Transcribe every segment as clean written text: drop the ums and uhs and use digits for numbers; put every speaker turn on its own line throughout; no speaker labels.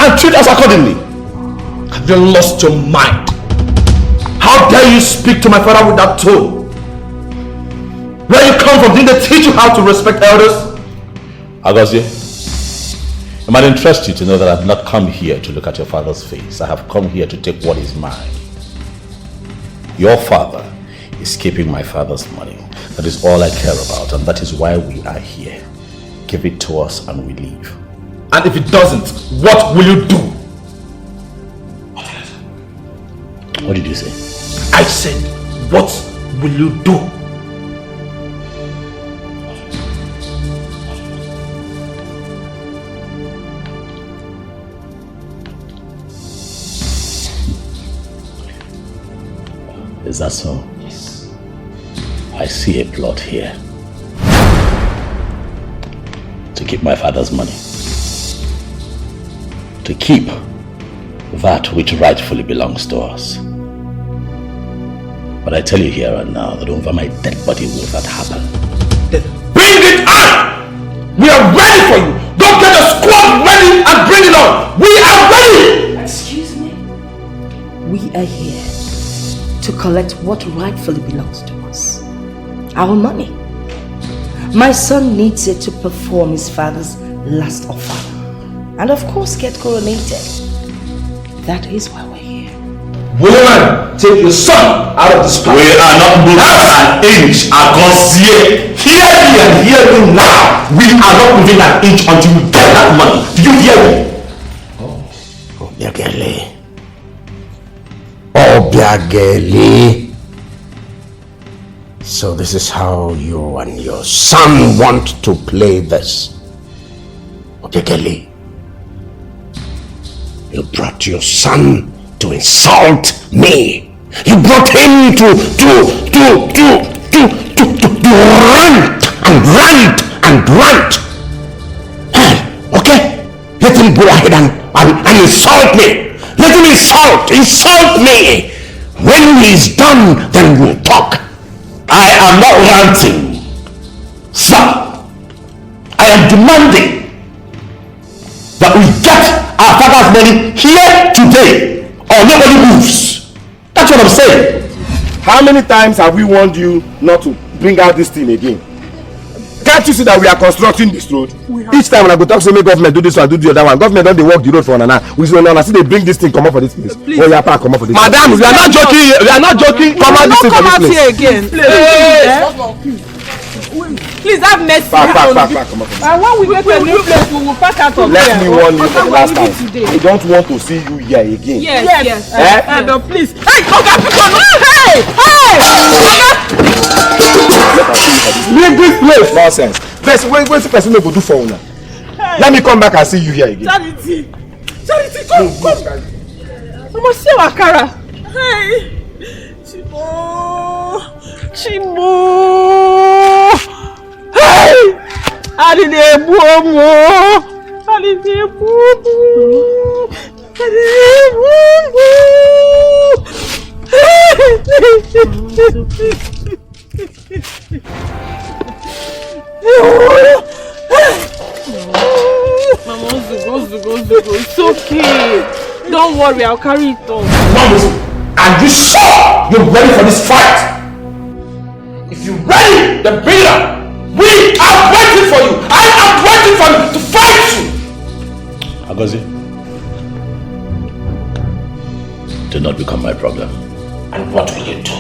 and treat us accordingly. Have you lost your mind? How dare you speak to my father with that tone? Where you come from, didn't they teach you how to respect elders?
Agozie, it might interest you to know that I've not come here to look at your father's face. I have come here to take what is mine. Your father is keeping my father's money. That is all I care about, and that is why we are here. Give it to us and we leave.
And if it doesn't, what will you do?
What did you say?
I said, what will you do?
Is that so?
Yes.
I see a plot here. To keep my father's money. To keep that which rightfully belongs to us. But I tell you here and now that over my dead body will that happen.
Then bring it on! We are ready for you! Don't get a squad ready and bring it on! We are ready!
Excuse me? We are here to collect what rightfully belongs to us. Our money. My son needs it to perform his father's last offer. And of course get coronated. That is why we're here.
Woman, take your son out of this place.
We are not moving an inch across here.
Hear me and hear me now. We are not moving an inch until you get that money. Do you hear me?
Obiageli. Obiageli. So this is how you and your son want to play this. Obiageli. You brought your son to insult me. You brought him to rant. Okay? Let him go ahead and insult me. Let him insult me. When he's done, then we'll talk.
I am not ranting. Sir, I am demanding that we get our father's money here today or nobody moves. That's what I'm saying.
How many times have we warned you not to bring out this thing again? Can't you see that we are constructing this road? Each time when I go talk to me, government do this one, do the other one. Government don't they work the road for Nana. We say Nana, see they bring this thing, come up for this place.
Please.
Oh, yeah, come up for this.
Madam, we are not joking. We are not joking.
Come out this thing for this place.
Here again. Please have mercy.
Pack, come up.
And when we get to a new place, we will pack out of
Let me warn you for the last time.
Today.
I don't want to see you here again.
Yes. No, please. Hey,
Leave this place. Nonsense. Where's the person who go do for una? Let me come back and see you here again.
Charity, come. I must see our Kara. Hey, Chimo. Hey, Mama, go. It's okay. Don't worry, I'll carry it on.
Are you sure you're ready for this fight? If you're ready, then bring it up. We are waiting for you. I am waiting for you to fight you.
Agozie, do not become my problem.
And what will you do?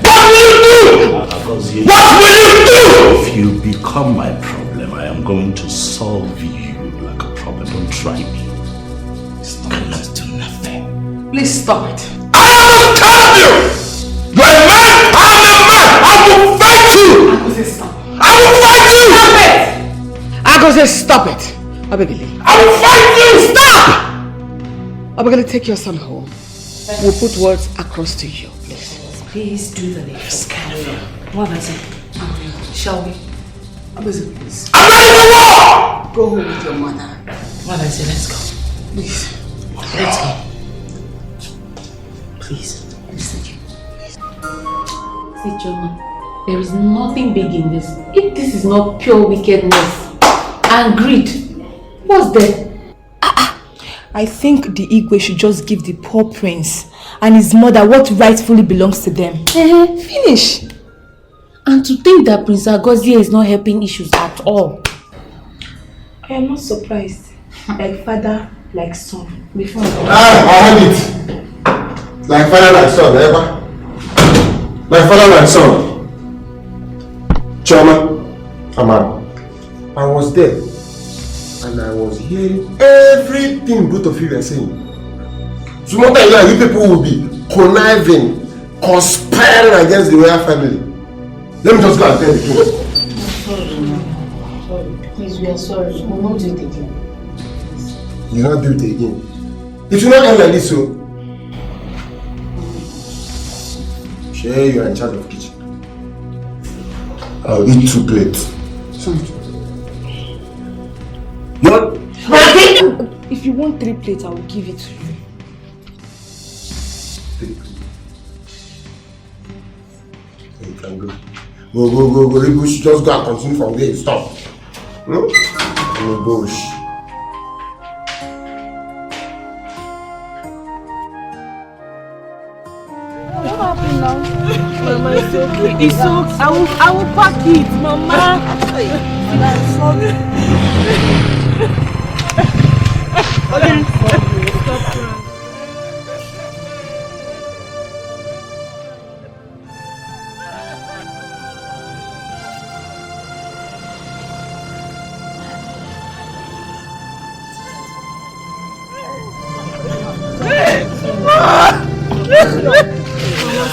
What will you do?
Agozie,
What will you do?
if you become my problem, I am going to solve you like a problem. Don't try me.
Cannot do nothing. Please stop it.
I am telling you. You're a man. I am a man. I will fight you. I will fight you. Stop it.
Agozie, stop it. Abegele.
I will fight you.
Stop! Abegele, take your son home. We'll put words across to you, please.
Please do the next.
What is it?
Shall we?
Abegele, please.
I'm ready for war.
Go home with your mother.
What is it? Let's go.
Please.
Let's go. Please. Listen. See, John, there is nothing big in this. If this is not pure wickedness and greed, what's there?
I think the Igwe should just give the poor prince and his mother what rightfully belongs to them. Finish.
And to think that Prince Agozie is not helping issues at all.
I am not surprised. Like father, like son. Before
I heard it. Like father, like son, ever. Like father, like son. Choma, Amar, I was there and I was hearing everything both of you were saying. So more time like you people will be conniving, conspiring against the royal family. Let me just go and tell the truth.
Sorry. Please, we are sorry. We will not do it again.
You will not do it again. It will not end like this, so. Sure, you are in charge of the kitchen. I'll eat 2 plates.
If you want 3 plates, I will give it to you.
3 plates. You can go. Go. You should just go and continue from where you stop. Go.
Mama, it's okay. It's okay. I will pack it, Mama. Okay.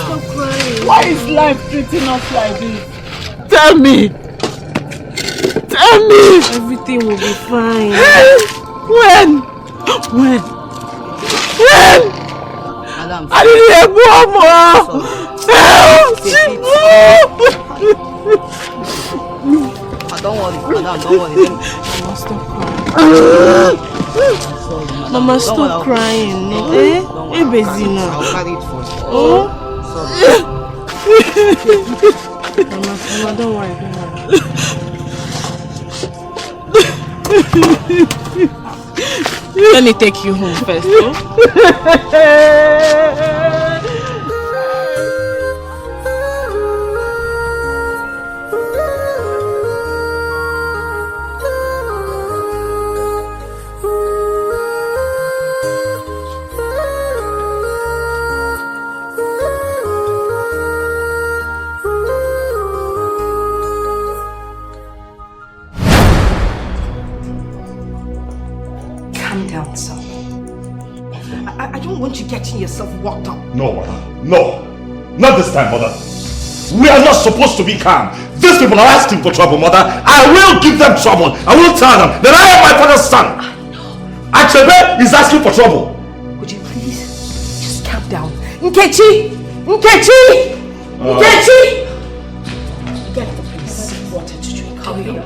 Stop crying.
Why is life treating us like this?
Tell me! Everything will be fine. When?
Madam,
I didn't hear Mama! Help!
don't worry, madam, don't worry.
Mama, stop crying. No?
I'll carry it for you.
Mama, don't worry. Let me take you home first, no?
Yourself walked up.
No, mother. No. Not this time, mother. We are not supposed to be calm. These people are asking for trouble, mother. I will give them trouble. I will tell them that I am my father's son.
I know.
Achebe is asking for trouble.
Would you please just calm down? Nkechi! Get the police water to drink. Hurry up.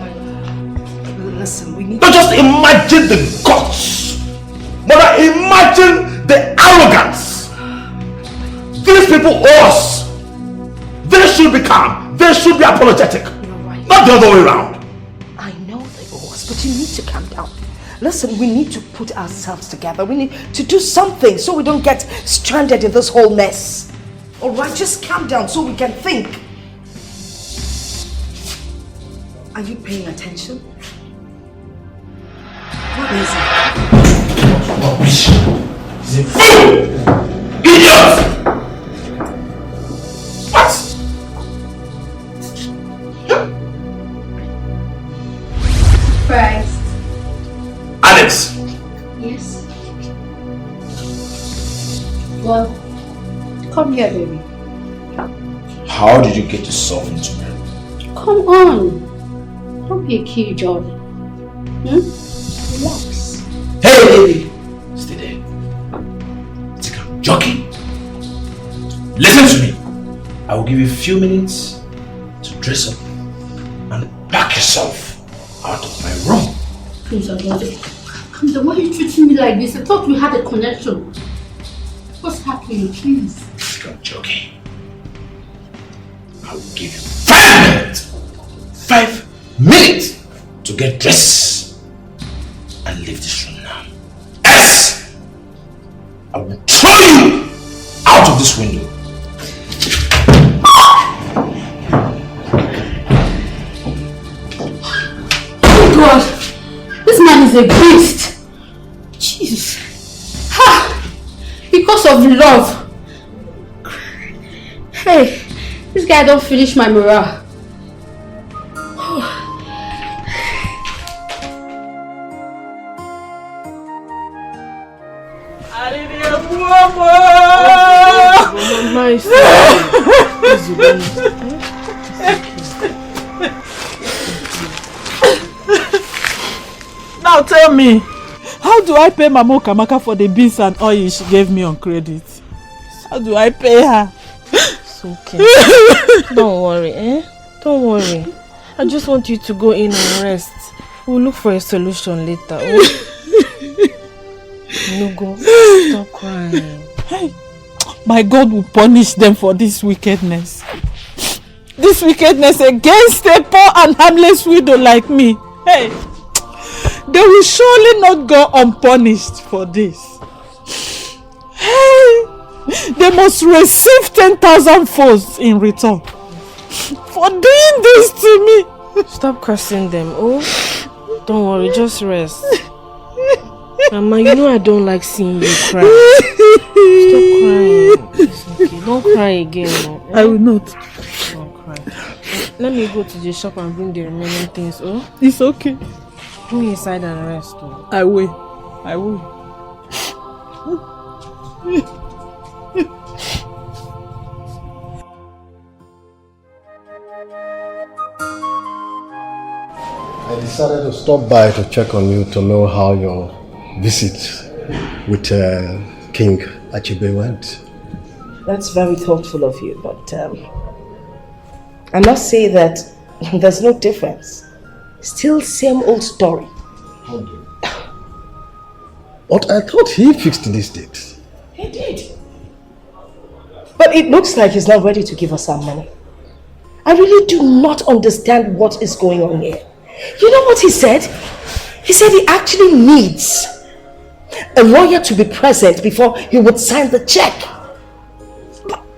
Listen, we need...
Don't just imagine the guts. Mother, imagine the arrogance. These people owe us. They should be calm. They should be apologetic.
You're right.
Not the other way around.
I know they owe us, but you need to calm down. Listen, we need to put ourselves together. We need to do something so we don't get stranded in this whole mess. Alright, just calm down so we can think. Are you paying attention? What is it?
Rubbish! He's a fool! Idiot! What?
Christ.
Alex!
Yes? Well, come here, baby.
How did you get yourself into bed?
Come on. Don't be a killjoy. Relax.
Hey, baby! Stay there. Think I'm joking? Listen to me. I will give you a few minutes to dress up and pack yourself out of my room.
Please, Agozie. Come on, why are you treating me like this? I thought we had a connection. What's happening, please?
Think I'm joking. I will give you 5 minutes. 5 minutes to get dressed and leave this room now. Yes! I will throw you out of this window.
Oh God! This man is a beast! Jeez! Ha! Because of love! Hey! This guy don't finish my morale.
Now tell me, how do I pay Mama Kamaka for the beans and oil she gave me on credit? How do I pay her?
It's okay. Don't worry, eh? Don't worry. I just want you to go in and rest. We'll look for a solution later. Oh? No, go. Stop crying.
Hey, my God will punish them for this wickedness. This wickedness against a poor and harmless widow like me. Hey, they will surely not go unpunished for this. Hey, they must receive 10,000 folds in return for doing this to me.
Stop cursing them, oh? Don't worry, just rest. Mama, you know I don't like seeing you cry. Stop crying. It's okay. Don't cry again. No.
I will not.
Don't cry. Let me go to the shop and bring the remaining things, oh?
It's okay.
Go inside and rest, oh?
I will. I will.
I decided to stop by to check on you to know how your visit with King Achebe went.
That's very thoughtful of you, but I must say that there's no difference. Still same old story.
But I thought he fixed this date.
He did. But it looks like he's not ready to give us our money. I really do not understand what is going on here. You know what he said? He said he actually needs a lawyer to be present before he would sign the check.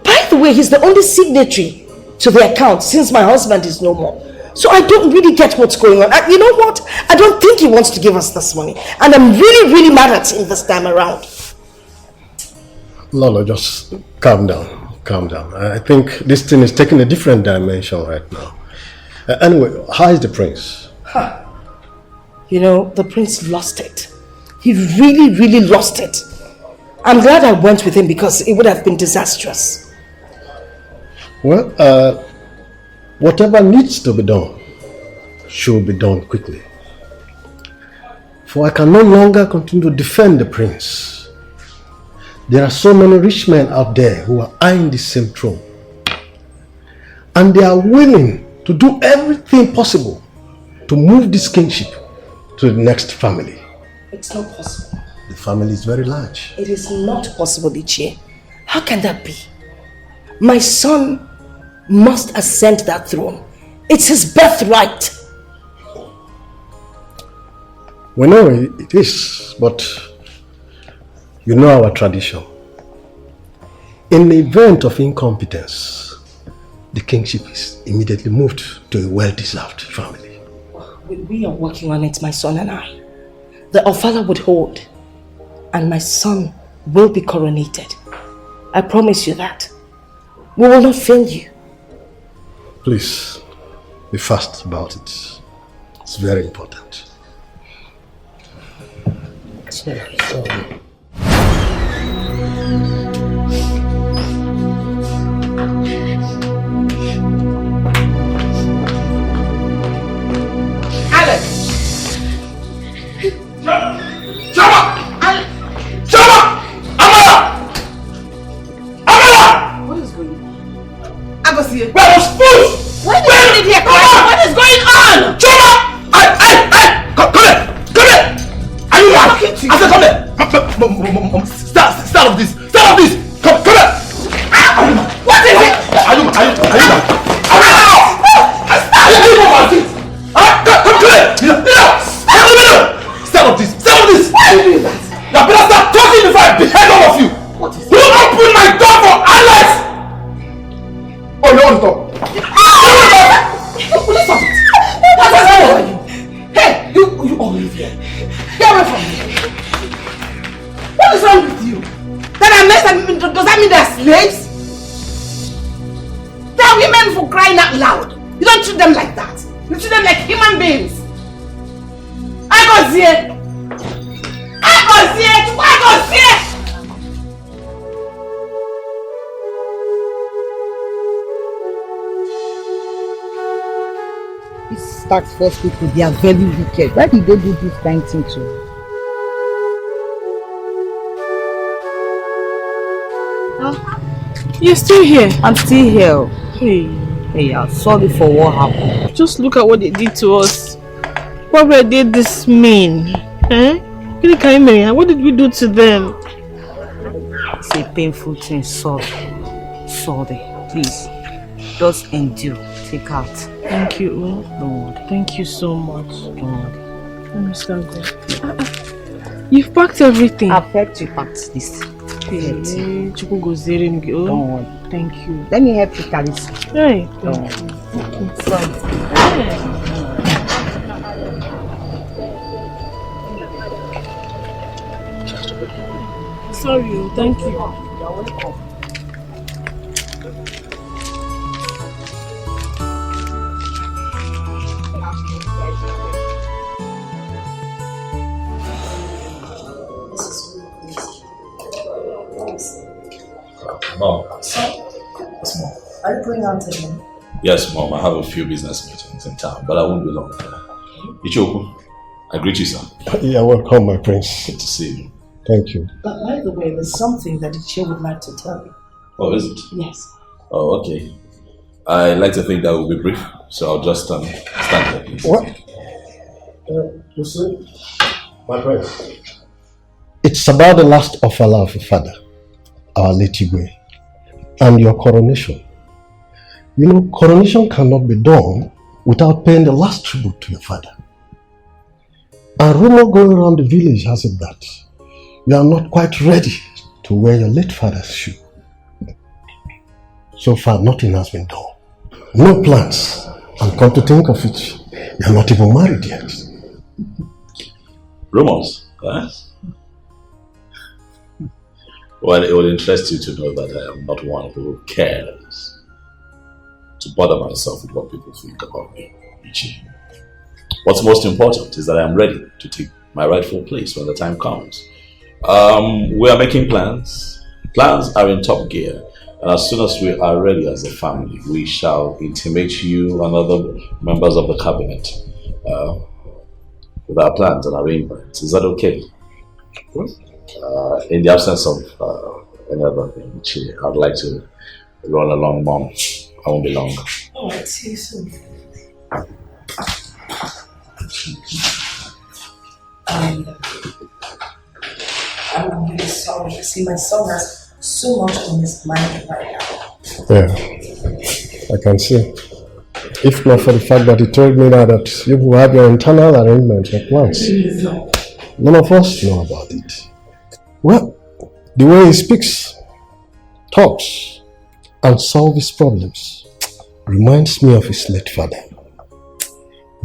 By the way, he's the only signatory to the account since my husband is no more. So I don't really get what's going on. You know what? I don't think he wants to give us this money. And I'm really, really mad at him this time around.
Lolo, just calm down. Calm down. I think this thing is taking a different dimension right now. Anyway, how is the prince?
Huh. You know, the prince lost it. He really, really lost it. I'm glad I went with him because it would have been disastrous.
Well, whatever needs to be done should be done quickly. For I can no longer continue to defend the prince. There are so many rich men out there who are eyeing the same throne. And they are willing to do everything possible to move this kingship to the next family.
It's not possible.
The family is very large.
It is not possible, Ichie. How can that be? My son must ascend that throne. It's his birthright.
We know it is, but you know our tradition. In the event of incompetence, the kingship is immediately moved to a well-deserved family.
We are working on it, my son and I. The Ofala would hold, and my son will be coronated. I promise you that. We will not fail you.
Please, be fast about it. It's very important.
Sorry.
Where was food?
When did you get here? What is going on?
Choma! Come here! Come here! Are you mad? I said come here! Start of this! Start of this! Come here!
What is it?
Are you mad? Come here! Start of this! Start of this!
Why are you doing that?
Now better start talking before I behead all of you!
Does that mean they're slaves? They're women for crying out loud. You don't treat them like that. You treat them like human beings. I go here.
These tax force people, they are very wicked. Why did they do this kind of thing to?
You're still here?
I'm still here.
Hey.
Hey, I'm sorry for what happened.
Just look at what they did to us. What were they this mean? Eh? What did we do to them?
It's a painful thing, sorry. Sorry. Please. Just endure. Take out.
Thank you.
Don't worry.
Thank you so much.
Don't worry.
Let me start there. You've packed everything.
I've helped you pack this.
Don't worry. Thank you.
Let me help you carry this.
Hey.
Don't worry. Sorry.
Sorry, thank you.
You're welcome.
Mom.
Yes, Mom. Are you going out again?
Yes, Mom. I have a few business meetings in town, but I won't be long. Ichoku, I greet you, sir.
You're welcome, my prince.
Good to see you.
Thank you.
But by the way, there's something that Ichie would like to tell you.
Oh, is it?
Yes.
Oh, okay. I like to think that will be brief, so I'll just stand there, please.
What? You see, my prince. It's about the last offer of your father, our late Igwe, and your coronation. You know, coronation cannot be done without paying the last tribute to your father. A rumor going around the village has it that you are not quite ready to wear your late father's shoe. So far, nothing has been done. No plans. And come to think of it, you are not even married yet.
Rumors? Huh? Well, it would interest you to know that I am not one who cares to bother myself with what people think about me. What's most important is that I am ready to take my rightful place when the time comes. We are making plans. Plans are in top gear. And as soon as we are ready as a family, we shall intimate you and other members of the cabinet with our plans and arrangements. Is that okay? In the absence of any other thing, I'd like to run along, Mom. I won't be long.
All right, see you soon. I'm really sorry. See, my son has so much on his mind right now.
Yeah, I can see. If not for the fact that he told me that you will have your internal arrangements or plans. None of us know about it. Well, the way he speaks, talks, and solves his problems reminds me of his late father.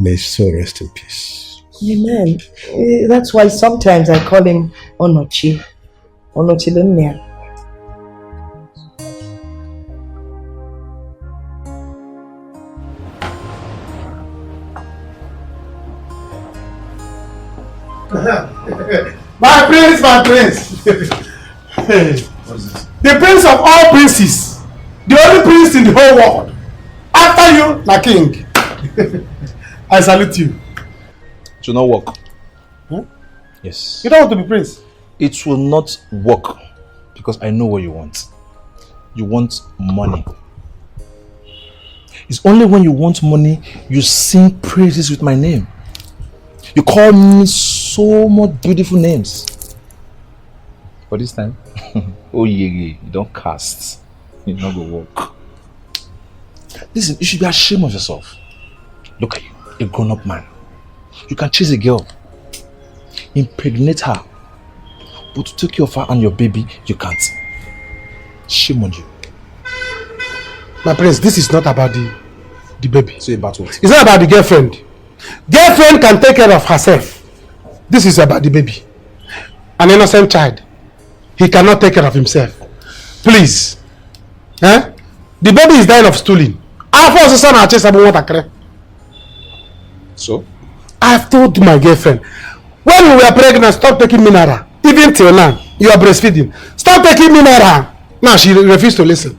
May his soul rest in peace.
Amen. That's why sometimes I call him Onochi. Onochi Lunia.
My prince, my prince.
What is it?
The prince of all princes. The only prince in the whole world. After you, the king. I salute you.
It will not work.
Huh?
Yes.
You don't want to be prince?
It will not work because I know what you want. You want money. It's only when you want money you sing praises with my name. You call me so much beautiful names. But this time, oh yeah, you don't cast. It's not gonna work. Listen, you should be ashamed of yourself. Look at you, a grown-up man. You can chase a girl, impregnate her, but to take care of her and your baby, you can't. Shame on you.
My prince, this is not about the baby.
So about what?
It's not about the girlfriend. Girlfriend can take care of herself. This is about the baby. An innocent child. He cannot take care of himself. Please. Eh? The baby is dying of stooling. I force son and chase about water.
So?
I've told my girlfriend, when we were pregnant, stop taking mineral. Even till now, you are breastfeeding. Stop taking mineral. Now she refused to listen.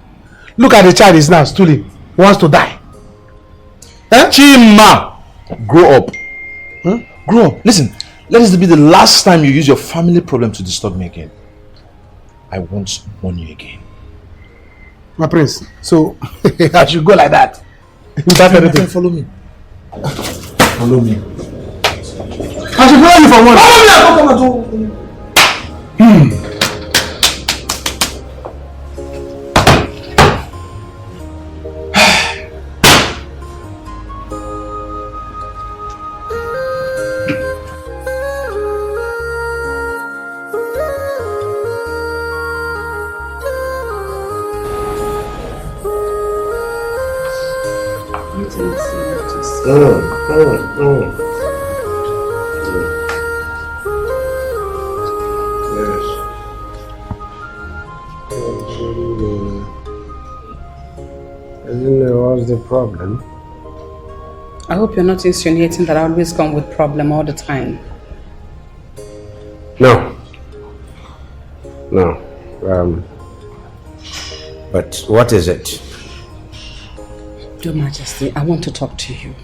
Look at the child is now stooling. Wants to die. Eh?
Chima! Grow up. Huh? Grow up. Listen, let this be the last time you use your family problem to disturb me again. I won't warn you again.
My prince, so I should go like that. Without anything.
Follow me.
Follow me. I should follow you for one. Follow me!
What's the problem?
I hope you're not insinuating that I always come with problem all the time.
No. No. But what is it?
Your Majesty, I want to talk to you.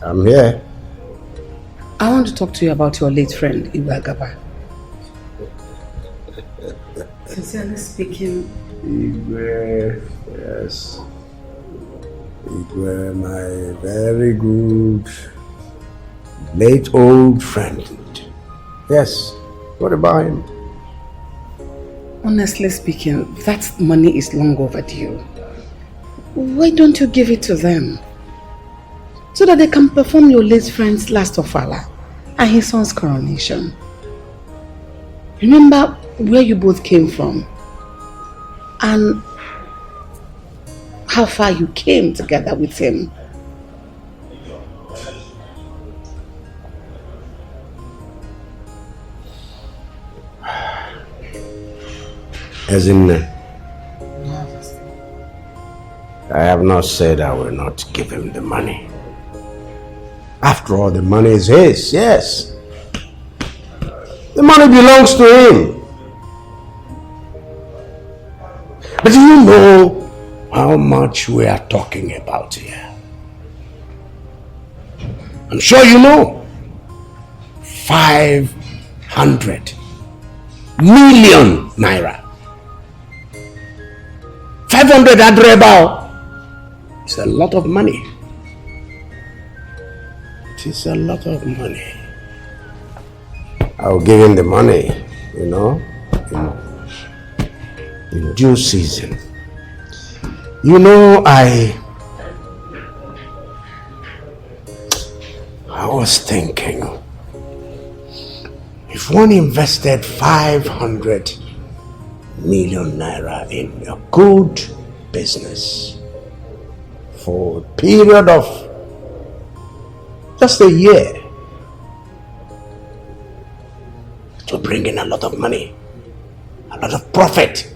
I'm here.
I want to talk to you about your late friend, Iwagaba. Sincerely speaking,
Igwe, yes. Igwe, my very good, late old friend. Yes. What about him?
Honestly speaking, that money is long overdue. Why don't you give it to them? So that they can perform your late friend's last ofala and his son's coronation. Remember where you both came from and how far you came together with him.
As in, I have not said I will not give him the money. After all, the money is his, yes. The money belongs to him. But do you know how much we are talking about here? I'm sure you know. 500 million naira. 500 adrebao. It's a lot of money. It is a lot of money. I'll give him the money, you know, in due season. You know, I was thinking, if one invested 500 million naira in a good business for a period of just a year, to bring in a lot of money, a lot of profit.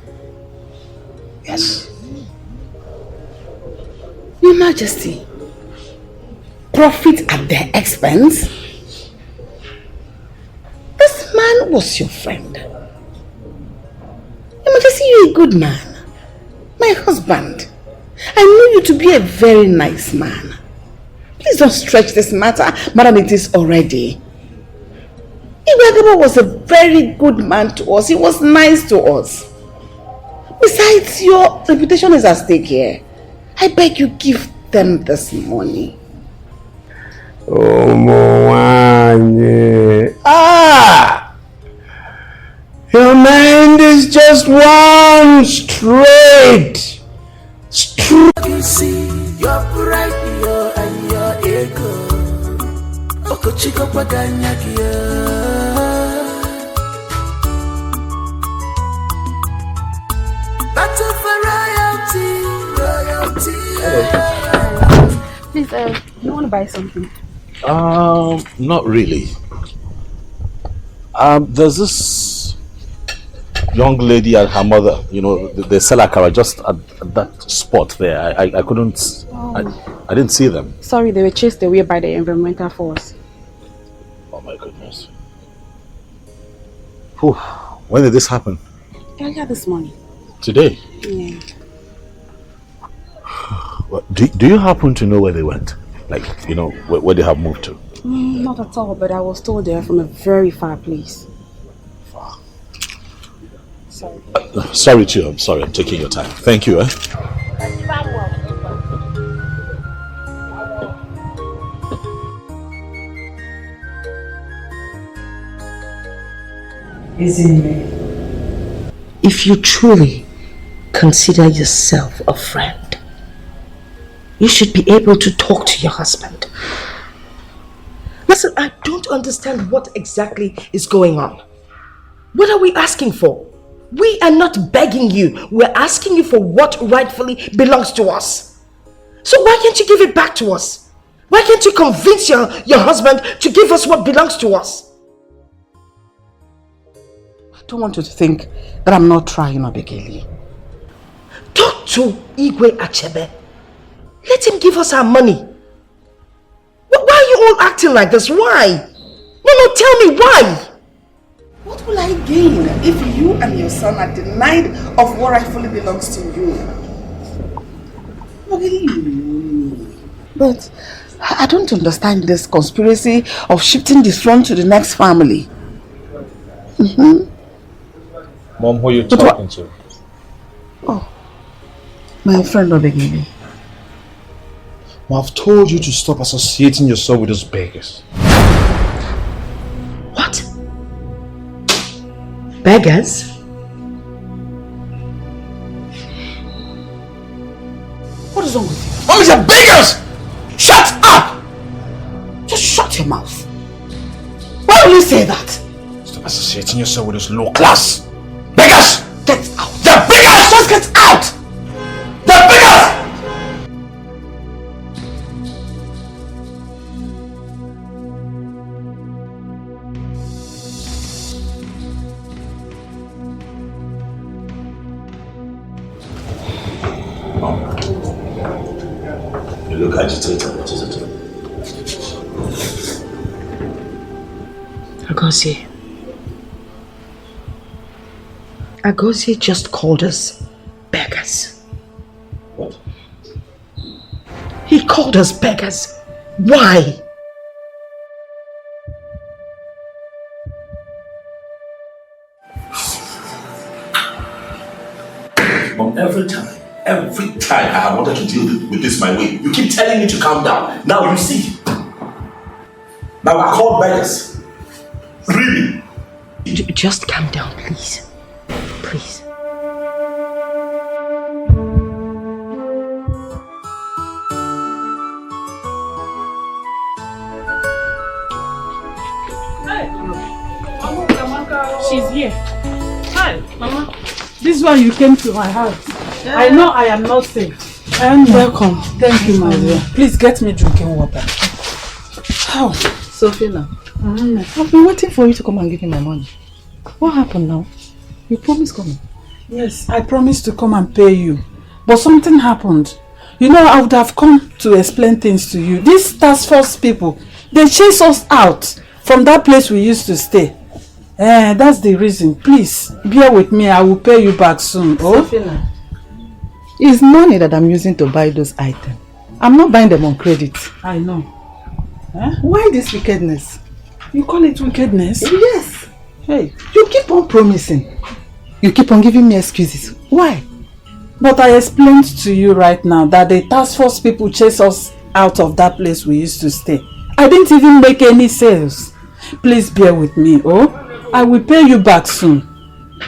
Yes.
Your Majesty, profit at their expense? This man was your friend. Your Majesty, you're a good man. My husband. I know you to be a very nice man. Please don't stretch this matter more than it is already. Iwagaba was a very good man to us. He was nice to us. Besides, your reputation is at stake here. I beg you, give them this money.
Oh, Moanye. Ah! Your mind is just one straight.
You see your pride, and your ego. Okochiko paganyakia. Battle for royalty.
Please, you want to buy something?
Not really. There's this young lady and her mother, you know, they sell akara just at that spot there. I couldn't, I didn't see them.
Sorry, they were chased away by the environmental force.
Oh my goodness. Whew. When did this happen?
Earlier this morning.
Today?
Yeah.
Do you happen to know where they went? Like, you know, where they have moved to?
Not at all, but I was told they are from a very far place.
Far?
Sorry.
Sorry too, I'm sorry, I'm taking your time. Thank you,
If you truly consider yourself a friend, you should be able to talk to your husband. Listen, I don't understand what exactly is going on. What are we asking for? We are not begging you. We're asking you for what rightfully belongs to us. So why can't you give it back to us? Why can't you convince your husband to give us what belongs to us?
I don't want you to think that I'm not trying, Abigail.
Talk to Igwe Achebe. Let him give us our money. Why are you all acting like this? Why? No, tell me why.
What will I gain if you and your son are denied of what rightfully belongs to you? But I don't understand this conspiracy of shifting the throne to the next family.
Mom, who are you talking to?
Oh, my friend Obegili.
I've told you to stop associating yourself with those beggars.
What? Beggars?
What is wrong with you?
Mom, these are beggars! Shut up!
Just shut your mouth. Why will you say that?
Stop associating yourself with those low class beggars!
Get out!
They're beggars!
Just get out!
They're beggars!
You look agitated.
Agozie just called us beggars.
What?
He called us beggars. Why?
Mom, every time I have wanted to deal with this my way, you keep telling me to calm down. Now you see. Now I call beggars. Really?
Just calm down, please. Please.
She's here. Hi, Mama. This is why you came to my house. Yeah. I know I am not safe. And welcome. Thank you, my dear. Please get me drinking water.
How? Sophina, I've been waiting for you to come and give me my money. What happened now? You promised coming.
Yes, I promised to come and pay you. But something happened. You know, I would have come to explain things to you. These task force people, they chase us out from that place we used to stay. That's the reason. Please, bear with me. I will pay you back soon. Oh?
Sophina, it's money that I'm using to buy those items. I'm not buying them on credit.
I know.
Why this wickedness?
You call it wickedness?
Yes.
Hey,
you keep on promising. You keep on giving me excuses. Why?
But I explained to you right now that the task force people chase us out of that place we used to stay. I didn't even make any sales. Please bear with me, oh? I will pay you back soon.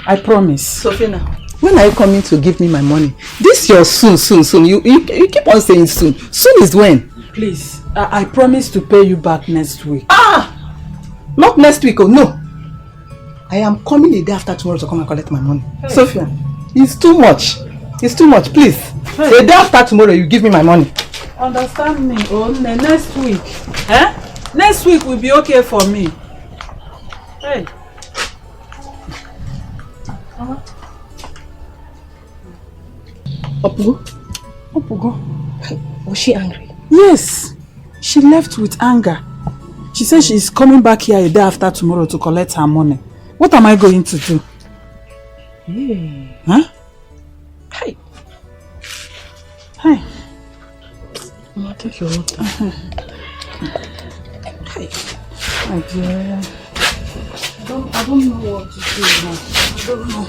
I promise.
Sophina, when are you coming to give me my money? This your soon. You keep on saying soon. Soon is when?
Please, I promise to pay you back next week.
Not next week, oh no. I am coming a day after tomorrow to come and collect my money. Hey. Sophia, it's too much. It's too much, please. Hey. A day after tomorrow, you give me my money.
Understand me, oh, next week. Next week will be okay for me. Hey. Opugo?
Was she angry?
Yes. She left with anger. She said she's coming back here a day after tomorrow to collect her money. What am I going to do? Huh?
Hi.
Hi.
I'll take your water.
Hi. My dear. I don't know what to do now. I don't know.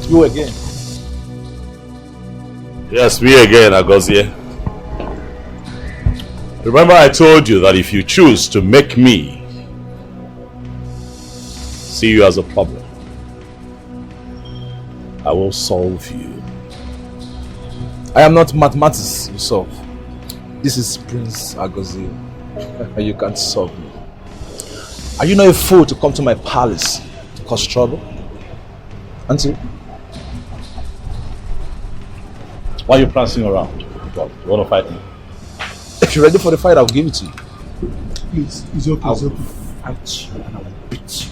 You again? Yes, me again, Agozie. Remember I told you that if you choose to make me see you as a problem, I will solve you.
I am not mathematics you solve. This is Prince Agozie. And you can't solve me. Are you not a fool to come to my palace to cause trouble? Auntie?
Why are you prancing around? You want to fight me?
If you're ready for the fight, I'll give it to you.
Please, it's okay,
I'll
it's okay.
fight you and I will beat you.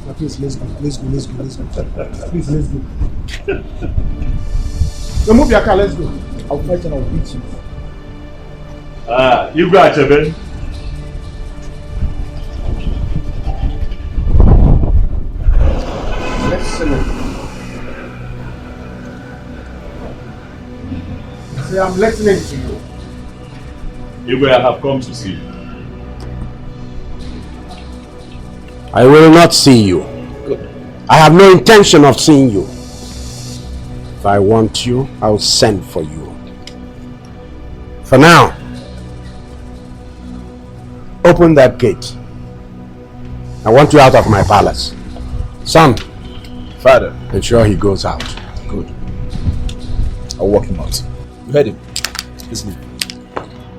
Now, please, let's go. Please, let's go. No, move your car, let's go.
I'll fight you and I'll beat you.
You go at Ben.
Excellent. See, I'm listening to you.
Igwe, I have come to see you.
I will not see you.
Good.
I have no intention of seeing you. If I want you, I'll send for you. For now, open that gate. I want you out of my palace. Son,
Father,
ensure he goes out.
Good. I'll walk him out. You heard him. Listen.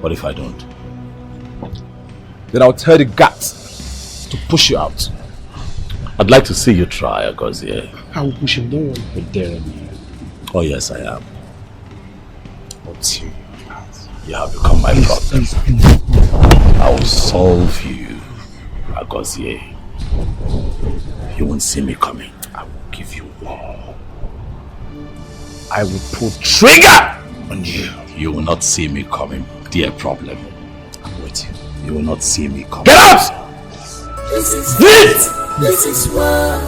What if I don't?
Then I'll tell the guards to push you out.
I'd like to see you try, Agozie.
I will push him, don't worry.
You're daring me. Oh yes, I am.
I'll tear you out.
You have become my problem. I will solve you, Agozie. You won't see me coming. I will give you war.
I will pull trigger on you.
You will not see me coming, dear problem.
I'm waiting.
You will not see me coming.
Get out!
This is
Leave!
This is war.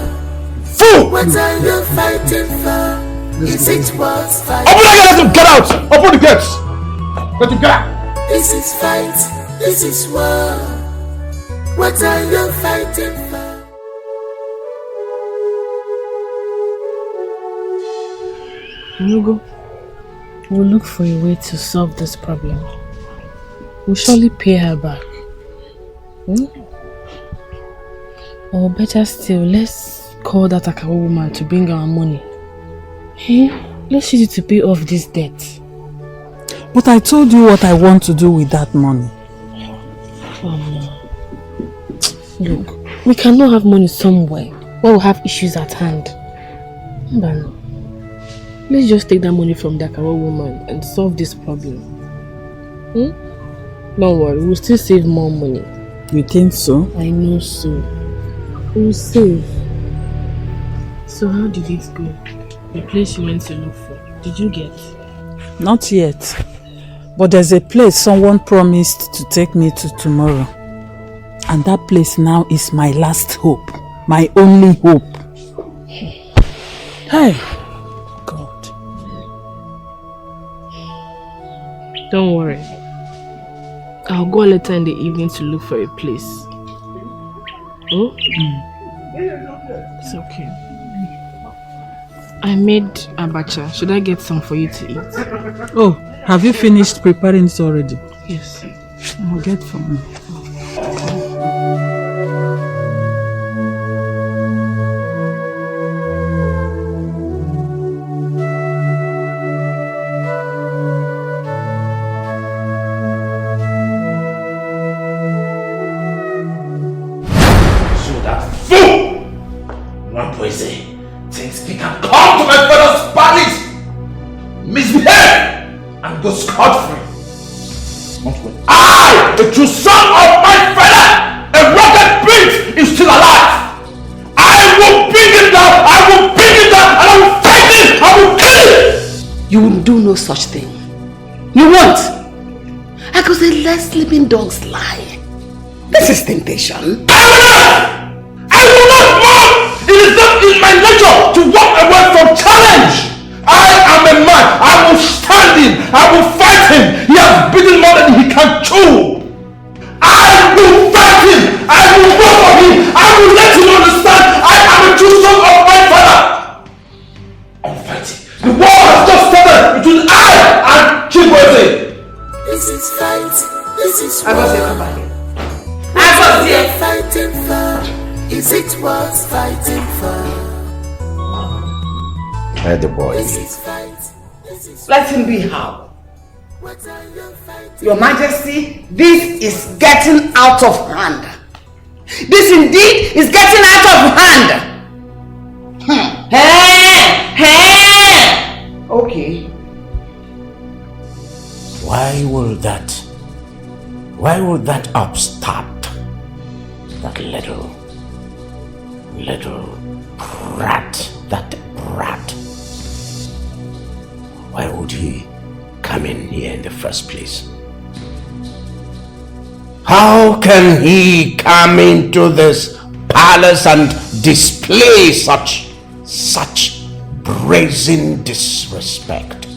Fool!
What are you fighting for? Is it what's fight?
Open the gate! Let him get out! Open the gates! Let him get out!
This is fight. This is war. What are you fighting for?
Nugo, we'll look for a way to solve this problem. We'll surely pay her back. Or better still, let's call that Akawa woman to bring our money. Hey, let's use it to pay off this debt.
But I told you what I want to do with that money.
Look, we cannot have money somewhere where we'll have issues at hand. But let's just take that money from the Akawa woman and solve this problem. Don't worry, we'll still save more money.
You think so?
I know so. We'll save. So how did it go? The place you went to look for, did you get?
Not yet. But there's a place someone promised to take me to tomorrow. And that place now is my last hope. My only hope. Hey. God.
Don't worry. I'll go later in the evening to look for a place. It's okay. I made abacha. Should I get some for you to eat?
Oh, have you finished preparing it already?
Yes.
I'll get for me.
Thinks he can come to my father's palace, misbehave, and go scot-free. I, the true son of my father, a rugged prince, is still alive. I will bring him down, I will bring him down, and I will fight him, I will kill him.
You will do no such thing. You won't. I could say let sleeping dogs lie. This is temptation.
I will not move! It is not in my nature to walk away from challenge. I am a man. I will stand in. I will fight him. He has beaten more than he can chew. I will fight him. I will go for him. I will let him understand I am a true son of my father. I'm fighting. The war has just started between I and Chibueze.
This is fight. This is
I was here.
Fighting for. Is it worth fighting for?
Let the boy
be. Let him be how? Your Majesty, this is getting out of hand. This indeed is getting out of hand. Okay.
Why will that upstart, that little brat, that brat, why would he come in here in the first place? How can he come into this palace and display such brazen disrespect?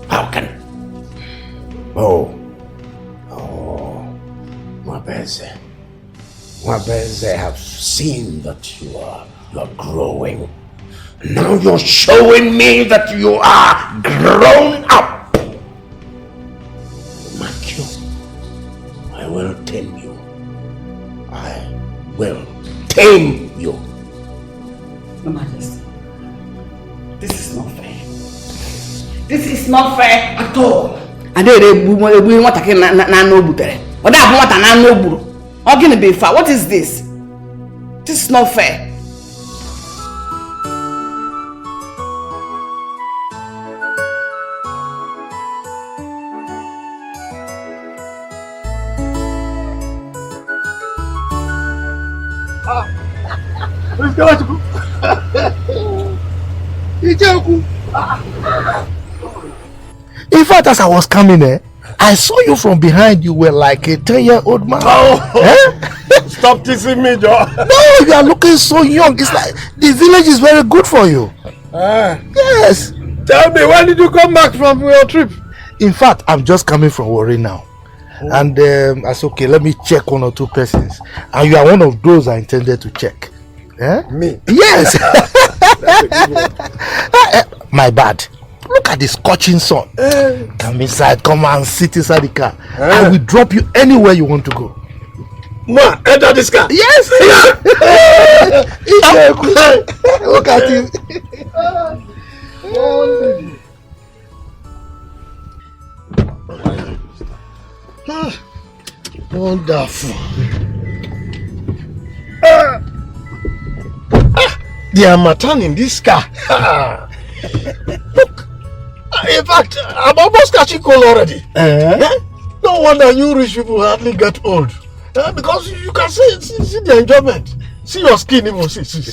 How can? Oh, Mabeze, I have seen that you are growing. Now you're showing me that you are grown up. Makio, I will tame you. I will tame you.
Your Majesty, this is not fair. This is not fair at all. And what is this? This is not fair.
In fact, as I was coming, I saw you from behind. You were like a 10-year-old man.
Stop teasing me, Joe.
No, you are looking so young. It's like the village is very good for you. Yes.
Tell me, when did you come back from your trip?
In fact, I'm just coming from Warri now. And I said, okay, let me check 1 or 2 persons. And you are one of those I intended to check.
Me?
Yes. My bad. Look at the scorching sun. Come inside, come and sit inside the car. I will drop you anywhere you want to go.
Ma, enter this car.
Yes. Look at him. Wonderful.
They are matan in this car. Look. In fact, I'm almost catching cold already. No wonder you rich people hardly get old. Because you can see the enjoyment. See your skin even. See.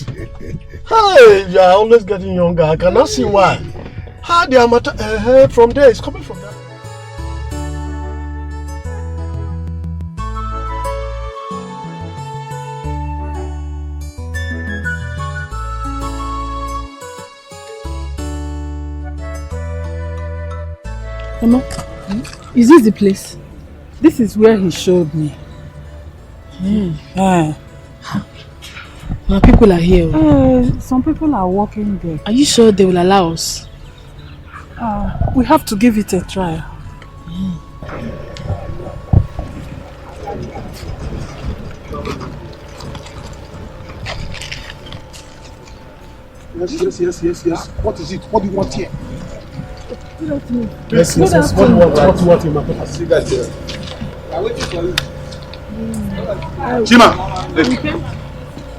Hey, you are always getting younger. I cannot see why. How the matter from there is coming from there.
Emma, is this the place? This is where he showed me.
People are here.
Some people are working there.
Are you sure they will allow us?
We have to give it a try.
Yes. What is it? What do you want here?
Yes. What do you want in my pocket?
See that here. I'm waiting for you. Chima!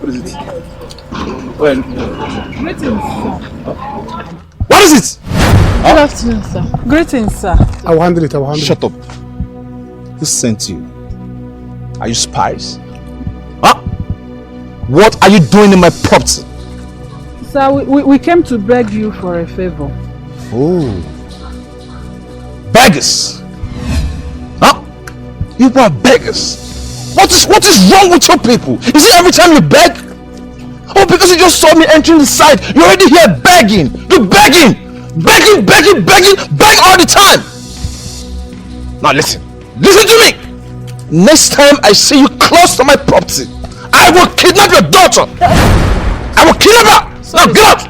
What is it?
Greetings, sir.
What is it?
Good afternoon, sir.
Greetings, sir.
I will handle it.
Shut up. Who sent you? Are you spies? Huh? What are you doing in my property?
Sir, we came to beg you for a favor.
Oh. Beggars. Huh? You are beggars. What is wrong with your people? Is it every time you beg? Oh, because you just saw me entering the site, you're already here begging. You're begging. Beg all the time. Now listen to me. Next time I see you close to my property, I will kidnap your daughter. I will kidnap her. Now get out.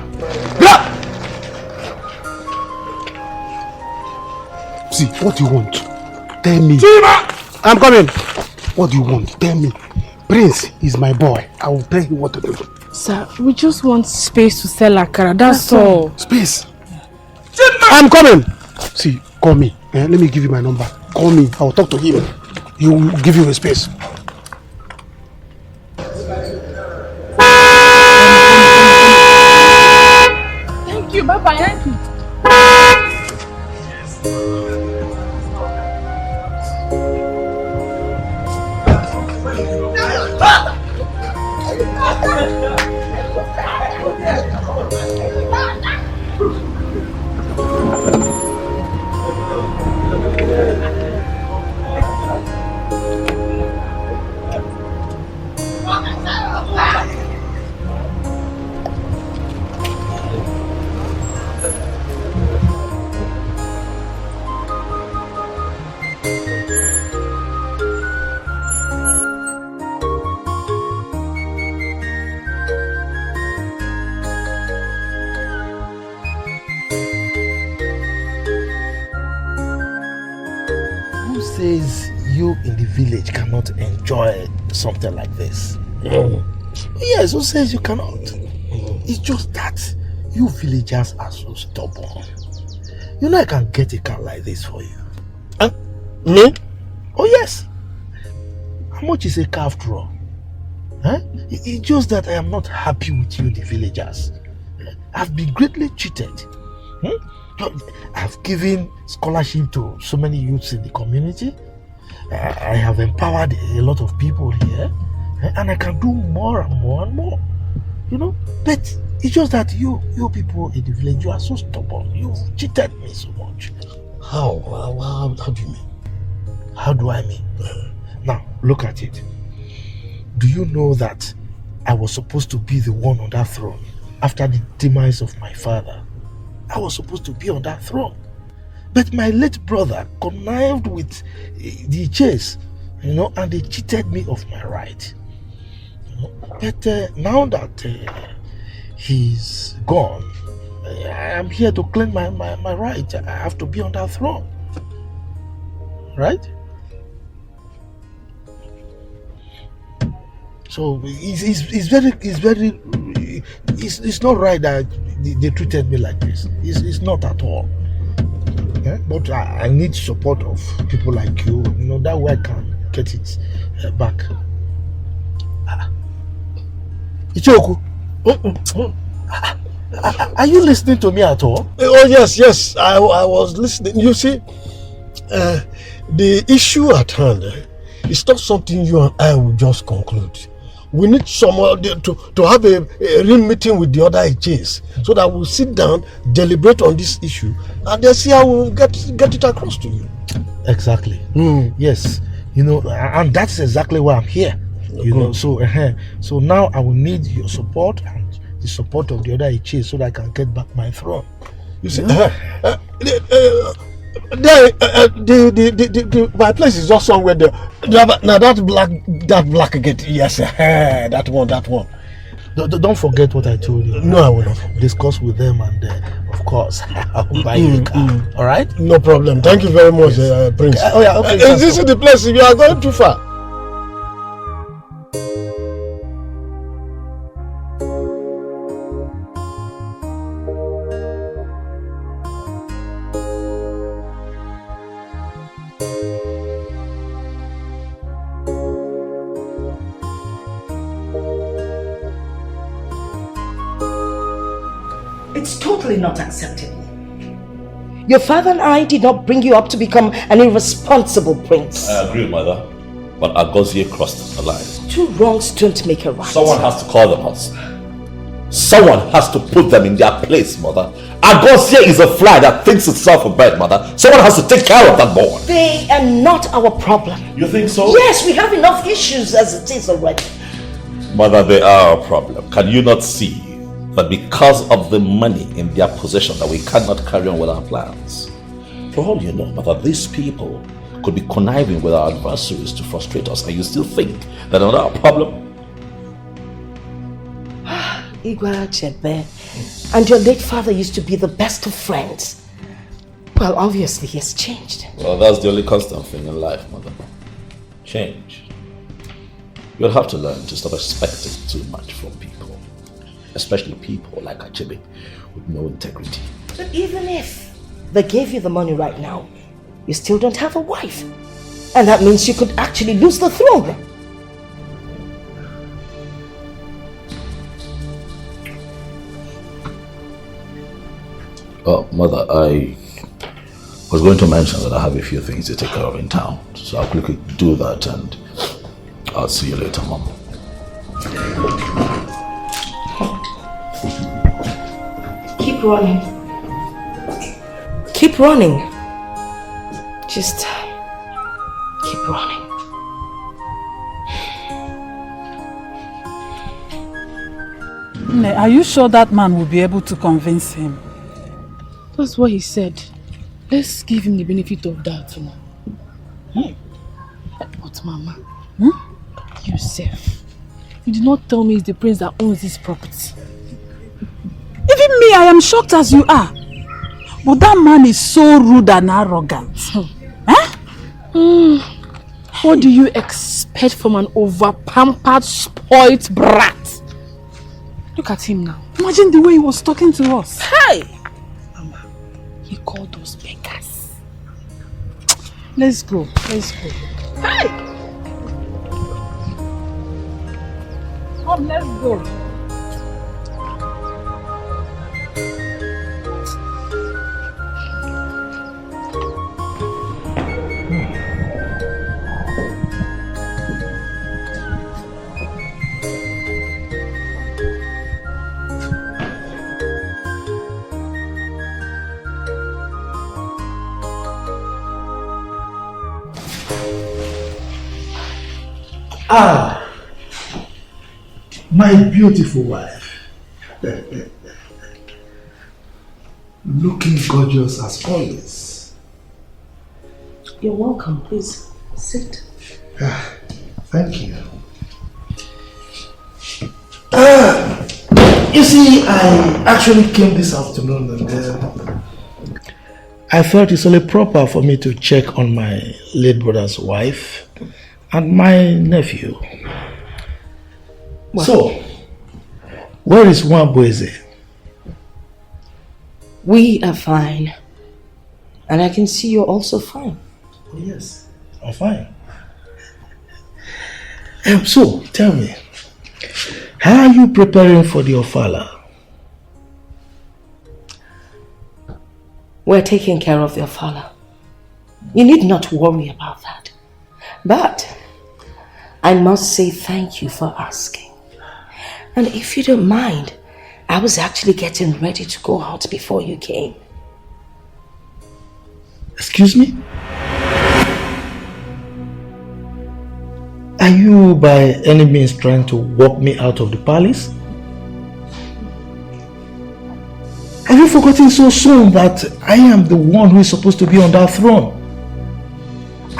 See, what do you want? Tell me.
Chima!
I'm coming. What do you want? Tell me. Prince is my boy. I will tell him what to do.
Sir, we just want space to sell akara. That's all.
Space. I'm coming. See, call me. Let me give you my number. Call me. I will talk to him. He will give you a space.
Thank you. Bye-bye. Thank you.
Says you in the village cannot enjoy something like this. Yes, who says you cannot? It's just that you villagers are so stubborn. You know I can get a car like this for you. Me? Oh yes. How much is a car after all? It's just that I am not happy with you, the villagers. I've been greatly cheated. I've given scholarship to so many youths in the community. I have empowered a lot of people here, and I can do more and more and more. You know, but it's just that you people in the village, you are so stubborn. You cheated me so much. How do you mean? How do I mean? Now look at it. Do you know that I was supposed to be the one on that throne after the demise of my father? I was supposed to be on that throne. But my late brother connived with the chase, and they cheated me of my right. But now that he's gone, I am here to claim my right. I have to be on that throne. Right? So it's not right that they treated me like this. It's not at all. Yeah? But I need support of people like you. That way I can get it back. Ichoku, are you listening to me at all?
Oh yes, I was listening. You see, the issue at hand is not something you and I will just conclude. We need someone to have a real meeting with the other HAs so that we'll sit down, deliberate on this issue, and then see how we'll get it across to you.
Exactly. Yes. And that's exactly why I'm here. So now I will need your support and the support of the other HAs so that I can get back my throne.
You see, my place is just somewhere there. Now that black gate, yes, that one.
Don't forget what I told you.
No, I will not.
Discuss with them and of course, I'll buy you a car. All right?
No problem. Thank you very much, Prince.
Oh yeah, okay.
This is the place. You are going too far.
It's totally not acceptable. Your father and I did not bring you up to become an irresponsible prince.
I agree, mother. But Agozie crossed the line.
Two wrongs don't make a right.
Someone has to call them out. Someone has to put them in their place, mother. Agozie is a fly that thinks itself a bird, mother. Someone has to take care of that boy.
They are not our problem.
You think so?
Yes, we have enough issues as it is already.
Mother, they are a problem. Can you not see that because of the money in their possession that we cannot carry on with our plans? For all you know, mother, these people could be conniving with our adversaries to frustrate us, and you still think that they're not a problem?
Igwa Chebe and your late father used to be the best of friends. Well, obviously he has changed.
Well, that's the only constant thing in life, mother. Change. You'll have to learn to stop expecting too much from people. Especially people like Achebe with no integrity.
But even if they gave you the money right now, you still don't have a wife. And that means you could actually lose the throne.
Oh, mother, I was going to mention that I have a few things to take care of in town. So I'll quickly do that and I'll see you later, Mom.
Keep running. Keep running. Just keep running.
Are you sure that man will be able to convince him?
That's what he said. Let's give him the benefit of doubt now. But Mama, you self, you did not tell me it's the prince that owns this property.
Even me, I am shocked as you are. But that man is so rude and arrogant.
What do you expect from an over-pampered, spoilt brat? Look at him now.
Imagine the way he was talking to us.
Hey! Mama, he called us beggars.
Let's go. Let's go.
Hey!
Come, let's go.
Ah, my beautiful wife. Looking gorgeous as always.
You're welcome. Please sit.
Thank you. You see, I actually came this afternoon and I felt it's only proper for me to check on my late brother's wife and my nephew. What? So, where is Wambueze?
We are fine. And I can see you're also fine.
Oh, yes, I'm fine. So, tell me, how are you preparing for the Ofala?
We're taking care of your father. You need not worry about that. But I must say thank you for asking. And if you don't mind, I was actually getting ready to go out before you came.
Excuse me? Are you by any means trying to walk me out of the palace? Have you forgotten so soon that I am the one who is supposed to be on that throne?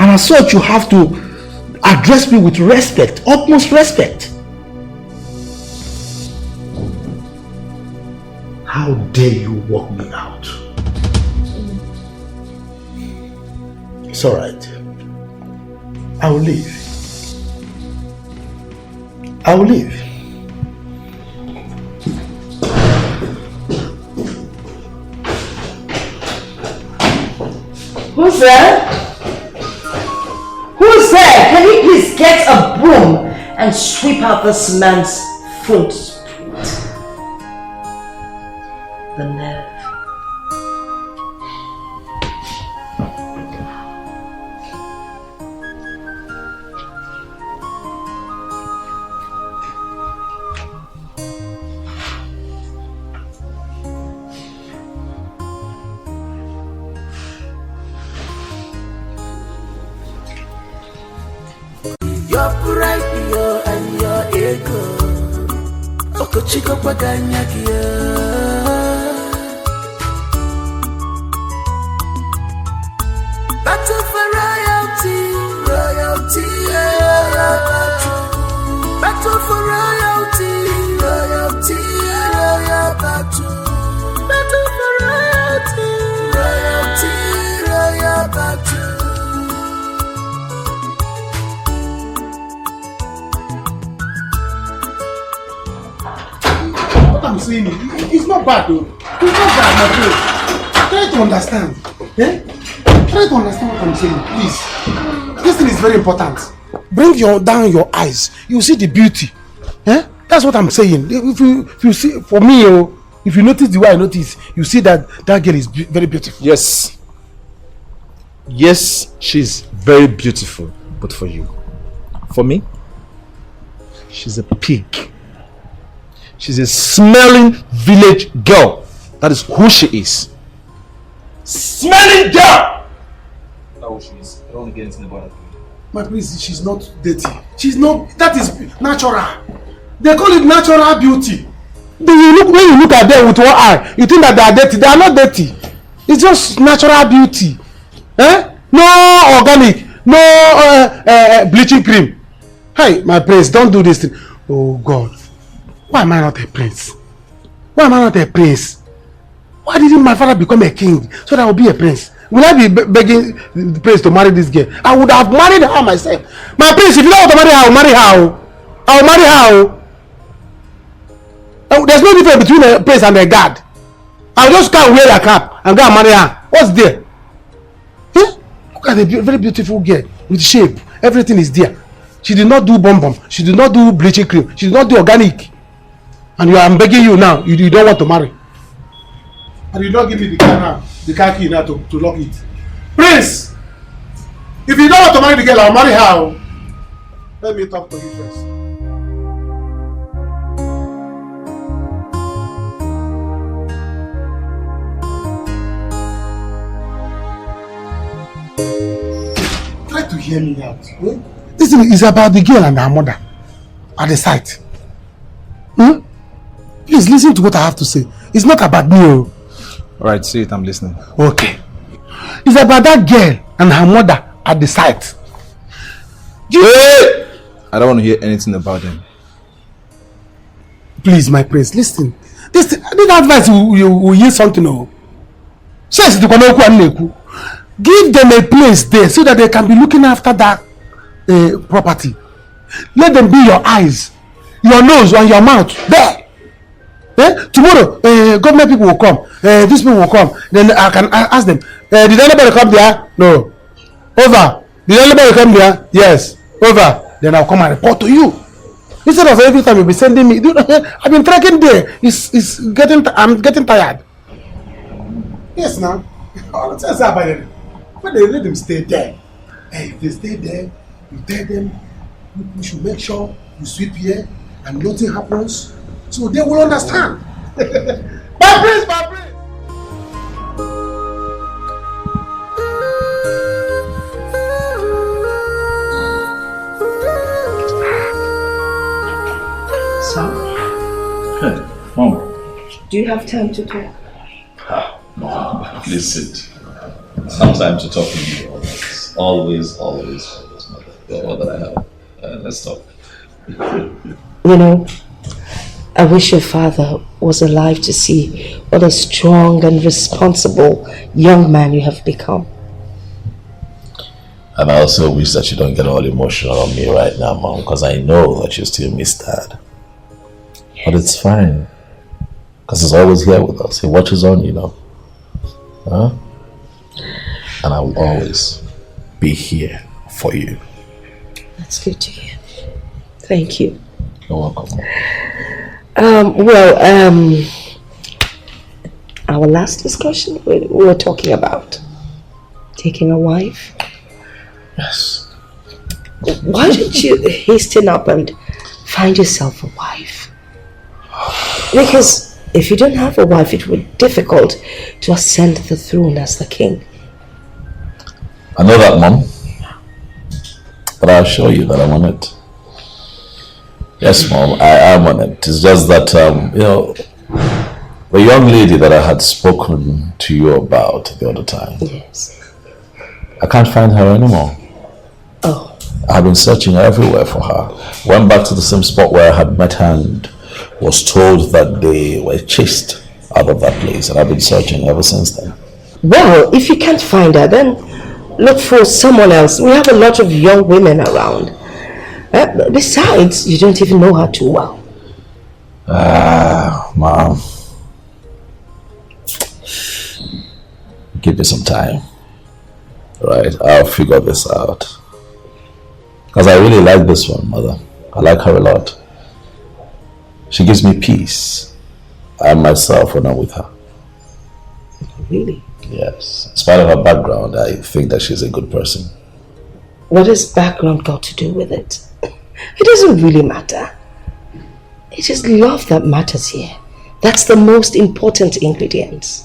And as such, you have to address me with respect, utmost respect.
How dare you walk me out? It's alright. I will leave. I will leave.
Who's there? Who's there? Can you please get a broom and sweep out this man's footprint? The nerve.
Your pride, and your ego. Okochiko paganyakia. Battle for royalty, royalty, battle for royalty, royalty, royal battle. Battle for royalty, royalty, royal battle.
I'm saying it's not bad though. It's not bad, my friend. Try to understand. Eh? Try to understand what I'm saying, please. This thing is very important. Bring down your eyes. You see the beauty. Eh? That's what I'm saying. If you see, for me, if you notice the way I notice, you see that girl is very beautiful.
Yes. Yes, she's very beautiful. But for you, for me, she's a pig. She's a smelling village girl. That is who she is. Smelling girl! That's who she is. I don't want to get into the bother.
My please, she's not dirty. She's not, that is natural. They call it natural beauty. When you look at them with one eye, you think that they are dirty. They are not dirty. It's just natural beauty. Eh? No organic, no bleaching cream. Hey, my prince, don't do this thing. Oh God. Why am I not a prince? Why am I not a prince? Why didn't my father become a king so that I will be a prince? Will I be begging the prince to marry this girl? I would have married her myself. My prince, if you don't want to marry her, I will marry her. I will marry her. There's no difference between a prince and a guard. I'll just come wear a cap and go and marry her. What's there? Eh? Look at the very beautiful girl with shape. Everything is there. She did not do bomb. She did not do bleaching cream. She did not do organic. And I'm begging you now, you don't want to marry. And you don't give me the car now, the car key now to lock it. Prince! If you don't want to marry the girl, I'll marry her. Let me talk to you first. Try to hear me out. Eh? This is about the girl and her mother at the site. Please listen to what I have to say. It's not about me.
Alright, say it, I'm listening.
Okay. It's about that girl and her mother at the site.
Hey! I don't want to hear anything about them.
Please, my prince, listen. This advice will hear something. Give them a place there so that they can be looking after that property. Let them be your eyes, your nose, and your mouth. There. Tomorrow, government people will come. These people will come. Then I can ask them, did anybody come there? No. Over. Did anybody come there? Yes. Over. Then I'll come and report to you. Instead of every time you'll be sending me. I've been tracking there. I'm getting tired. Yes, now. I'll tell you about it. But they let them stay there. Hey, if they stay there, you tell them, you should make sure you sweep here and nothing happens. So they will understand. My prince, my prince!
Son?
Hey, Mom.
Do you have time to talk?
Mom, please sit. Some time to talk with you. Always, mother. You're all that I have. Let's talk.
You know,
I wish your father was alive to see what a strong and responsible young man you have become.
And I also wish that you don't get all emotional on me right now, Mom, because I know that you still miss Dad. But it's fine, because he's always here with us. He watches on, you know. Huh? And I will always be here for you.
That's good to hear. Thank you.
You're welcome.
Our last discussion, we were talking about taking a wife.
Yes.
Why don't you hasten up and find yourself a wife? Because if you don't have a wife, it would be difficult to ascend the throne as the king.
I know that, Mom. But I'll show you that I'm on it. Yes, Mom, I am on it. It's just that, you know, the young lady that I had spoken to you about the other time.
Yes.
I can't find her anymore.
Oh.
I've been searching everywhere for her. Went back to the same spot where I had met her and was told that they were chased out of that place. And I've been searching ever since then.
Well, if you can't find her, then look for someone else. We have a lot of young women around. Besides, you don't even know her too well.
Mom. Give me some time. Right, I'll figure this out. Because I really like this one, Mother. I like her a lot. She gives me peace. I myself when I'm with her.
Really?
Yes. In spite of her background, I think that she's a good person.
What has background got to do with it? It doesn't really matter. It is love that matters here. That's the most important ingredient.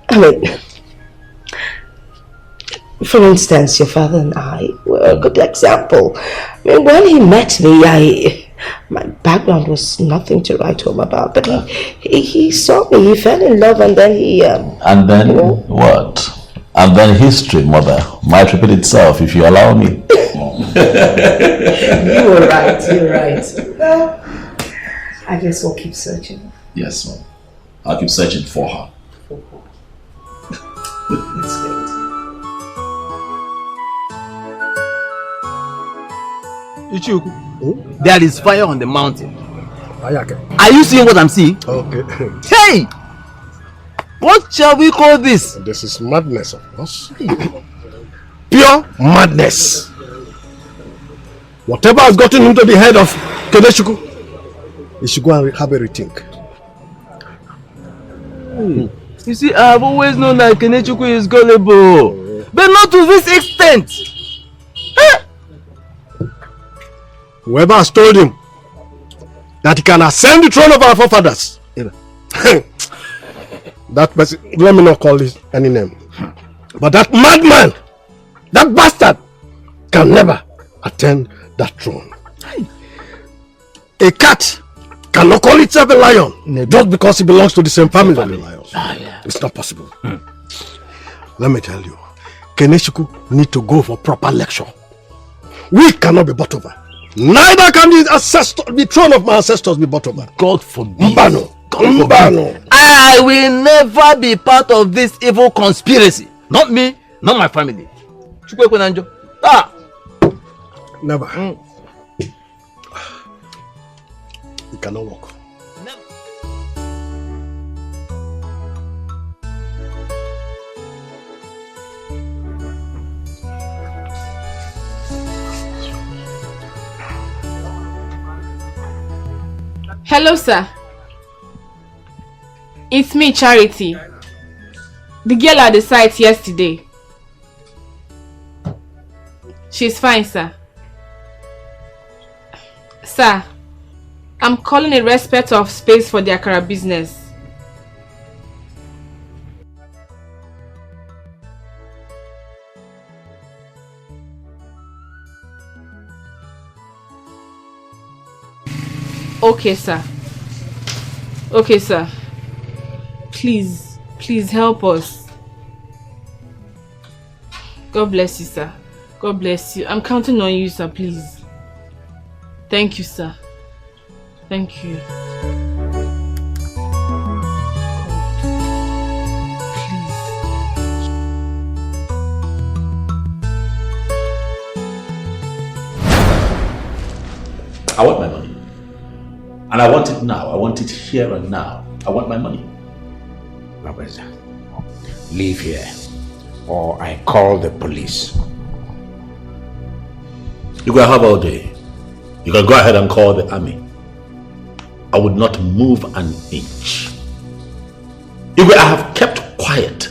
I mean, for instance, your father and I were a good example. I mean, when he met me, my background was nothing to write home about. But he saw me, he fell in love, and then he...
and then, you know, what? And then history, Mother, might repeat itself if you allow me.
You were right, you're right. Well, I guess we'll keep searching.
Yes, Mom. I'll keep searching for her.
That's great.
Ichuku, there is fire on the mountain.
Ayake.
Are you seeing what I'm seeing?
Okay.
Hey! What shall we call this?
This is madness, of course. Pure madness. Whatever has gotten into the head of Kedeshuku, he should go and have a rethink.
You see, I have always known that Kenechuku is gullible, but not to this extent.
Whoever has told him that he can ascend the throne of our forefathers, that person, let me not call this any name, but that madman, that bastard, can never attain that throne. A cat cannot call itself a lion just because it belongs to the same family as the lions. It's not possible. Let me tell you, Keneshuku need to go for proper lecture. We cannot be bought over. Neither can the throne of my ancestors be bought over.
God forbid.
Mbano. Mbano.
I will never be part of this evil conspiracy. Not me, not my family.
Never. It cannot work.
Hello, sir. It's me, Charity. The girl at the site yesterday. She's fine, sir. Sir, I'm calling in respect of space for the Akara business. Okay, sir. Okay, sir. Please help us. God bless you, sir. God bless you. I'm counting on you, sir, please. Thank you, sir. Thank you.
I want my money. And I want it now. I want it here and now. I want my money.
Mabeza, leave here or I call the police.
You can have all day. You can go ahead and call the army. I would not move an inch. I have kept quiet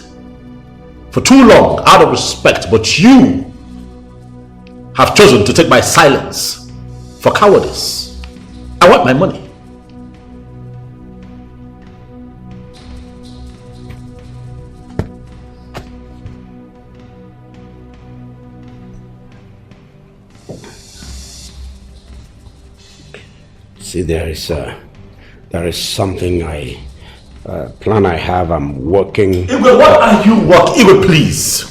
for too long out of respect, but you have chosen to take my silence for cowardice. I want my money.
See, there is something I have. I'm working.
Igwe, what are you working? Igwe, please.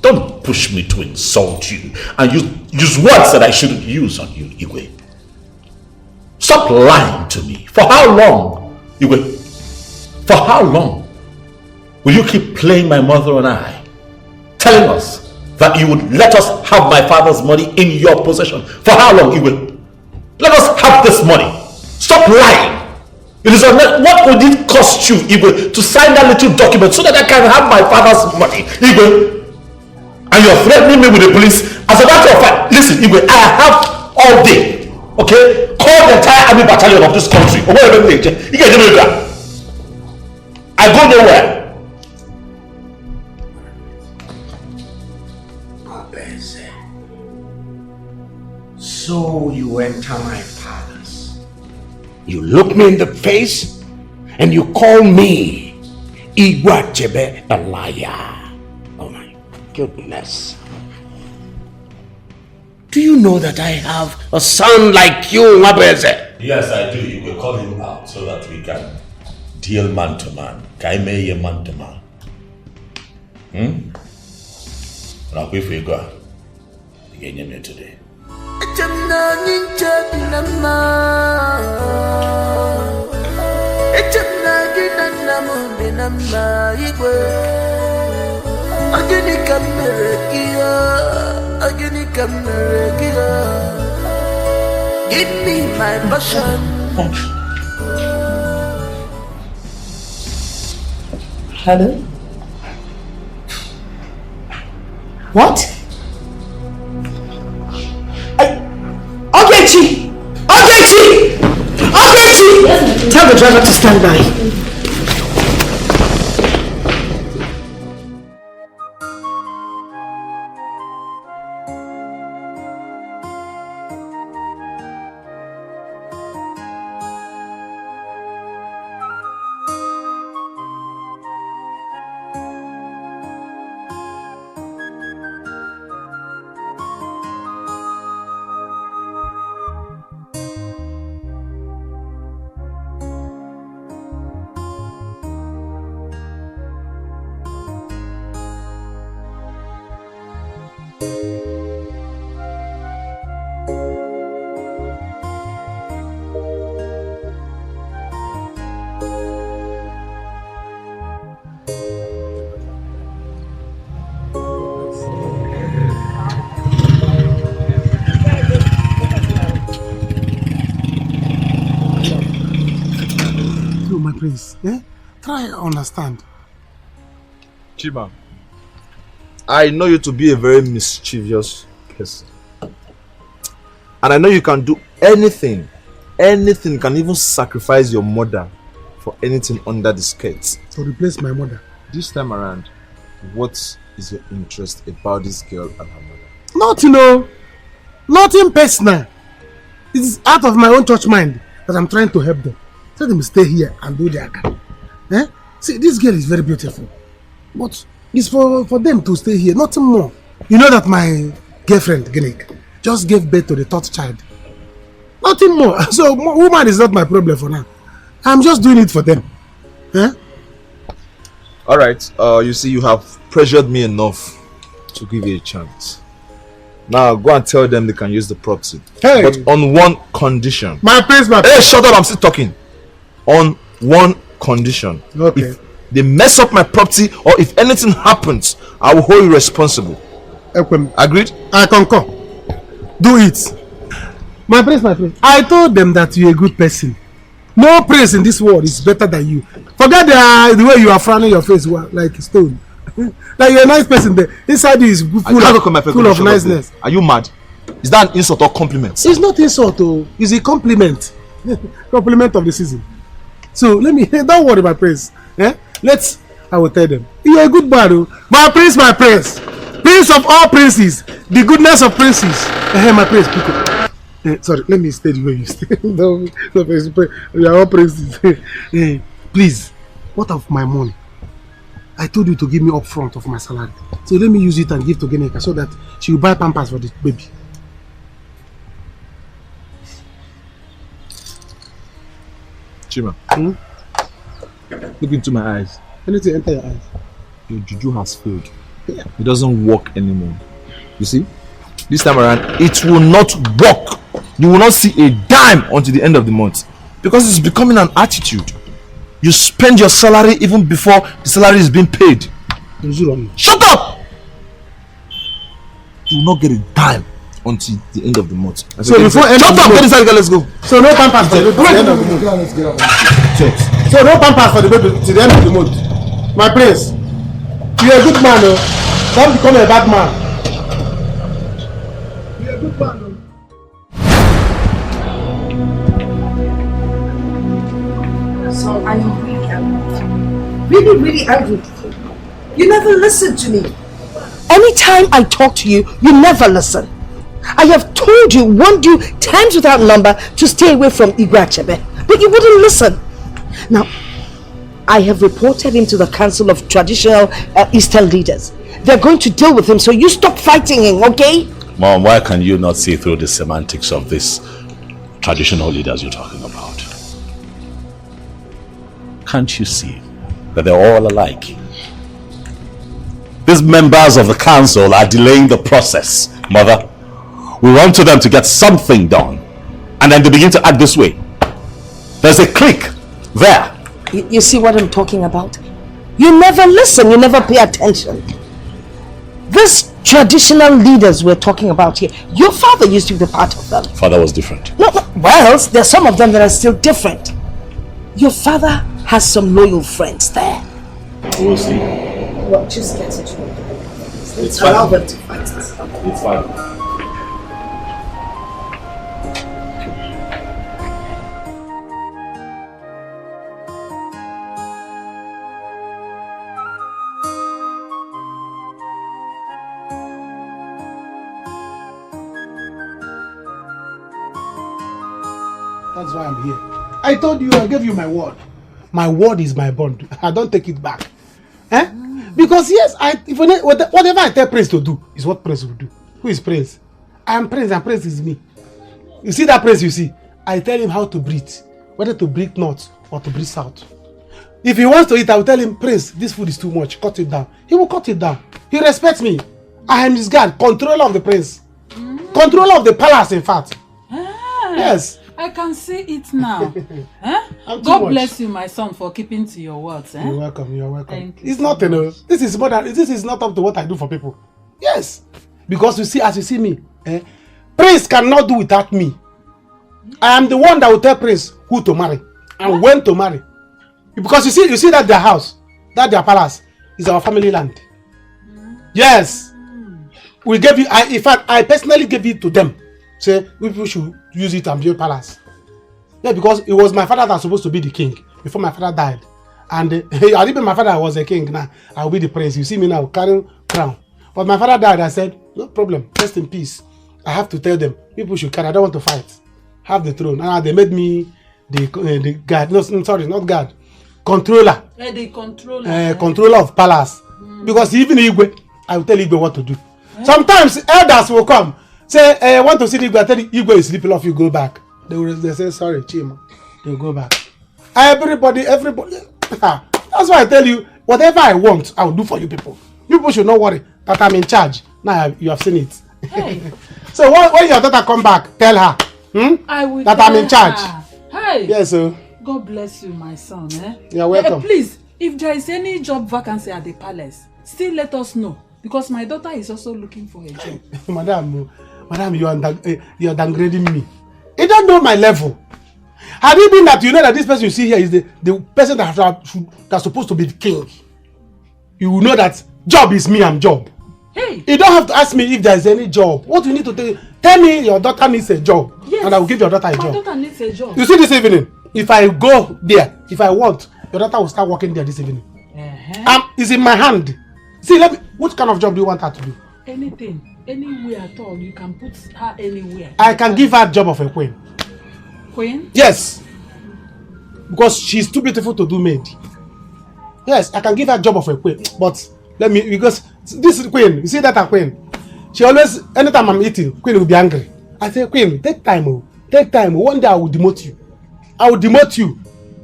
Don't push me to insult you and use words that I shouldn't use on you, Igwe. Stop lying to me. For how long, Igwe? For how long will you keep playing my mother and I, telling us that you would let us have my father's money in your possession? For how long, Igwe? Let us have this money. Stop lying. It is what would it cost you, Igwe, to sign that little document so that I can have my father's money, Igwe? And you're threatening me with the police. As a matter of fact, listen, Igwe, I have all day, okay? Call the entire army battalion of this country. Or whatever they do. You can do that. I go nowhere.
So you enter my palace. You look me in the face and you call me Igwachebe a liar. Oh my goodness. Do you know that I have a son like you, Mabeze?
Yes, I do. You will call him out so that we can deal man to man. Kaimeye man to man. Now, if we go, you get me today.
Give me my passion.
Hello? What? Ogechi! Ogechi! Ogechi! Tell the driver to stand by.
Prince, try to understand.
Chima, I know you to be a very mischievous person. And I know you can do anything. Anything, you can even sacrifice your mother for anything under the skirts.
To replace my mother.
This time around, what is your interest about this girl and her mother?
Nothing, nothing personal. It's out of my own church mind that I'm trying to help them. Let them stay here and do their can. See, this girl is very beautiful. But it's for them to stay here, nothing more. You know that my girlfriend, Genik, just gave birth to the third child. Nothing more. So, woman is not my problem for now. I'm just doing it for them.
Alright, you see, you have pressured me enough to give you a chance. Now go and tell them they can use the property.
Hey.
But on one condition.
My prince,
Hey, shut up, I'm still talking. On one condition.
Okay.
If they mess up my property or if anything happens, I will hold you responsible. Agreed?
I concur. Do it. My prince, I told them that you're a good person. No prince in this world is better than you. Forget the way you are frowning your face like a stone. Like you're a nice person there. Inside you is full of niceness.
Are you mad? Is that an insult or compliment?
It's not insult, oh. It's a compliment. Compliment of the season. So let me, don't worry, my prince. I will tell them. You're a good man, oh. My prince. Prince of all princes. The goodness of princes. My prince, pick up. Sorry, let me stay the way you stay. No, we are all princes. Please, what of my money? I told you to give me upfront of my salary. So let me use it and give to Geneka so that she will buy pampers for the baby.
Chima, look into my eyes.
Anything enter your eyes.
Your juju has failed. Yeah. It doesn't work anymore. You see? This time around, it will not work. You will not see a dime until the end of the month. Because it's becoming an attitude. You spend your salary even before the salary is being paid. Shut up! You will not get a dime until the end of the month.
So before end of the month,
get inside, let's go.
So no pampers for the end of the month. Let's get up. So no pampers for the baby till the end of the month. My prince, you're a good man, oh. Don't become a bad man. You're a good man, oh.
So I am really angry. Really angry with you. You never listen to me. Anytime I talk to you, you never listen. I have told you, warned you times without number to stay away from Igwachebe, but you wouldn't listen. Now, I have reported him to the Council of Traditional Eastern Leaders. They're going to deal with him, so you stop fighting him, okay?
Mom, why can you not see through the semantics of these traditional leaders you're talking about? Can't you see that they're all alike? These members of the council are delaying the process, Mother. We run to them to get something done, and then they begin to act this way. There's a clique there.
You see what I'm talking about? You never listen, you never pay attention. These traditional leaders we're talking about here, your father used to be part of them.
Father was different.
No, well, there's some of them that are still different. Your father has some loyal friends there.
We'll see.
Well, just get it right.
It's
allow
fine.
them to fight it.
It's fine.
That's why I'm here. I told you, I gave you my word. My word is my bond. I don't take it back. Because yes, whatever I tell Prince to do is what Prince will do. Who is Prince? I am Prince and Prince is me. You see that Prince you see? I tell him how to breathe. Whether to breathe north or to breathe south. If he wants to eat, I will tell him, Prince, this food is too much. Cut it down. He will cut it down. He respects me. I am his guard. Controller of the prince. Controller of the palace, in fact. Yes.
I can see it now. God bless you, my son, for keeping to your words.
You're welcome. You're welcome.
Thank you.
It's not enough. This is more than. This is not up to what I do for people. Yes, because you see, as you see me, Prince cannot do without me. I am the one that will tell Prince who to marry and when to marry. Because you see that their house, that their palace is our family land. Yes, we gave you. In fact, I personally gave it to them. Say people should use it and build palace. Yeah, because it was my father that was supposed to be the king before my father died. And I didn't my father was a king. Now I will be the prince. You see me now carrying crown. But my father died. I said, no problem. Rest in peace. I have to tell them people should carry. I don't want to fight. Have the throne. And they made me the guard. No, sorry, not guard. Controller.
The controller.
Controller of palace. Because even Igwe, I will tell Igwe what to do. Sometimes elders will come. Say, I want to see Igwe. I tell Igwe is sleeping off. You go back. They say, sorry, Chima. They will go back. Everybody. That's why I tell you, whatever I want, I will do for you people. You people should not worry that I'm in charge. Now you have seen it.
Hey.
So when your daughter come back, tell her
I will
that I'm in charge.
Hey.
Yes, sir.
God bless you, my son.
You're welcome.
Please, if there is any job vacancy at the palace, still let us know. Because my daughter is also looking for a job.
Madam, you're downgrading me. You don't know my level. Had it been that you know that this person you see here is the person that's supposed to be the king, you will know that job is me, I'm job.
Hey.
You don't have to ask me if there is any job. What you need to tell me your daughter needs a job.
Yes.
And I will give your daughter a job.
My daughter needs a job.
You see this evening, if I go there, if I want, your daughter will start working there this evening. It's in my hand. See, what kind of job do you want her to do?
Anything, anywhere at all. You can put her anywhere.
I can give her a job of a queen.
Queen?
Yes. Because she's too beautiful to do maid. Yes, I can give her a job of a queen. But because this is queen, you see that a queen? She always, anytime I'm eating, queen will be angry. I say, queen, take time. Take time. One day I will demote you. I will demote you.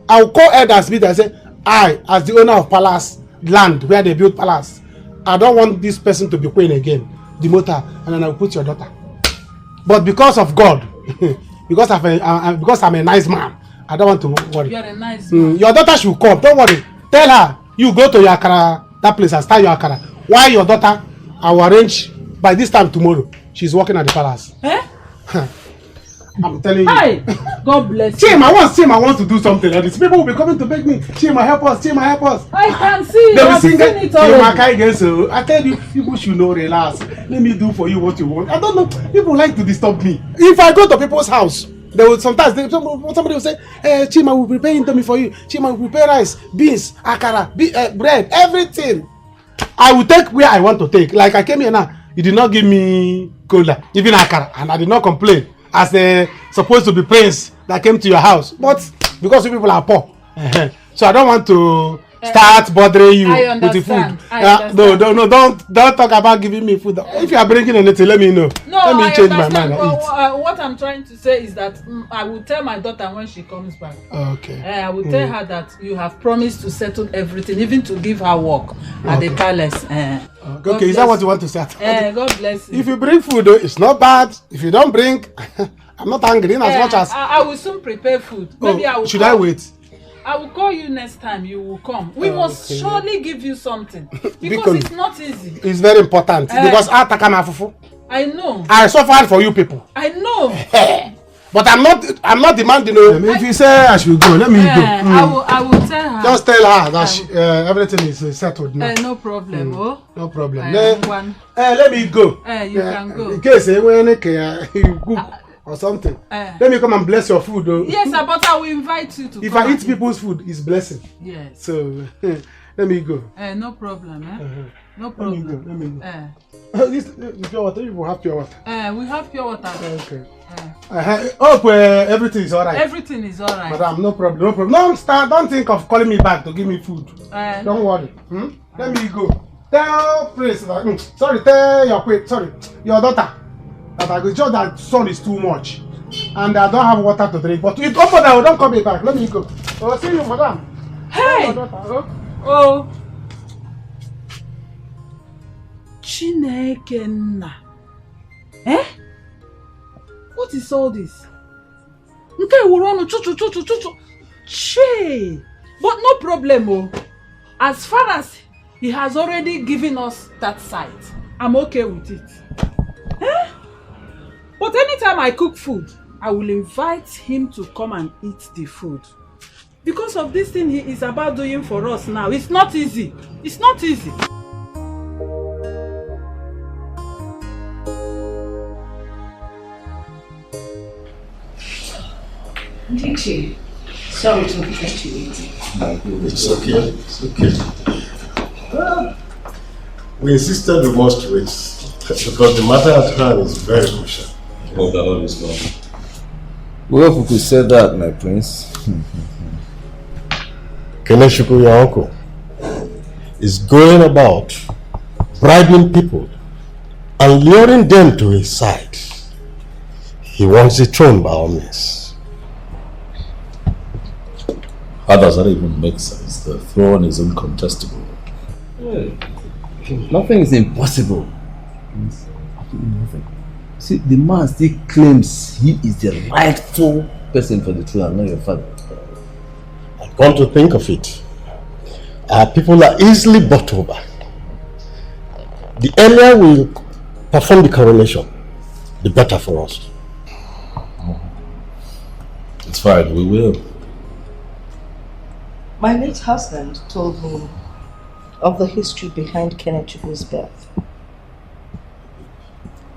I will call elders meet and say, I, as the owner of palace land where they built palace, I don't want this person to be queen again. Demote her, and then I will put your daughter. But because of God, because I'm a nice man, I don't want to worry.
You are a nice man.
Your daughter should come. Don't worry. Tell her you go to your akara, that place, and start your akara. Why your daughter? I will arrange by this time tomorrow. She's working at the palace. I'm telling you.
Hi, God bless you.
Chima wants to do something like this. People will be coming to beg me. Chima, help us. Chima, help us.
I can see.
They will
I've
sing
seen it already.
so I tell you, people should know, relax. Let me do for you what you want. I don't know. People like to disturb me. If I go to people's house, they will sometimes somebody will say, Chima will prepare indomie for you. Chima will prepare rice, beans, akara, bread, everything. I will take where I want to take. Like I came here now, you did not give me cola, even akara, and I did not complain. As a supposed to be prince that came to your house, but because you people are poor, so I don't want to start bothering you with the food. No, don't talk about giving me food. If you are bringing anything, let me know.
No,
let me change my mind.
What I'm trying to say is that I will tell my daughter when she comes back.
Okay.
I will tell her that you have promised to settle everything, even to give her work at the palace.
Okay, is that what you want to say?
God bless you.
If you bring food, though, it's not bad. If you don't bring, I'm not angry as much as.
I will soon prepare food. Maybe I will.
Should I wait?
I will call you next time you will come. We must surely give you something because it's not easy.
It's very important because
I know.
I suffered for you people.
I know.
But I'm not demanding. If you say I should go, let me go.
I will tell her.
Just tell her that everything is settled now.
No problem.
No problem.
Let
me go.
You can go.
In case you cook or something. Let me come and bless your food. Though.
Yes, but I will invite you to
if
come.
I eat people's food, it's blessing.
Yes.
So let me go.
No problem. No problem.
Let me go. This pure water, you will have pure water.
We have pure water.
Okay. I hope everything is alright.
Everything is alright.
Madam, no problem. Don't think of calling me back to give me food. Don't worry. Let me go. Tell Prince tell your daughter that I go just that sun is too much. And I don't have water to drink. But if don't call me back. Let me go. See you, madam.
Hey! Oh. Chineke nna. What is all this? Che. But no problem. As far as he has already given us that site, I'm okay with it. But anytime I cook food, I will invite him to come and eat the food. Because of this thing he is about doing for us now. It's not easy. It's not easy.
Dixie, sorry to have kept you waiting.
It's okay. It's okay. We insisted we must wait because the matter at hand is very crucial.
Oh, the Lord is gone.
Well, if we said that, my prince.
Keneshuku, your uncle, is going about bribing people and luring them to his side. He wants the throne by all means.
How does that even make sense? The throne is incontestable.
Nothing is impossible.
See, the man still claims he is the rightful person for the throne and not your father.
Come to think of it, people are easily bought over. The earlier we perform the coronation, the better for us.
It's fine, we will.
My late husband told me of the history behind Kennechukwu's birth.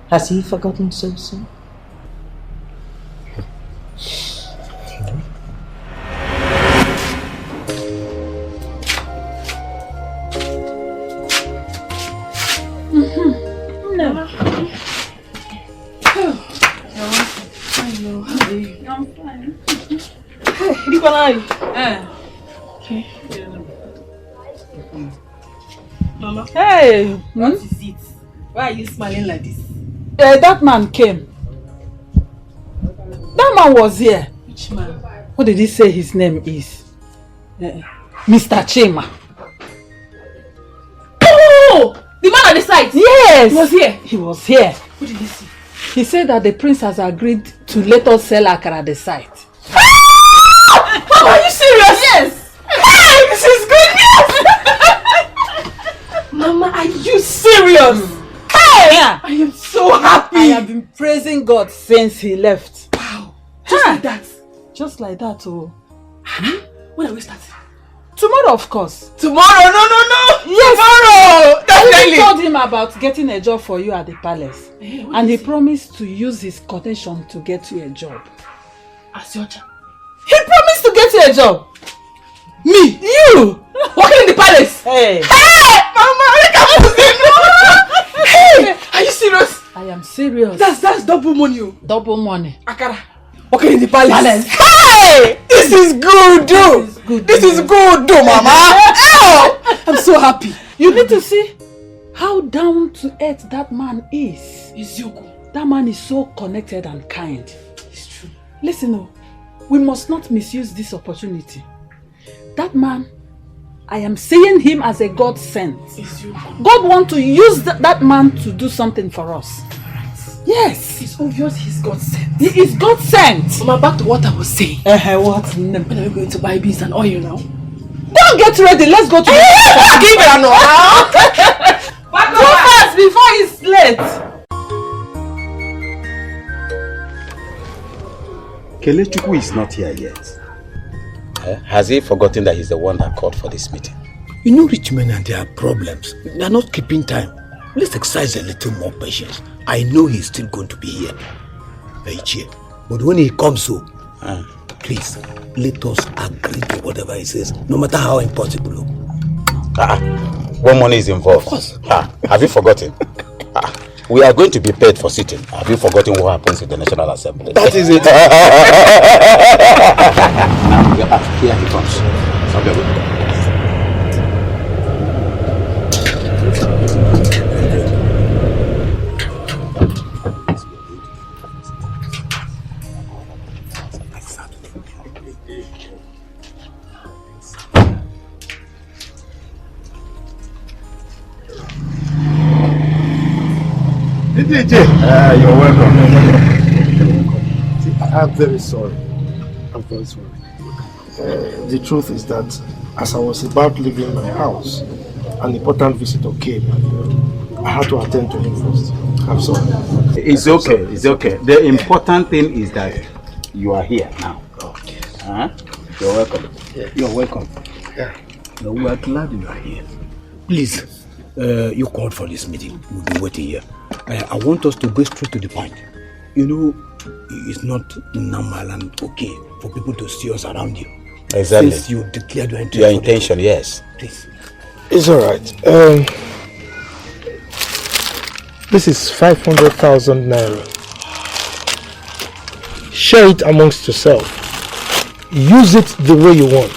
Has he forgotten so soon?
No.
Hello, how are you?
I'm fine.
Hey, Ribanai.
Okay.
Mama.
Hey.
What is it? Why are you smiling like this?
That man came. That man was here.
Which man?
What did he say his name is? Mr. Chima.
Oh! The man at the site?
Yes!
He was here?
He was here.
What did he say?
He said that the prince has agreed to let us sell Akara at the site.
Mama, are you serious? Yes! Hey, this is good news! Mama, are you serious? Hey!
Yeah.
I am so happy!
I have been praising God since he left.
Wow! Just like that?
Just like that, oh.
When are we starting?
Tomorrow, of course.
Tomorrow? No!
Yes!
Tomorrow! Definitely!
I told him about getting a job for you at the palace. And he promised to use his connection to get you a job.
As your job? He promised to get you a job? Me? You? Working in the palace?
Hey!
Hey! Mama, I can't believe it! Hey! Are you serious?
I am serious.
That's double money.
Double money.
Akara. Working in the palace. Hey! This is good, dude! This is good, dude, Mama! Oh! I'm so happy.
You need to see how down to earth that man is.
Izuku.
That man is so connected and kind.
It's true.
Listen, we must not misuse this opportunity. That man, I am seeing him as a God sent. God wants to use that man to do something for us. Yes.
It's obvious he's God sent.
He is God sent.
Mama, back to what I was saying.
What?
When are we going to buy beans and oil now?
Go and get ready. Let's go to
Give it now. Go fast before it's late.
Kelechukwu is not here yet.
Has he forgotten that he's the one that called for this meeting?
You know rich men and their problems. They are not keeping time. Let's exercise a little more patience. I know he's still going to be here. But when he comes home, please, let us agree to whatever he says, no matter how impossible.
When money is involved.
Of course.
Have you forgotten? We are going to be paid for sitting. Have you forgotten what happens in the National Assembly?
That is it.
Here he comes.
You're welcome. See, I'm very sorry. I'm very sorry. The truth is that as I was about leaving my house, an important visitor came. I had to attend to him first. I'm sorry.
It's okay. It's okay. The important thing is that you are here now. You're welcome.
You're welcome.
Yeah.
No, we are glad you are here. Please, you called for this meeting. We'll be waiting here. I want us to go straight to the point. You know, it's not normal and okay for people to see us around you.
Exactly.
Since you declared your intention.
Your intention, yes.
Please.
It's alright. This is 500,000 naira. Share it amongst yourself. Use it the way you want.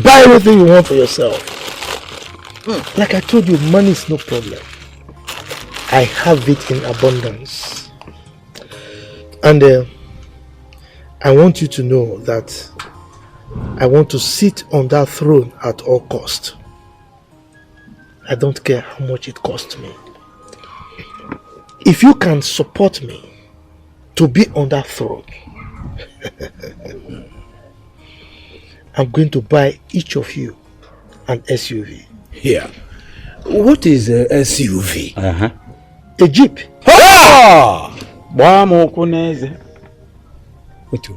Buy everything you want for yourself. Like I told you, money is no problem. I have it in abundance. And I want you to know that I want to sit on that throne at all cost. I don't care how much it costs me.
If you can support me to be on that throne, I'm going to buy each of you an SUV.
Here. What is a SUV?
A Jeep.
Wait,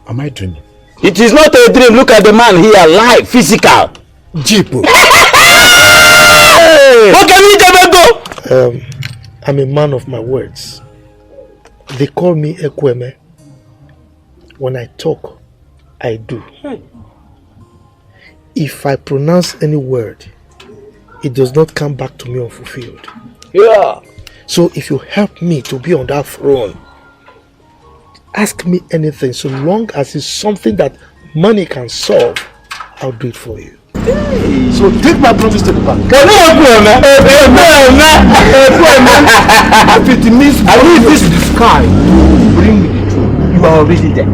am I dreaming?
It is not a dream. Look at the man here, live, physical.
Jeep.
I'm a man of my words. They call me Ekweme. When I talk, I do. If I pronounce any word, it does not come back to me unfulfilled.
Yeah.
So if you help me to be on that throne, ask me anything, so long as it's something that money can solve, I'll do it for you.
So take my promise to the bank.
If
it means
I leave this to the sky to bring me the truth, you are already there.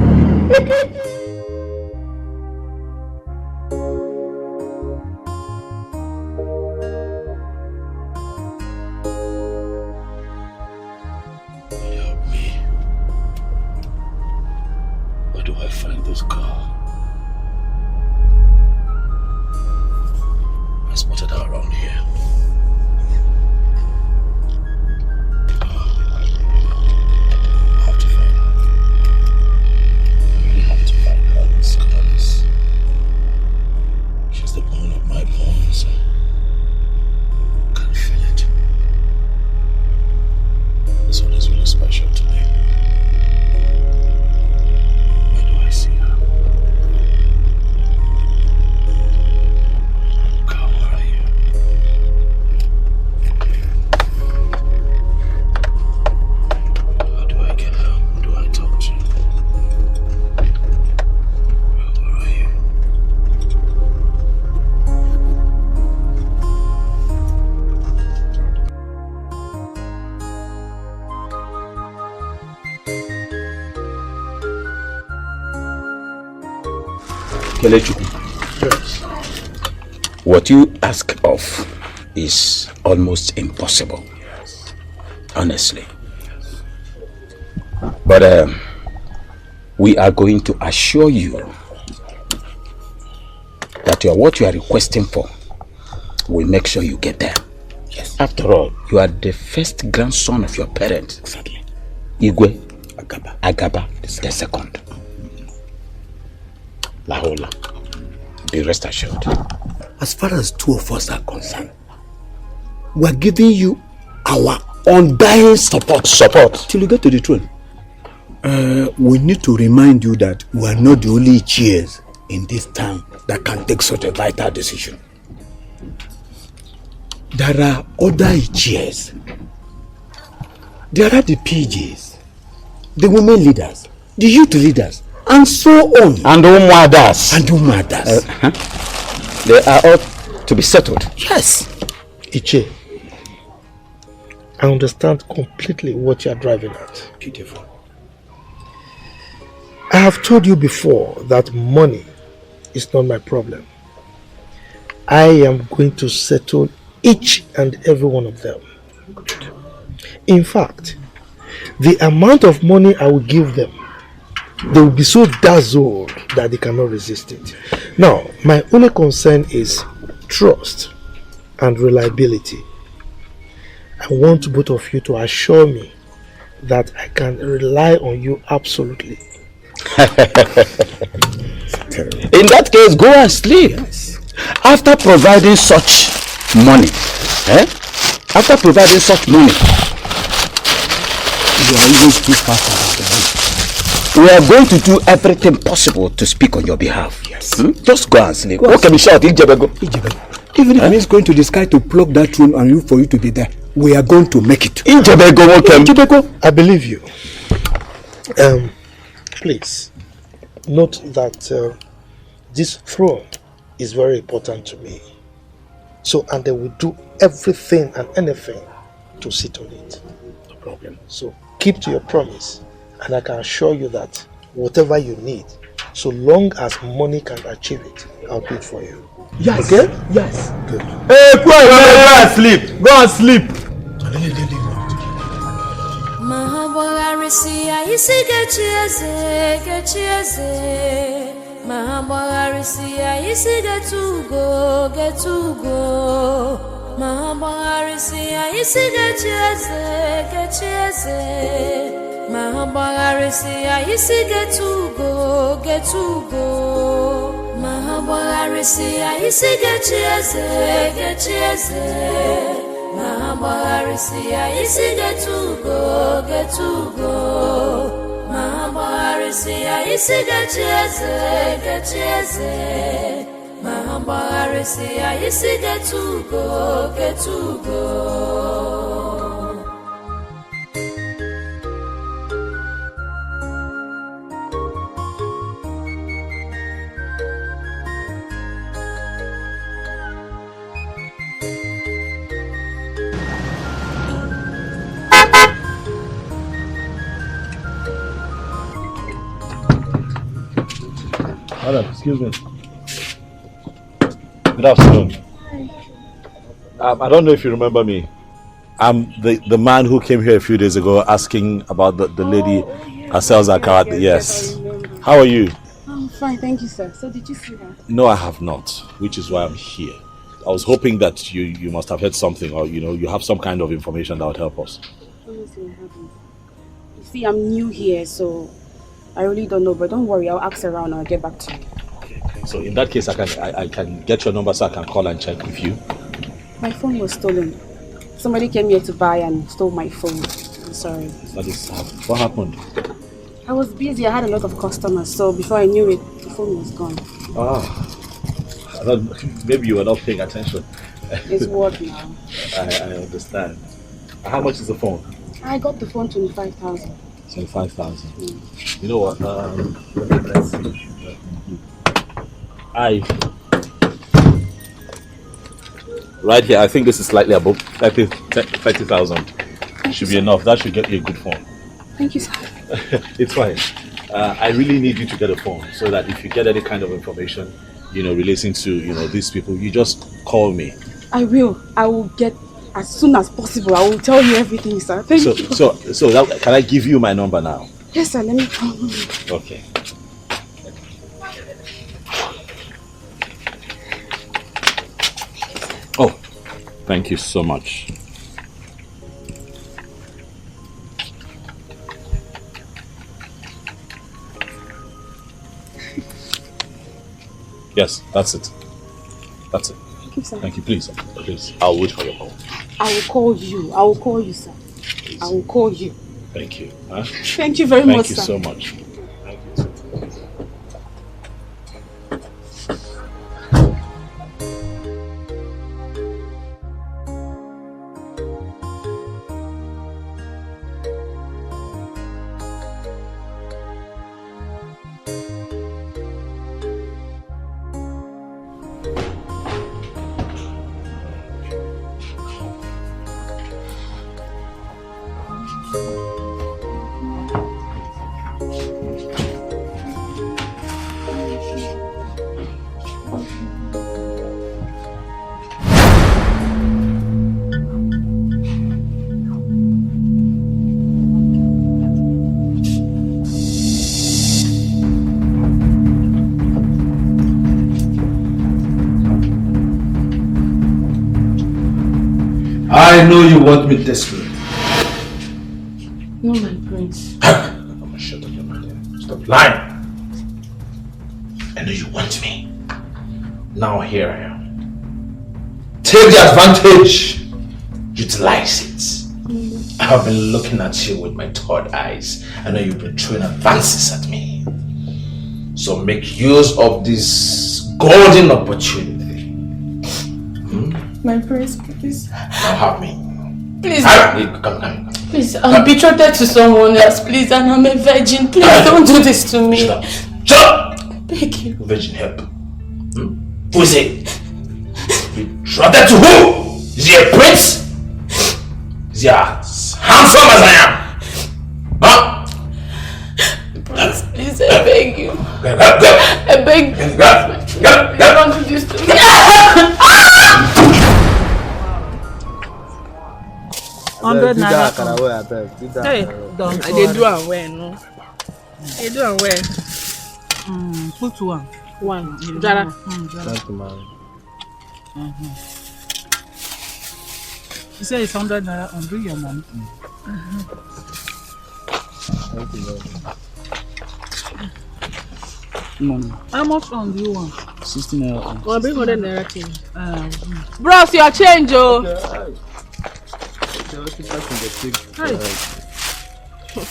Where do I find this car? I spotted her around here. I have to find her. I really have to find her. This car is... She's the bone of my bones. I can feel it. This one is really special to me.
Yes. What you ask of is almost impossible. Yes. Honestly. Yes. But we are going to assure you that what you are requesting for, we'll make sure you get there. Yes. After all, you are the first grandson of your parents. Exactly. Igwe Agaba the second. Lahola, be rest assured.
As far as two of us are concerned, we are giving you our undying support till you get to the throne. We need to remind you that we are not the only cheers in this town that can take such a vital decision. There are other cheers. There are the PJs, the women leaders, the youth leaders, and so on.
And Umadas.
And Umadas.
They are all to be settled.
Yes.
Iche, I understand completely what you are driving at.
Beautiful.
I have told you before that money is not my problem. I am going to settle each and every one of them. In fact, the amount of money I will give them, they will be so dazzled that they cannot resist it. Now, my only concern is trust and reliability. I want both of you to assure me that I can rely on you absolutely.
In that case, go and sleep. Yes. After providing such money, after providing such money, you are even too fast. We are going to do everything possible to speak on your behalf. Yes. Just go and sleep. What can we shout? Ijebego.
Even if it means going to the sky to plug that room and look for you to be there, we are going to make it.
Ijebego.
I believe you. Please, note that this throne is very important to me. So, and they will do everything and anything to sit on it. No problem. So, keep to your promise. And I can assure you that whatever you need, so long as money can achieve it, I'll do it for you.
Yes.
Okay?
Yes.
Good.
Hey, go and sleep. Go and sleep.
Mahambogarisia isi gechieze Mahambogarisia isi getugo Mahambogarisia isi gechieze Mahambogarisia isi getugo Mahambogarisia isi gechieze Mahambogarisia isi getugo Mahambogarisia isi gechieze Mahambogarisia isi getugo
Madam, excuse me. Good afternoon. I don't know if you remember me. I'm the man who came here a few days ago asking about the lady who sells her car. Yes. How are you?
I'm fine, thank you, sir. So did you see her?
No, I have not, which is why I'm here. I was hoping that you must have heard something, or you have some kind of information that would help us.
Honestly, I haven't. You see, I'm new here, so I really don't know, but don't worry, I'll ask around and I'll get back to you.
Okay. So in that case, I can get your number so I can call and check with you.
My phone was stolen. Somebody came here to buy and stole my phone. I'm sorry.
That is what happened?
I was busy, I had a lot of customers, so before I knew it, the phone was gone.
Maybe you were not paying attention.
It's work now.
I understand. How much is the phone?
I got the phone 25,000.
25,000.
Mm.
You know what? Let's see. Right here, I think this is slightly above 30,000. Should be enough. That should get you a good phone.
Thank you, sir.
It's fine. I really need you to get a phone so that if you get any kind of information, relating to these people, you just call me.
I will. I will get as soon as possible. I will tell you everything, sir. Thank you.
So can I give you my number now?
Yes, sir. Let me call you.
Okay. Oh, thank you so much. Yes, that's it. That's it.
Thank you, sir.
Thank you. Please, I'll wait for your call.
I will call you. I will call you, sir. I will call you.
Thank you.
Thank you very much, sir.
Thank you so much. Thank you.
I know you want me desperately.
No, my prince.
I'm gonna shut up your mouth. Stop lying. I know you want me. Now here I am. Take the advantage. Utilize it. I have been looking at you with my third eyes. I know you've been throwing advances at me. So make use of this golden opportunity.
My prince, please.
Now have me.
Please.
Come.
Please, I'm betrothed to someone else, please, and I'm a virgin. Please don't do this to me.
Shut up!
Beg you.
Virgin help. Who is it? Betrothed to who? Is he a prince? Is he as handsome as I am? Huh?
Please, I beg you.
Go.
I beg you.
Go.
Don't do this to me.
$100 naira.
worry, I beg.
Hey, don't. They do it well, no. They do it well.
Put one.
One. Jara.
Thank you, man.
You say it's 100 naira on bring your money.
Thank you very much.
How much on do you want?
16 naira.
Well, bring 100 naira change. Bros, your change, oh.
Hey.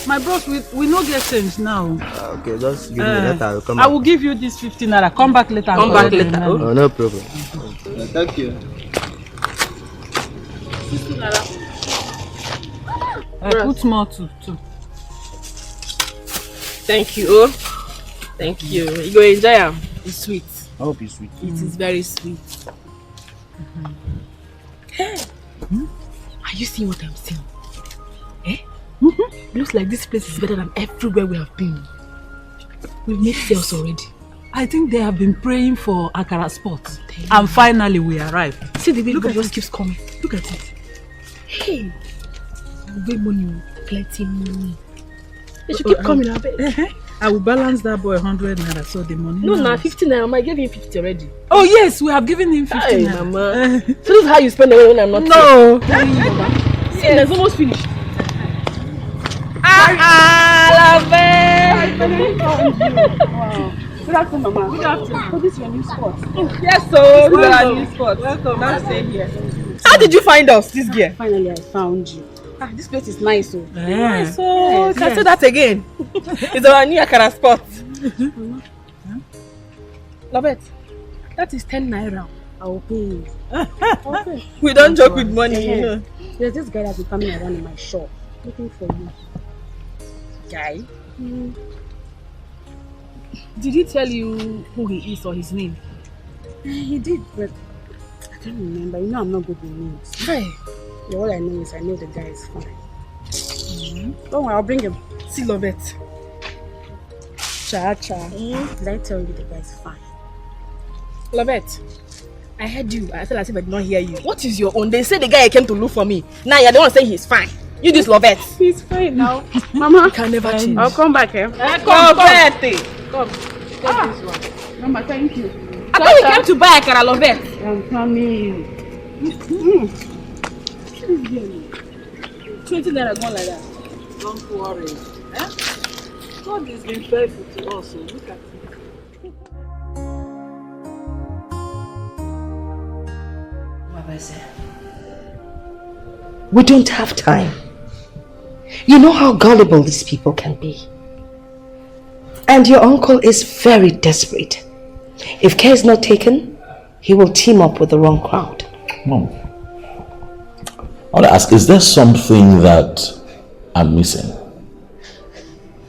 My bros, we no get change now.
Okay, just give me the letter. I'll come
I will give you this 15 naira. Come back later.
Come back later.
Oh, no problem. Thank you.
15 naira. Put more too.
Thank you, oh. Thank you. You go enjoy them. It's sweet.
I hope it's sweet.
It is very sweet. Hey. Are you seeing what I'm seeing? Eh? Looks like this place is better than everywhere we have been. We've made sales already.
I think they have been praying for Akara spots. And finally we arrived.
See the way the just keeps coming. Look at it. Hey. Good money. Plenty money. They should keep coming, I bet.
I will balance that boy 100 naira, so the money.
No, 50 naira. I gave him 50 already.
Oh yes, we have given him 50
hey,
naira.
Mama. So this is how you spend the money when I'm not
no.
here. No. See, it's almost finished. Love it.
Wow. Good afternoon, Mama. Good afternoon. So this is your new spot?
Yes, so this is our new spot.
Welcome.
Now stay here. How did you find us, this girl?
Finally, I found you. This place is nice, so.
Nice, so can I say that again? It's our new Akara spot. Love it. That is 10 naira.
I will pay you. Okay.
We don't joke with money, you know.
There's this guy that's been coming around in my shop looking for you.
Guy? Did he tell you who he is or his name?
He did, but I can't remember. You know I'm not good with names.
Hey.
Yeah, all I know is I know the guy is fine. Don't worry, I'll bring him.
See, love it.
Cha. Did I tell you the guy is fine?
Love it. I heard you. I felt as if I did not hear you. What is your own? They say the guy came to look for me. Now you're the one saying he's fine. You just love it.
He's fine now. Mama,
you can never change.
I'll come back here.
Come.
Take this one. Mama, thank you.
I thought you came to buy Akara, love it.
I'm coming.
20 naira gone like that.
Don't worry. God has been faithful to us, so look at it.
We don't have time. You know how gullible these people can be. And your uncle is very desperate. If care is not taken, he will team up with the wrong crowd.
Mom, I want to ask, is there something that I'm missing?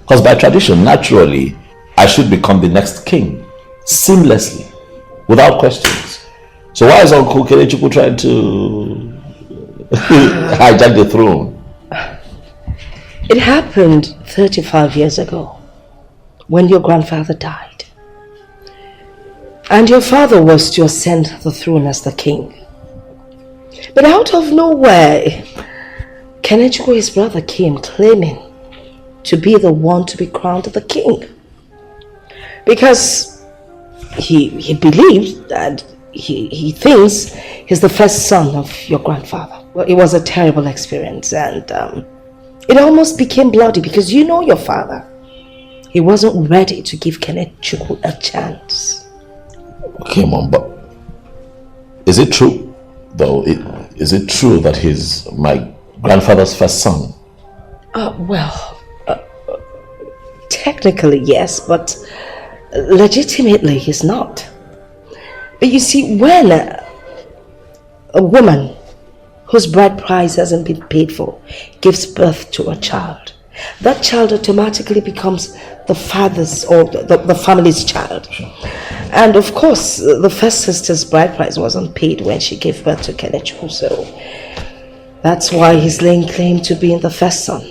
Because by tradition, naturally, I should become the next king, seamlessly, without questions. So why is Uncle Kenechukwu trying to hijack the throne?
It happened 35 years ago, when your grandfather died. And your father was to ascend the throne as the king. But out of nowhere, Kenechukwu, his brother, came claiming to be the one to be crowned the king. Because he believes that he thinks he's the first son of your grandfather. Well, it was a terrible experience, and it almost became bloody because you know your father. He wasn't ready to give Kenechukwu a chance.
Okay, Mom, but is it true, though? Is it true that he's my grandfather's first son?
Technically yes, but legitimately he's not. But you see, when a woman whose bride price hasn't been paid for gives birth to a child, that child automatically becomes the father's or the family's child. And of course, the first sister's bride price wasn't paid when she gave birth to Kenechukwu, so that's why he's laying claim to being the first son.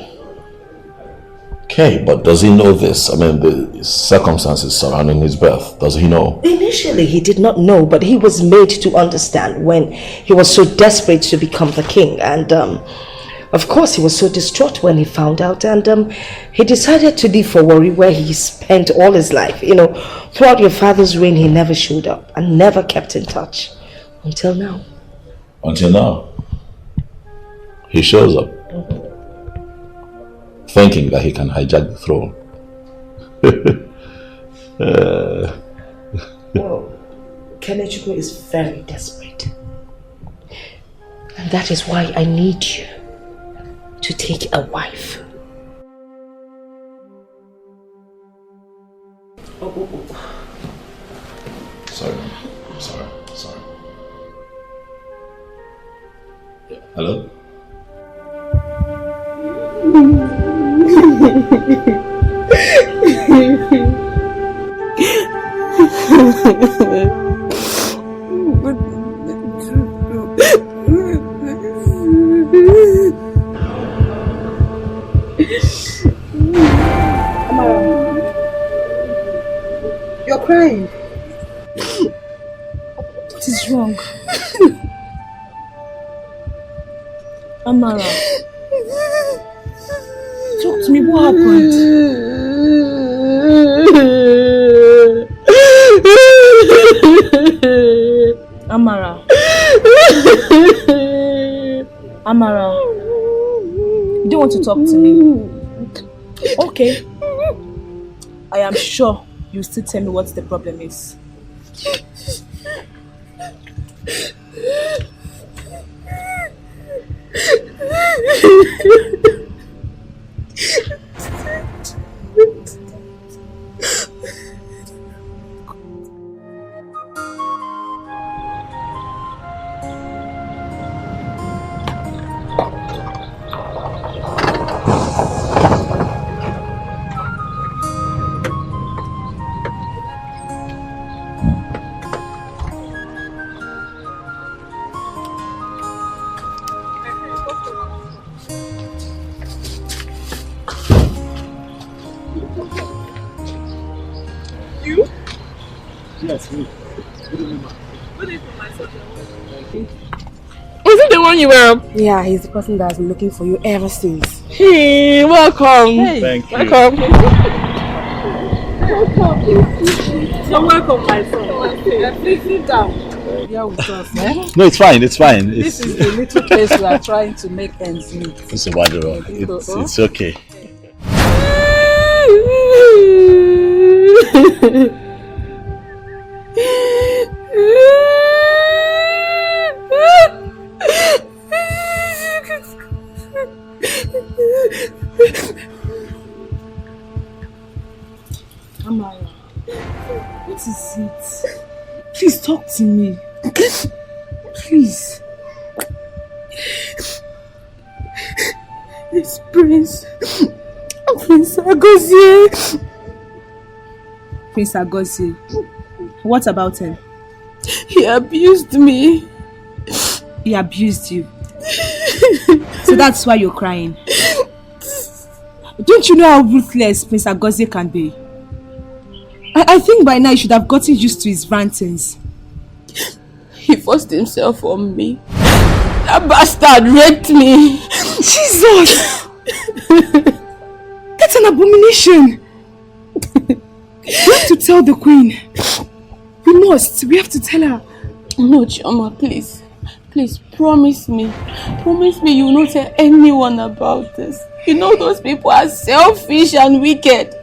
Okay, but does he know this? I mean, the circumstances surrounding his birth, does he know?
Initially, he did not know, but he was made to understand when he was so desperate to become the king. And Of course, he was so distraught when he found out, and he decided to leave for Warri, where he spent all his life. You know, throughout your father's reign, he never showed up and never kept in touch. Until now.
Until now. He shows up. Thinking that he can hijack the throne.
Well, Kenechukwu is very desperate. And that is why I need you to take a wife.
Sorry. Yeah. Hello?
You're crying.
What is wrong? Amara. Talk to me, what happened? Amara. Amara. You don't want to talk to me? Okay. I am sure you still tell me what the problem is.
Yes, me. Good evening, ma.
Good evening, my son. Is it the one you were? Yeah, he's the person that's been looking for you ever since. Hey, welcome. Hey,
thank you.
Welcome. You're welcome, my son. Please sit down.
Yeah, with us, eh?
No, it's fine. It's fine.
This is the little place we are trying to make ends meet.
It's a wonderful. It's okay.
Amara, what is it? Please talk to me. Please. It's Prince Agozie. Prince Agozie. What about him? He abused me. He abused you. So that's why you're crying. Don't you know how ruthless Prince Agozie can be? I think by now you should have gotten used to his rantings. He forced himself on me. That bastard raped me. Jesus! That's an abomination. We have to tell the queen. We have to tell her. No, Chioma, please. Please, promise me. Promise me you will not tell anyone about this. You know those people are selfish and wicked.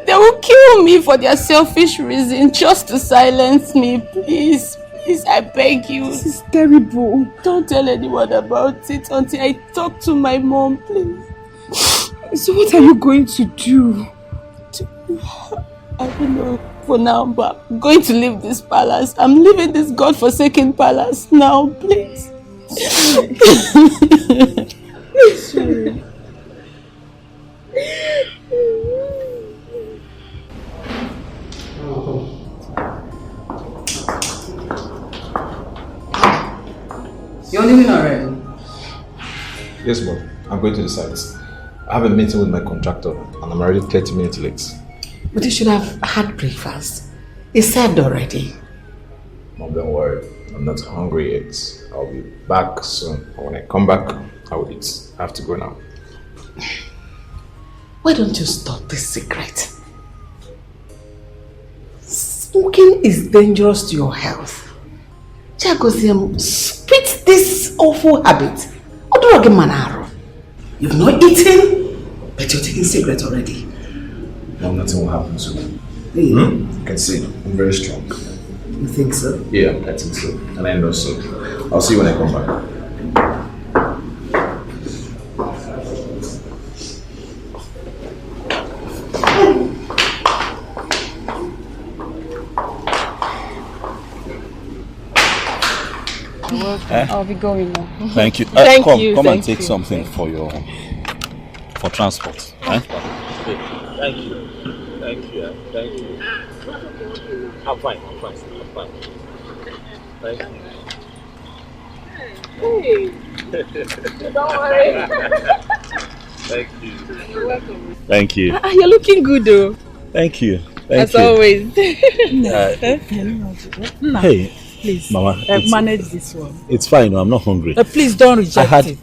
They will kill me for their selfish reason just to silence me. Please, please, I beg you. This is terrible. Don't tell anyone about it until I talk to my mom, please. So what are you going to do? I don't know for now, but I'm going to leave this palace. I'm leaving this godforsaken palace now, please. Sorry.
You're leaving already?
Yes, Bob. I'm going to the site. I have a meeting with my contractor and I'm already 30 minutes late.
But you should have had breakfast. It's served already.
Mom, don't worry. I'm not hungry yet. I'll be back soon. When I come back, I will eat. I have to go now.
Why don't you stop this secret? Smoking is dangerous to your health. Quit this awful habit. You've not eaten, but you're taking cigarettes already.
No, nothing will happen to me.
Hey.
You can see, I'm very strong.
You think so?
Yeah, I think so. And I know so. I'll see you when I come back.
I'll be going now.
Thank you.
Thank you.
Come
Thank
and take
you.
something for transport.
Thank you. Thank you. Thank you. I'm fine. Thank you.
Hey. Don't worry.
Thank you.
You're welcome.
Thank you.
You're looking good though.
Thank you.
As always.
Hey,
please,
Mama.
manage this one.
It's fine. No, I'm not hungry.
Please don't reject it.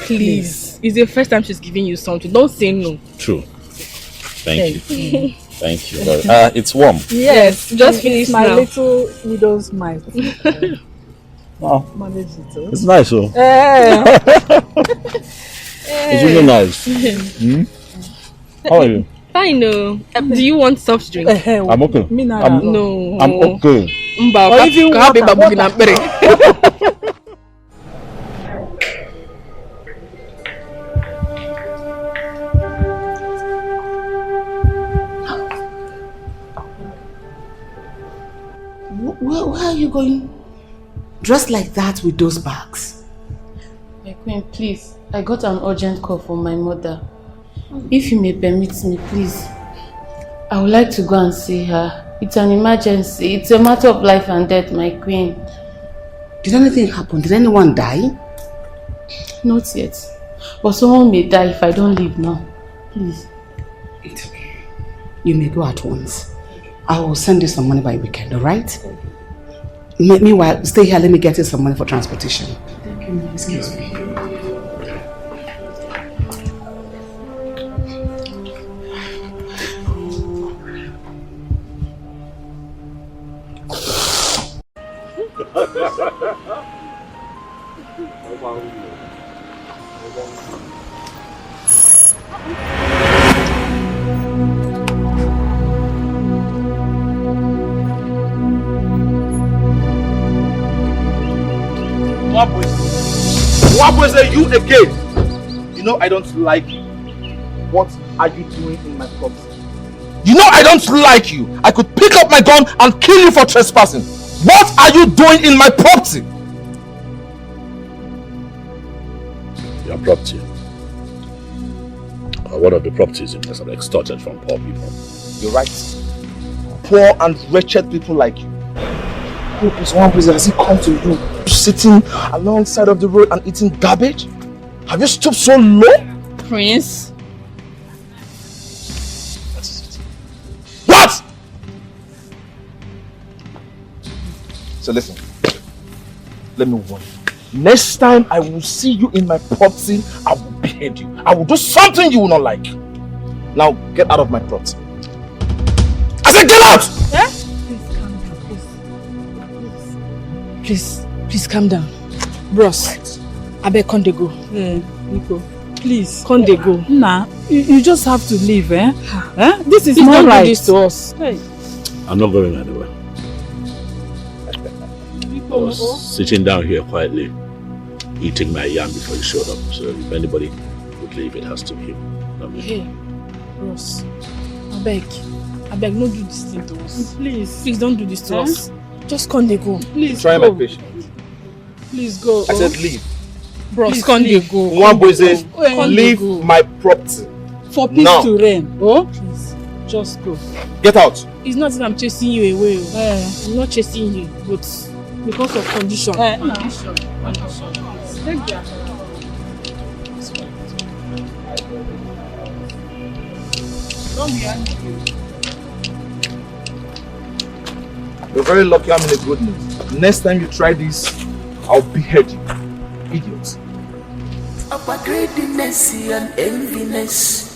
Please. It's the first time she's giving you something. Don't say no.
True. Thank you. Thank you. It's warm.
Yes,
just finish
my
now.
little widow's mite.
Wow.
Manage it. Oh.
It's nice, oh. It's really nice. How are you?
Fine, no. Do you want soft drink?
I'm okay.
No.
I'm okay.
Or even water.
Where are you going? Dressed like that with those bags?
My queen, please. I got an urgent call from my mother. If you may permit me, please. I would like to go and see her. It's an emergency. It's a matter of life and death, my queen.
Did anything happen? Did anyone die?
Not yet. But someone may die if I don't leave now. Please.
It's okay. You may go at once. I will send you some money by weekend, alright? Meanwhile, stay here. Let me get you some money for transportation.
Thank you.
Excuse me.
What was you again? You know I don't like you. What are you doing in my property? You know I don't like you. I could pick up my gun and kill you for trespassing. What are you doing in my property?
Your property. One of the properties you must have extorted from poor people.
You're right. Poor and wretched people like you. Who has he come to you? Sitting alongside of the road and eating garbage? Have you stooped so low?
Prince?
What? So listen, let me warn you. Next time I will see you in my property, I will behead you. I will do something you will not like. Now get out of my property. I said get out!
Eh? Please calm down. Bros, I beg Conde go.
Nico, please.
Conde go.
Nah, you just have to leave, eh? This is
Please
not
don't
right.
do this to us.
Hey.
I'm not going anywhere. I was sitting down here quietly, eating my yam before you showed up. So if anybody would leave, it has to be him, not me.
Hey, Bros, I beg, no do this thing to us. Please don't do this to us. Just Conde go.
Please
Try
go.
my patience.
Please go.
I said leave.
Bros, Conde go.
One boy says
Conde
leave
go.
my property.
For peace
now.
to reign. Oh, please, just go.
Get out.
It's not that I'm chasing you away. I'm not chasing you, but because of condition.
Condition.
Take their
Don't be angry.
You're very lucky I'm in a good mood.
Next time you try this, I'll behead you. Idiots.
About greediness and enviness.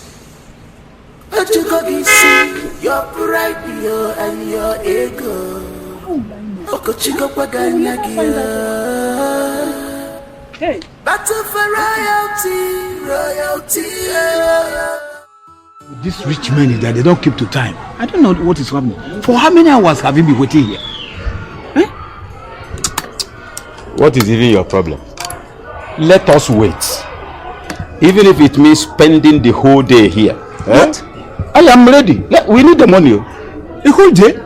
But you go be see your pride and your ego. Okochiko Paganagia.
Hey.
Battle for royalty.
These rich men is that they don't keep to time. I don't know what is happening. For how many hours have you been waiting here? Eh?
What is even your problem? Let us wait. Even if it means spending the whole day here. What? I am ready. We need the money.
The whole day?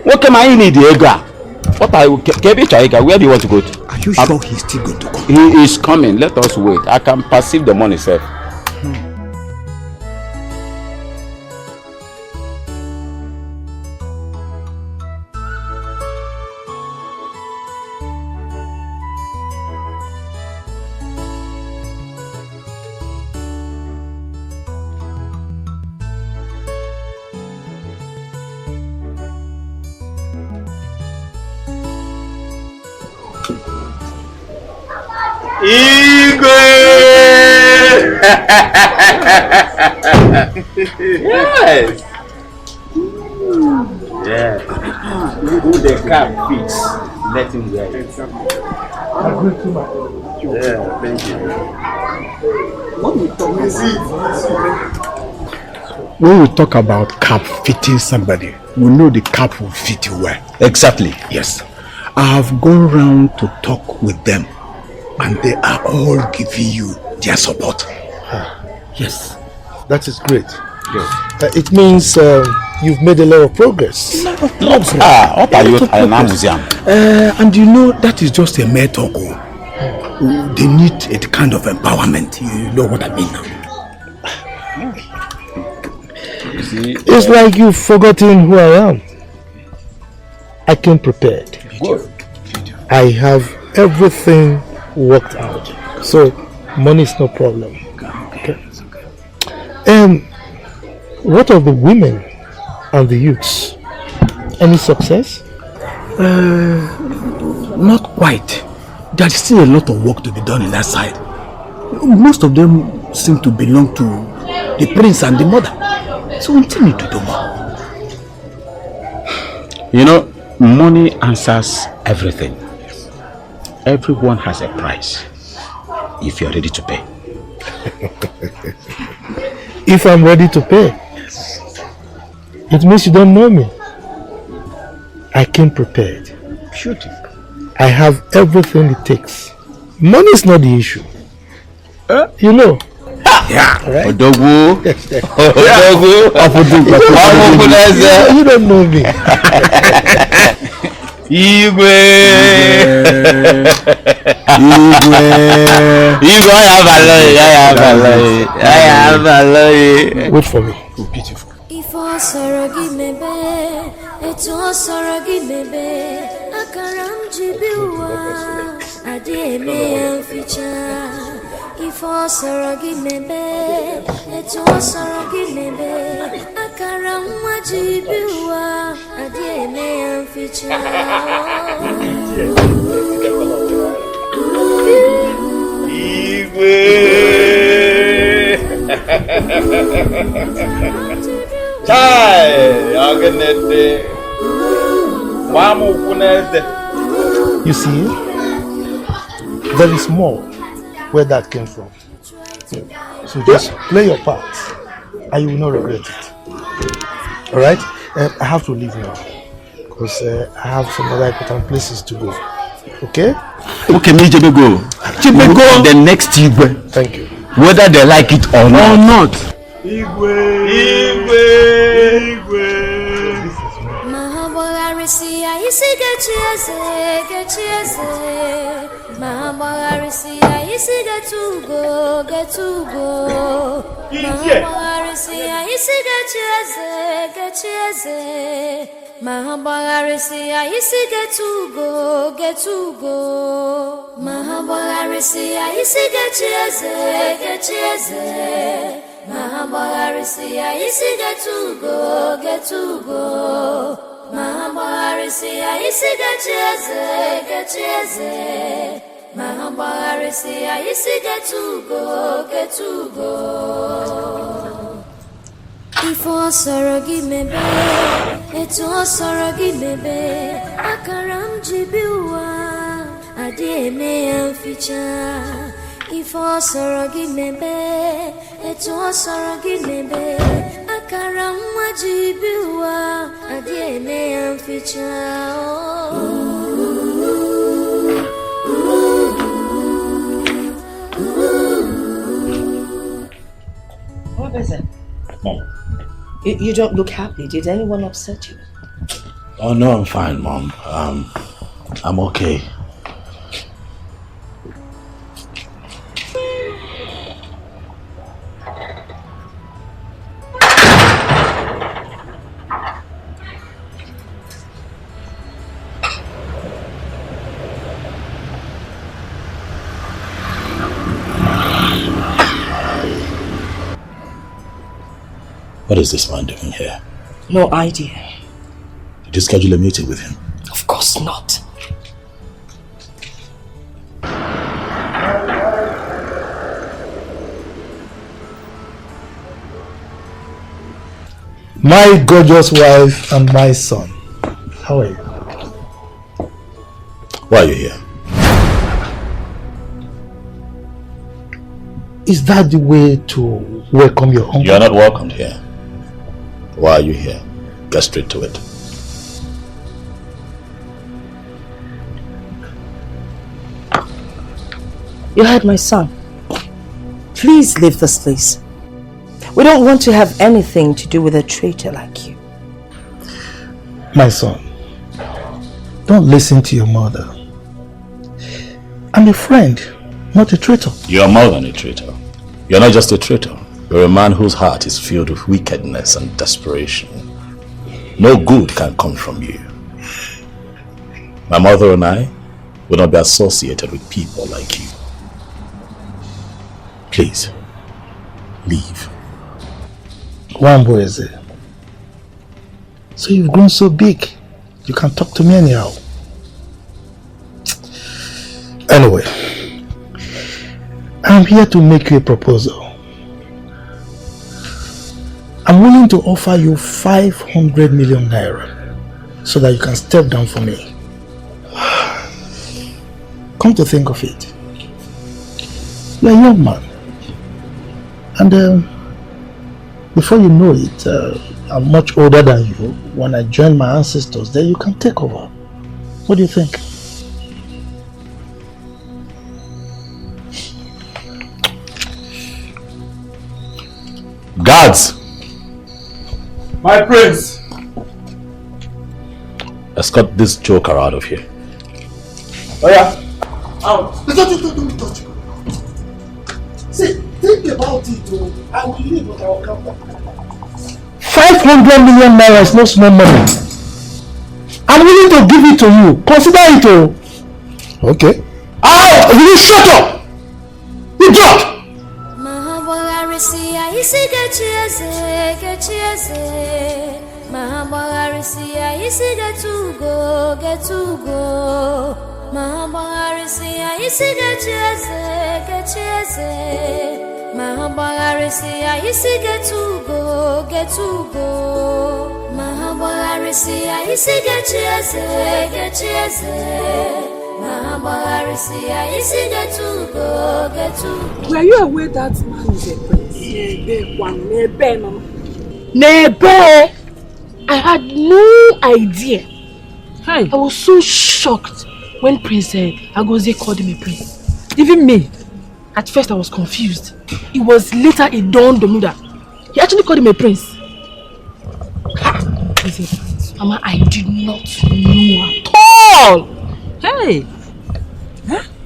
What can I need? What I where do you want to go to?
Are you sure he's still going to come?
He is coming. Let us wait. I can perceive the money, sir. Yes. Yeah. Who the cap fits, let him wear it. Yeah, thank you.
When we talk about cap fitting somebody, we know the cap will fit you well.
Exactly.
Yes. I have gone round to talk with them, and they are all giving you their support.
Yes. That is great. It means you've made a lot of progress.
What are you museum?
And you know, that is just a mere talk. They need a kind of empowerment. You know what I mean now.
You see,
it's like you've forgotten who I am. I came prepared. I have everything worked out. So money is no problem. Okay. What of the women and the youths? Any success?
Not quite. There's still a lot of work to be done in that side. Most of them seem to belong to the prince and the mother. So we still need to do more.
You know, money answers everything. Everyone has a price if you're ready to pay.
If I'm ready to pay, it means you don't know me. I came prepared.
Shoot.
I have everything it takes. Money is not the issue. You know.
Yeah.
Right?
Odogu.
You don't know me.
Igwe.
Wait for me.
Beautiful.
If I sorrow me be, it's all sorrow me be. Akaram jibiwa, adi me feature. If I sorrow me be, it's all sorrow me be. Akaram jibiwa, adi me feature.
Chai,
you see, there is more where that came from. So just play your part and you will not regret it. Alright? I have to leave now because I have some other important places to go. Okay?
Okay, me Jebego. Jebego the next Igwe.
Thank you.
Whether they like it or not. Igwe.
Mahabarisi, I see get cheers. Mahabarisi, I see get to go. Mahabarisi, I see get cheers. Mahabarisi, I see get to go. Mahabarisi, I see get cheers. Mahabarisi, I see get to go. Mahabarisi, Ifo sorogi mebe, eto sorogi mebe, akaram jibiwa, adi me amficha. Ifo sorogi mebe, eto sorogi mebe, akaram wajibiwa, adi me amficha.
What is it? Mom. You don't look happy. Did anyone upset you?
Oh no, I'm fine, Mom. I'm okay. What is this man doing here?
No idea.
Did you schedule a meeting with him?
Of course not.
My gorgeous wife and my son. How are you?
Why are you here?
Is that the way to welcome your uncle?
You are not welcomed here. Why are you here? Get straight to it.
You heard my son. Please leave this place. We don't want to have anything to do with a traitor like you.
My son, don't listen to your mother. I'm a friend, not a traitor.
You are more than a traitor. You are not just a traitor. You're a man whose heart is filled with wickedness and desperation. No good can come from you. My mother and I will not be associated with people like you. Please, leave.
Wambo is it? So you've grown so big, you can talk to me anyhow. Anyway, I'm here to make you a proposal. I'm willing to offer you 500 million naira so that you can step down for me. Come to think of it, you're a young man, and before you know it, I'm much older than you. When I join my ancestors, then you can take over. What do you think?
Guards!
My prince!
Escort this joker out of here.
Oh yeah? Out.
Don't touch me. See, think about it. I will leave, but I will come back. 500 million naira is no small money. I'm willing to give it to you. Consider it. Okay.
Out! You shut up! You talk!
Were you aware that man is a prince?
Nebe! I had no idea. I was so shocked when Prince Agozie called him a prince. Even me. At first I was confused. It was later it dawned on me that he actually called him a prince. He's a prince. Mama, I did not know at all. Hey!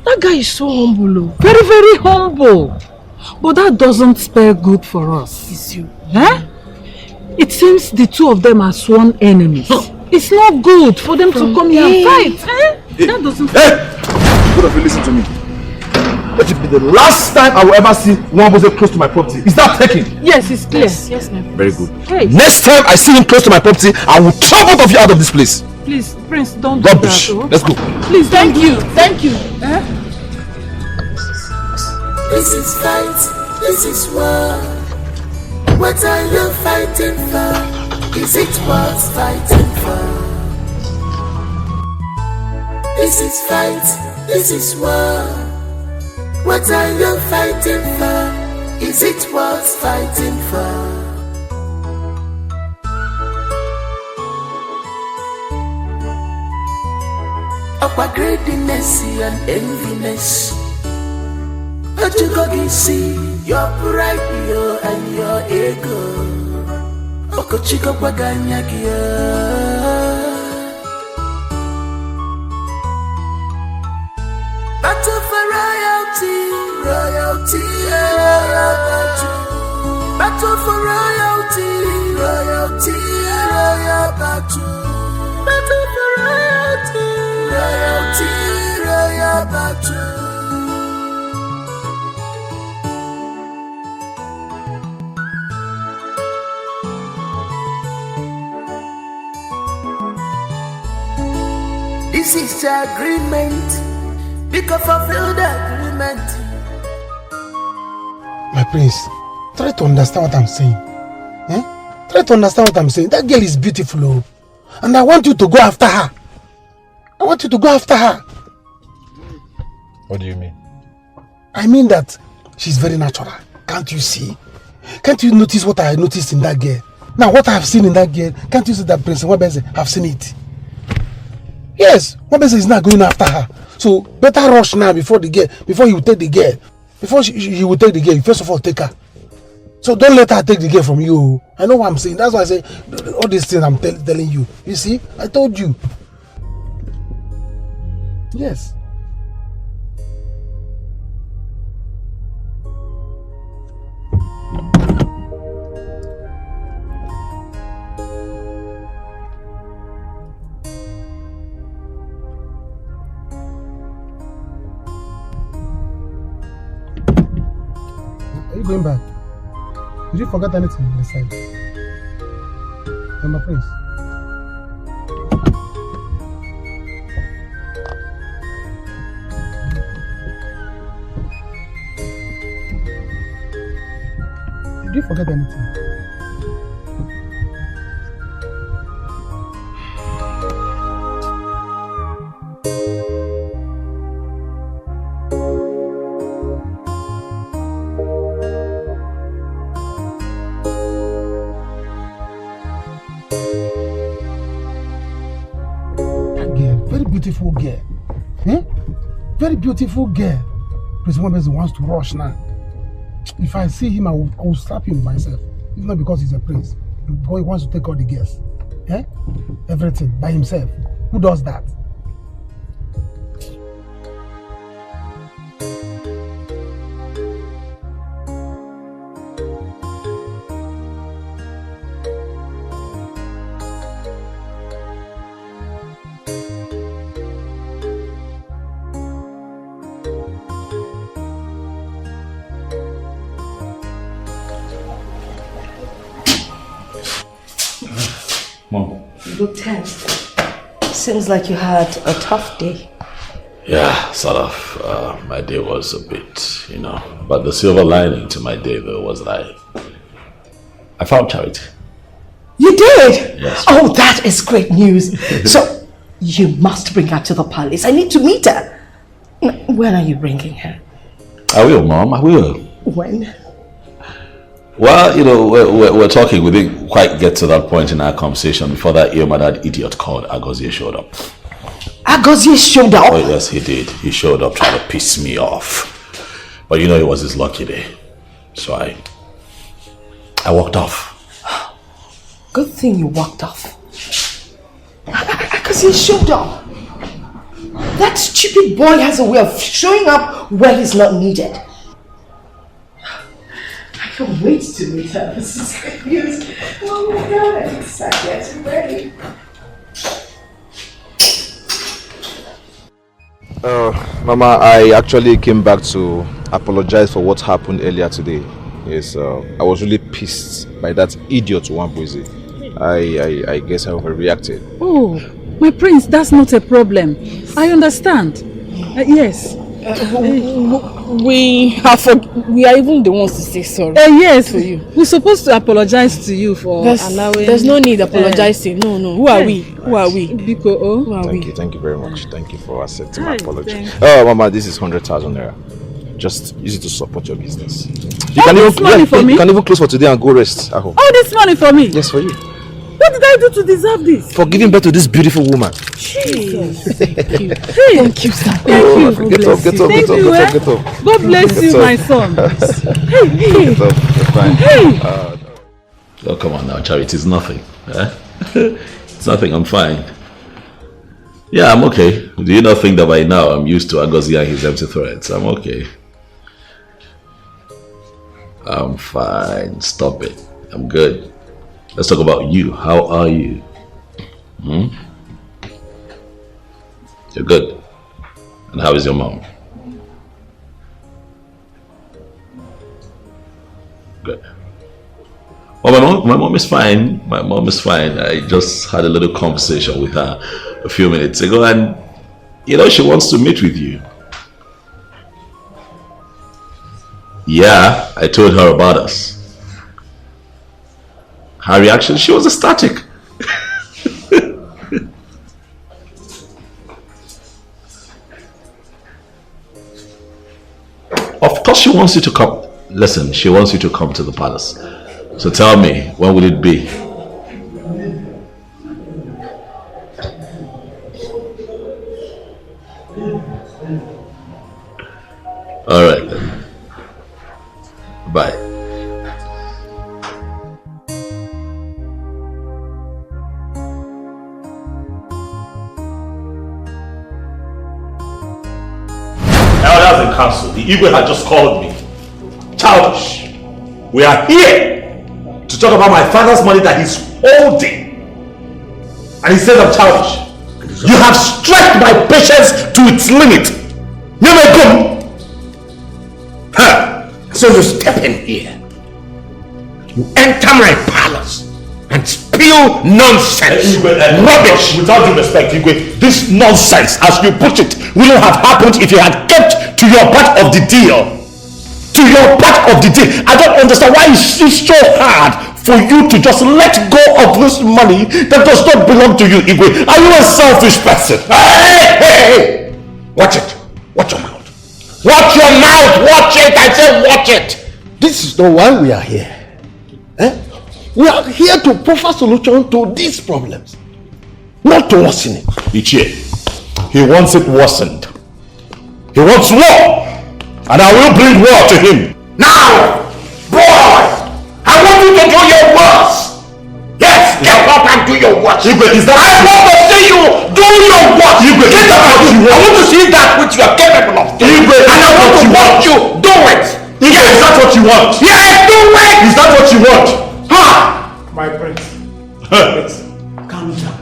That guy is so humble. Very, very humble.
But that doesn't spell good for us.
It's you.
It seems the two of them are sworn enemies. It's not good for them to come here and fight. That doesn't...
Both of you listen to me. Let it be the last time I will ever see one person close to my property. Is that taken?
Yes, it's clear. Yes,
ma'am.
Very good. Next time I see him close to my property, I will chop both of you out of this place.
Please, Prince, don't
Rubbish.
do that. Oh.
Let's go.
Please, thank you. Thank you.
This is fight, this is war. What are you fighting for? Is it worth fighting for? This is fight, this is war. What are you fighting for? Is it worth fighting for? Upper greediness and enviness. What you go see? Your pride, and your ego. Okochiko Baganyagia. Battle for royalty, royalty, battle for royalty, royalty, royal battle. Battle for royalty, royalty, royal battle. This is the agreement. Because fulfill the agreement.
My prince, try to understand what I'm saying. Try to understand what I'm saying. That girl is beautiful, oh. And I want you to go after her. I want you to go after her.
What do you mean?
I mean that she's very natural. Can't you see? Can't you notice what I noticed in that girl? Now what I have seen in that girl, can't you see that Prince Wabese have seen it? Yes, Wabese is not going after her. So better rush now before you take the girl. Before you will take the girl, first of all take her. So don't let her take the girl from you. I know what I'm saying. That's why I say all these things I'm telling you. You see, I told you. Yes. Are you going back? Did you forget anything on the side? My prince. Did you forget anything? Beautiful girl. Very beautiful girl. President Wabese wants to rush now. If I see him, I will slap him myself. It's not because he's a prince. Because he wants to take all the girls. Everything by himself. Who does that?
You look tense. Seems like you had a tough day.
Yeah, sort of. My day was a bit, But the silver lining to my day, though, was that I found Charity.
You did?
Yes.
Oh, that is great news. So, you must bring her to the palace. I need to meet her. When are you bringing her?
I will, Mom. I will.
When?
Well, we're talking. We didn't quite get to that point in our conversation before that ill-mannered idiot called Agozie showed up.
Agozie showed up?
Oh, yes, he did. He showed up trying to piss me off. But it was his lucky day. So I walked off.
Good thing you walked off. Agozie showed up. That stupid boy has a way of showing up where he's not needed. I can't wait to meet her. This is great news. Oh my God, I'm excited. I'm ready.
Mama, I actually came back to apologize for what happened earlier today. Yes, I was really pissed by that idiot Wambweze. I guess I overreacted.
Oh,
My prince, that's not a problem. I understand. Yes.
We are even the ones to say sorry.
Yes,
to you.
We're supposed to apologize to you for allowing.
There's no need apologizing. No. Who are we? Who are we?
Biko,
Who are we?
Thank you very much. Thank you for accepting my apology. Oh, Mama, this is 100,000 naira. Just use it to support your business. You can even close for today and go rest at home.
All this money for me?
Yes, for you.
What did I do to deserve this?
For giving birth to this beautiful woman.
Jesus.
Thank you.
Hey.
Thank you, sir.
Thank you.
Get up.
Get up. God bless you, my son. Hey.
Get up. You're fine.
Hey.
Oh, come on now, Charity. It's nothing. It's nothing. I'm fine. Yeah, I'm okay. Do you not think that by now I'm used to Agozi and his empty threats? I'm okay. I'm fine. Stop it. I'm good. Let's talk about you. How are you? You're good. And how is your mom? Good. Well, my mom is fine. My mom is fine. I just had a little conversation with her a few minutes ago, and she wants to meet with you. Yeah, I told her about us. Her reaction, she was ecstatic. Of course she wants you to come. Listen, she wants you to come to the palace. So tell me, when will it be? Alright then. Bye. Elders in council, the Igwe had just called me. Childish. We are here to talk about my father's money that he's holding. And he says I'm childish. You have stretched my patience to its limit. You may come.
So you step in here. You enter my palace and spew nonsense.
Rubbish! Without due respect, Igwe, this nonsense, as you put it, wouldn't have happened if you had kept to your part of the deal. To your part of the deal. I don't understand why it's so hard for you to just let go of this money that does not belong to you, Igwe. Are you a selfish person?
Hey! Watch it. Watch your mouth. Watch your mouth. Watch it. I said watch it.
This is not why we are here. We are here to proffer solution to these problems, not to worsen it.
Ichie, he wants it worsened. He wants war, and I will bring war to him.
Now, boy, I want you to do your worst. Yes, get up and do your worst.
Igwe, is that
I want to see you do your worst.
Igwe,
get up and do. I want to see that which you are capable of doing.
Igwe,
and I want to watch you do it.
Igwe, is that what you want?
Yes, do it.
Is that what you want?
My prince.
Calm down.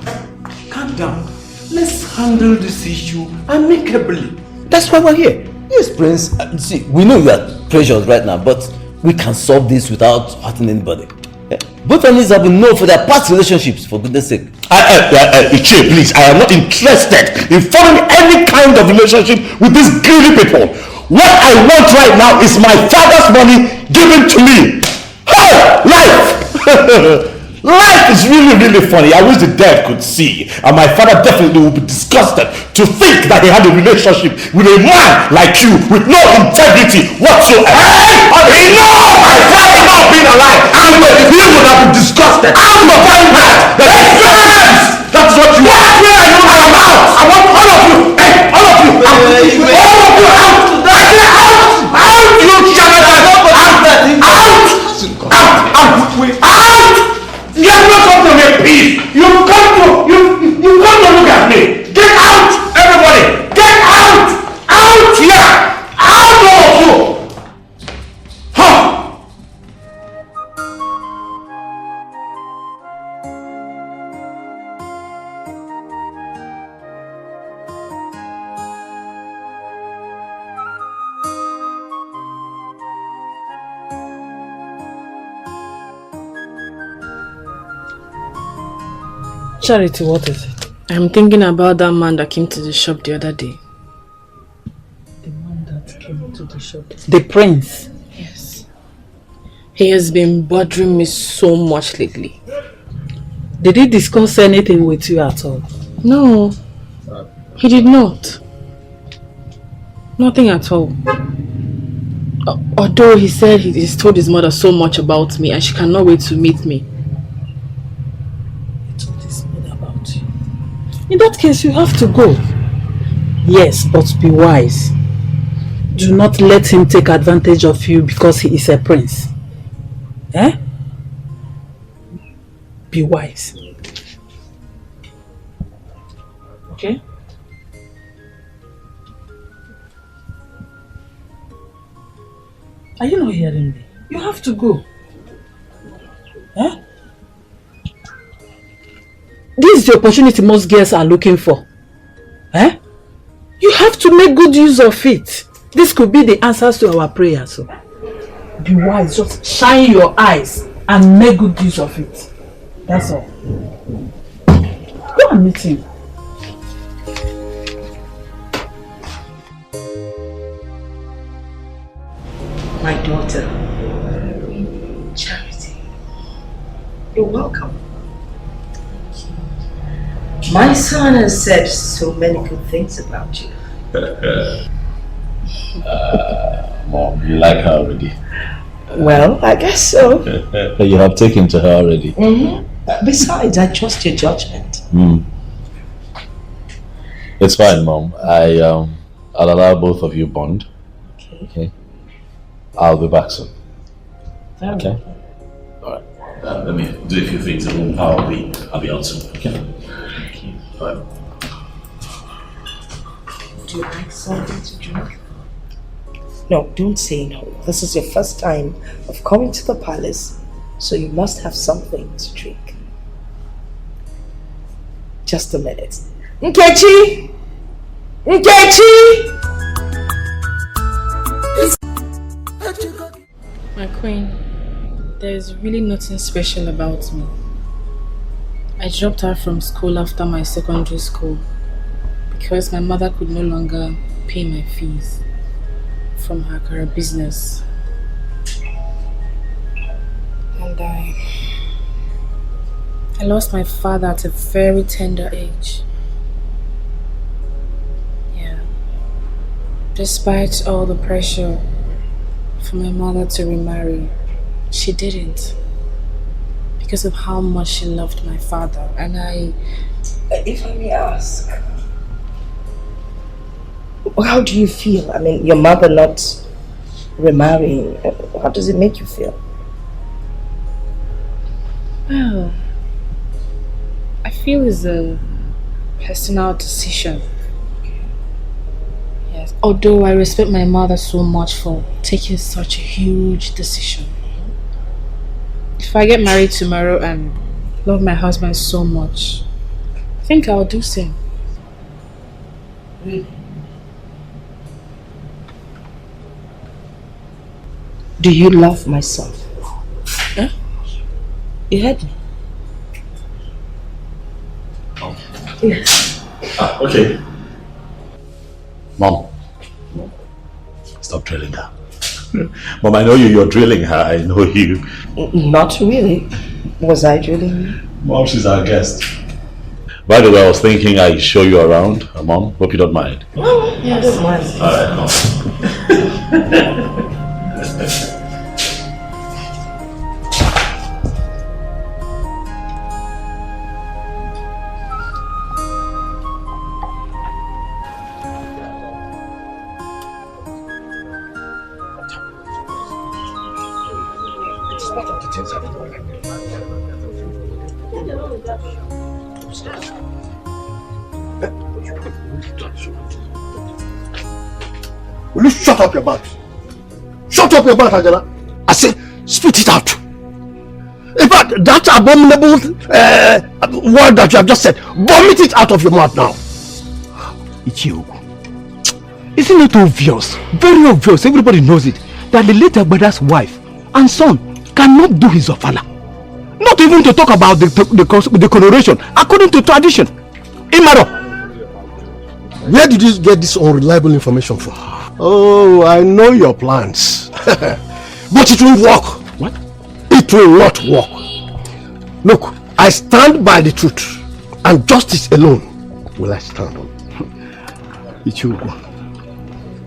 Calm down. Let's handle this issue amicably.
That's why we're here. Yes, Prince. See, we know you are pressured right now, but we can solve this without hurting anybody. Both families have been known for their past relationships, for goodness sake.
Ichie, please, I am not interested in forming any kind of relationship with these greedy people. What I want right now is my father's money given to me. Hey, life! Life is really, really funny. I wish the dead could see. And my father definitely would be disgusted to think that he had a relationship with a man like you with no integrity whatsoever. Hey! No! My father not being alive! He would have been disgusted. I'm not find that! That's what you want! I'm out! I want all of you! Hey! All of you! All of you out! Out! You charlatans! Out! You have not come to make peace. You've come to look at me. Get out, everybody. Get out. Out here. Out of you. Huh.
Charity, what is it?
I'm thinking about that man that came to the shop the other day.
The man that came to the shop? The prince?
Yes. He has been bothering me so much lately.
Did he discuss anything with you at all?
No, he did not. Nothing at all. Although he said he's told his mother so much about me and she cannot wait to meet me.
He told his mother about you? In that case, you have to go. Yes, but be wise. Do not let him take advantage of you because he is a prince. Eh? Be wise. Okay? Are you not hearing me? You have to go. Eh? This is the opportunity most girls are looking for. Eh? You have to make good use of it. This could be the answers to our prayers. So be wise. Just shine your eyes and make good use of it. That's all. Go and meet him.
My daughter, Charity, you're welcome. My son has said so many good things about you.
Mom, you like her already?
Well, I guess so.
You have taken to her already.
Besides, I trust your judgment.
It's fine, Mom. I'll allow both of you bond. Okay. I'll be back soon. Okay. Alright. Let me do a few things at home. I'll be out soon. Okay. Thank you. Bye.
Do you like something to drink? No, don't say no. This is your first time of coming to the palace, so you must have something to drink. Just a minute. Nkechi! Nkechi!
My queen, there's really nothing special about me. I dropped out from school after my secondary school because my mother could no longer pay my fees from her current business. And I lost my father at a very tender age. Yeah. Despite all the pressure for my mother to remarry, she didn't, because of how much she loved my father. And
if I may ask, how do you feel? I mean, your mother not remarrying, how does it make you feel?
Well, I feel it's a personal decision. Yes. Although I respect my mother so much for taking such a huge decision. If I get married tomorrow and love my husband so much, I think I'll do same.
Really? Do you love my son? Huh? You heard me?
Oh.
Yes.
Okay. Mom, stop drilling her. Mom, I know you're drilling her. I know you.
Not really. Was I drilling you?
Mom, she's our guest. By the way, I was thinking I'd show you around. Mom, hope you don't mind.
Oh, yes. I don't mind.
Alright, come.
Will you shut up your mouth? Shut up your mouth, Angela. I say, spit it out. In fact, that abominable word that you have just said, vomit it out of your mouth now.
Ichioku, isn't it obvious, very obvious, everybody knows it, that the late brother's wife and son cannot do his ofala? Not even to talk about the coronation according to tradition. Imaro!
Where did you get this unreliable information from? Oh, I know your plans. But it will work.
What?
It will not work. Look, I stand by the truth. And justice alone will I stand on.
Ichukwu,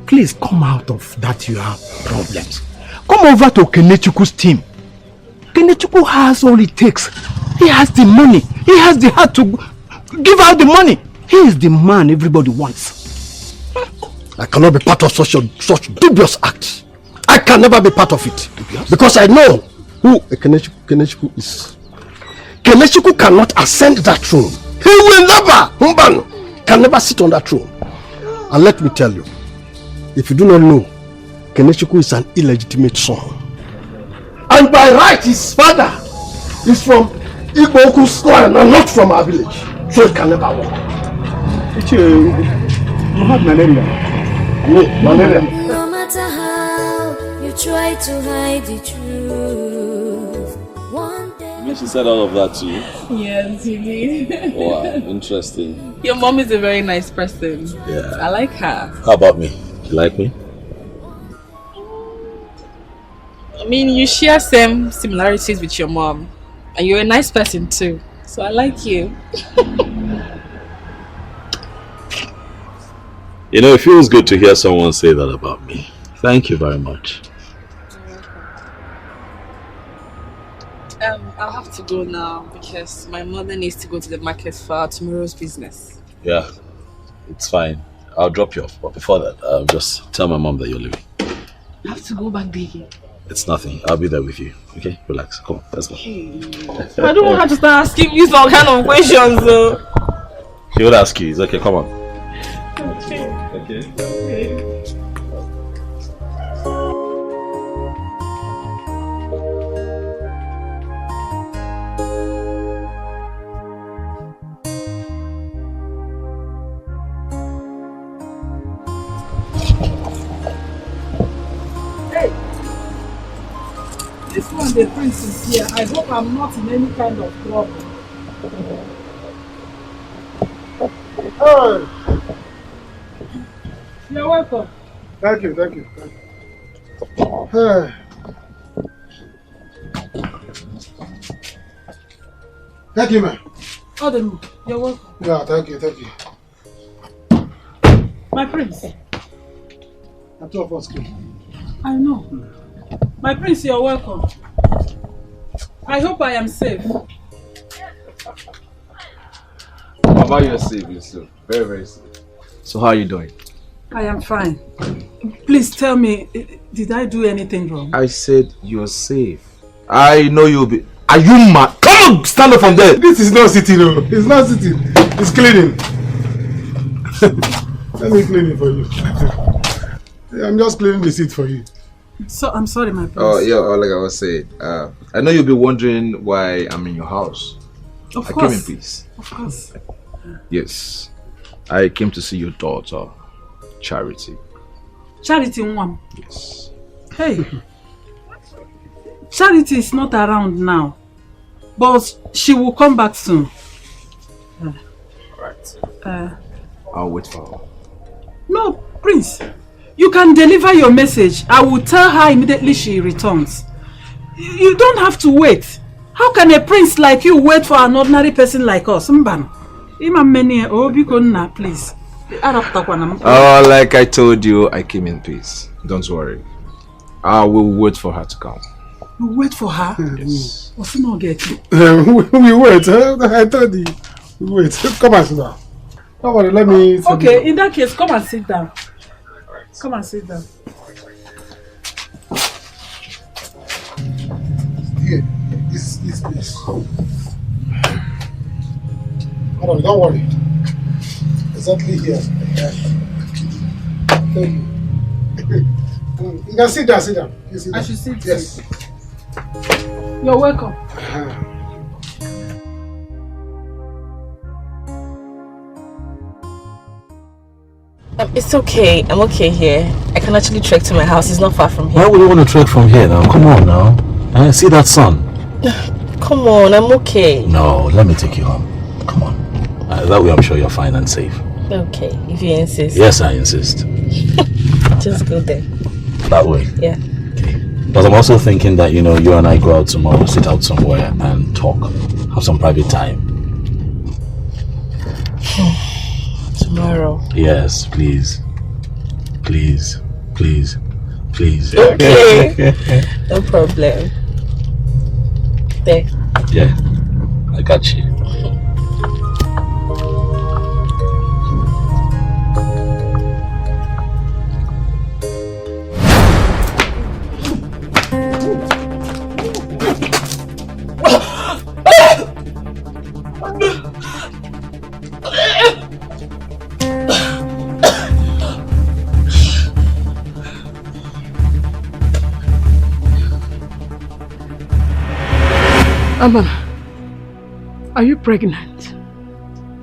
please come out of that you have problems. Come over to Kenechukwu's team. Kenechukwu has all it takes. He has the money. He has the heart to give out the money. He is the man everybody wants.
I cannot be part of such dubious act. I can never be part of it. Because I know who Kenechukwu is. Kenechukwu cannot ascend that throne. He will never, can never sit on that throne. And let me tell you, if you do not know, Kenechukwu is an illegitimate son. And by right, his father is from Igboku's clan and not from our village. So it can never work.
No matter how you try to hide the truth, one day...
She said all of that to you?
Yes, he did.
Wow, interesting.
Your mom is a very nice person.
Yeah.
I like her.
How about me? You like me?
I mean, you share same similarities with your mom. And you're a nice person too. So I like you.
You know, it feels good to hear someone say that about me. Thank you very much.
I'll have to go now because my mother needs to go to the market for tomorrow's business.
Yeah, it's fine. I'll drop you off. But before that, I'll just tell my mom that you're leaving.
I have to go back there.
It's nothing. I'll be there with you. Okay? Relax. Come on, let's go.
I don't want her to start asking you some kind of questions though.
She would ask you. It's okay, come on.
Okay.
This one, the prince is here. I hope I'm not in any kind of trouble.
Hey.
You're welcome.
Thank you. Hey. Thank you, man.
Odem, you're welcome.
Yeah, thank you.
My prince.
The two of us came.
I know. My prince, you're welcome. I hope I am safe.
Mama, you're safe, very, very safe. So how are you doing?
I am fine. Please tell me, did I do anything wrong?
I said you're safe. I know you'll be... Are you mad? Come on, stand up from there.
This is not sitting, no. It's not sitting. It's cleaning. Let me clean it for you. I'm just cleaning the seat for you.
So I'm sorry, my prince.
Oh, yeah, like I was saying, I know you'll be wondering why I'm in your house.
Of
I
course.
came in peace.
Of course.
Yes. I came to see your daughter, Charity.
Charity Nwam.
Yes.
Hey. Charity is not around now. But she will come back soon.
Alright.
I'll
wait for her.
No, Prince. You can deliver your message. I will tell her immediately she returns. You don't have to wait. How can a prince like you wait for an ordinary person like us? Mban. Please.
Oh, like I told you, I came in peace. Don't worry. I will wait for her to come.
You wait for her?
Yes.
What's not get
We wait. I told you. We wait. Come and sit down. Don't worry, let me...
Okay, in that case, come and sit down. Come and sit down.
Here, this place. Hold on, don't worry. Exactly here. Thank you. You can sit down, sit down.
I should sit.
Yes.
You're welcome.
It's okay. I'm okay here. I can actually trek to my house. It's not far from here.
Why would you want to trek from here now? Come on now. See that sun?
Come on, I'm okay.
No, let me take you home. Come on. That way I'm sure you're fine and safe.
Okay, if you insist.
Yes, I insist.
Just go there.
That way?
Yeah.
But I'm also thinking that, you and I go out tomorrow, sit out somewhere and talk. Have some private time.
Tomorrow?
Yes, please. Please. Please. Please.
Okay. No problem. There.
Yeah. I got you.
Amana, are you pregnant?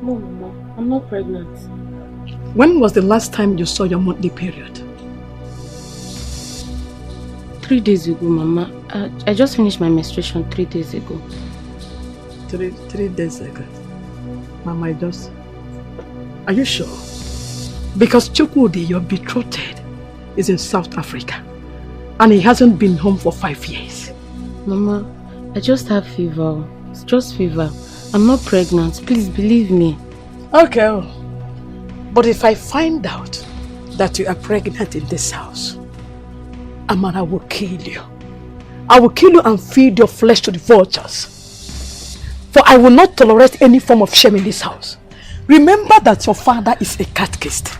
No, Mama, I'm not pregnant.
When was the last time you saw your monthly period?
3 days ago, Mama. I just finished my menstruation 3 days ago.
Three days ago? Mama, are you sure? Because Chukwudi, your betrothed, is in South Africa. And he hasn't been home for 5 years.
Mama, I just have fever. It's just fever. I'm not pregnant. Please believe me.
Okay. But if I find out that you are pregnant in this house, Amara will kill you. I will kill you and feed your flesh to the vultures. For I will not tolerate any form of shame in this house. Remember that your father is a catechist.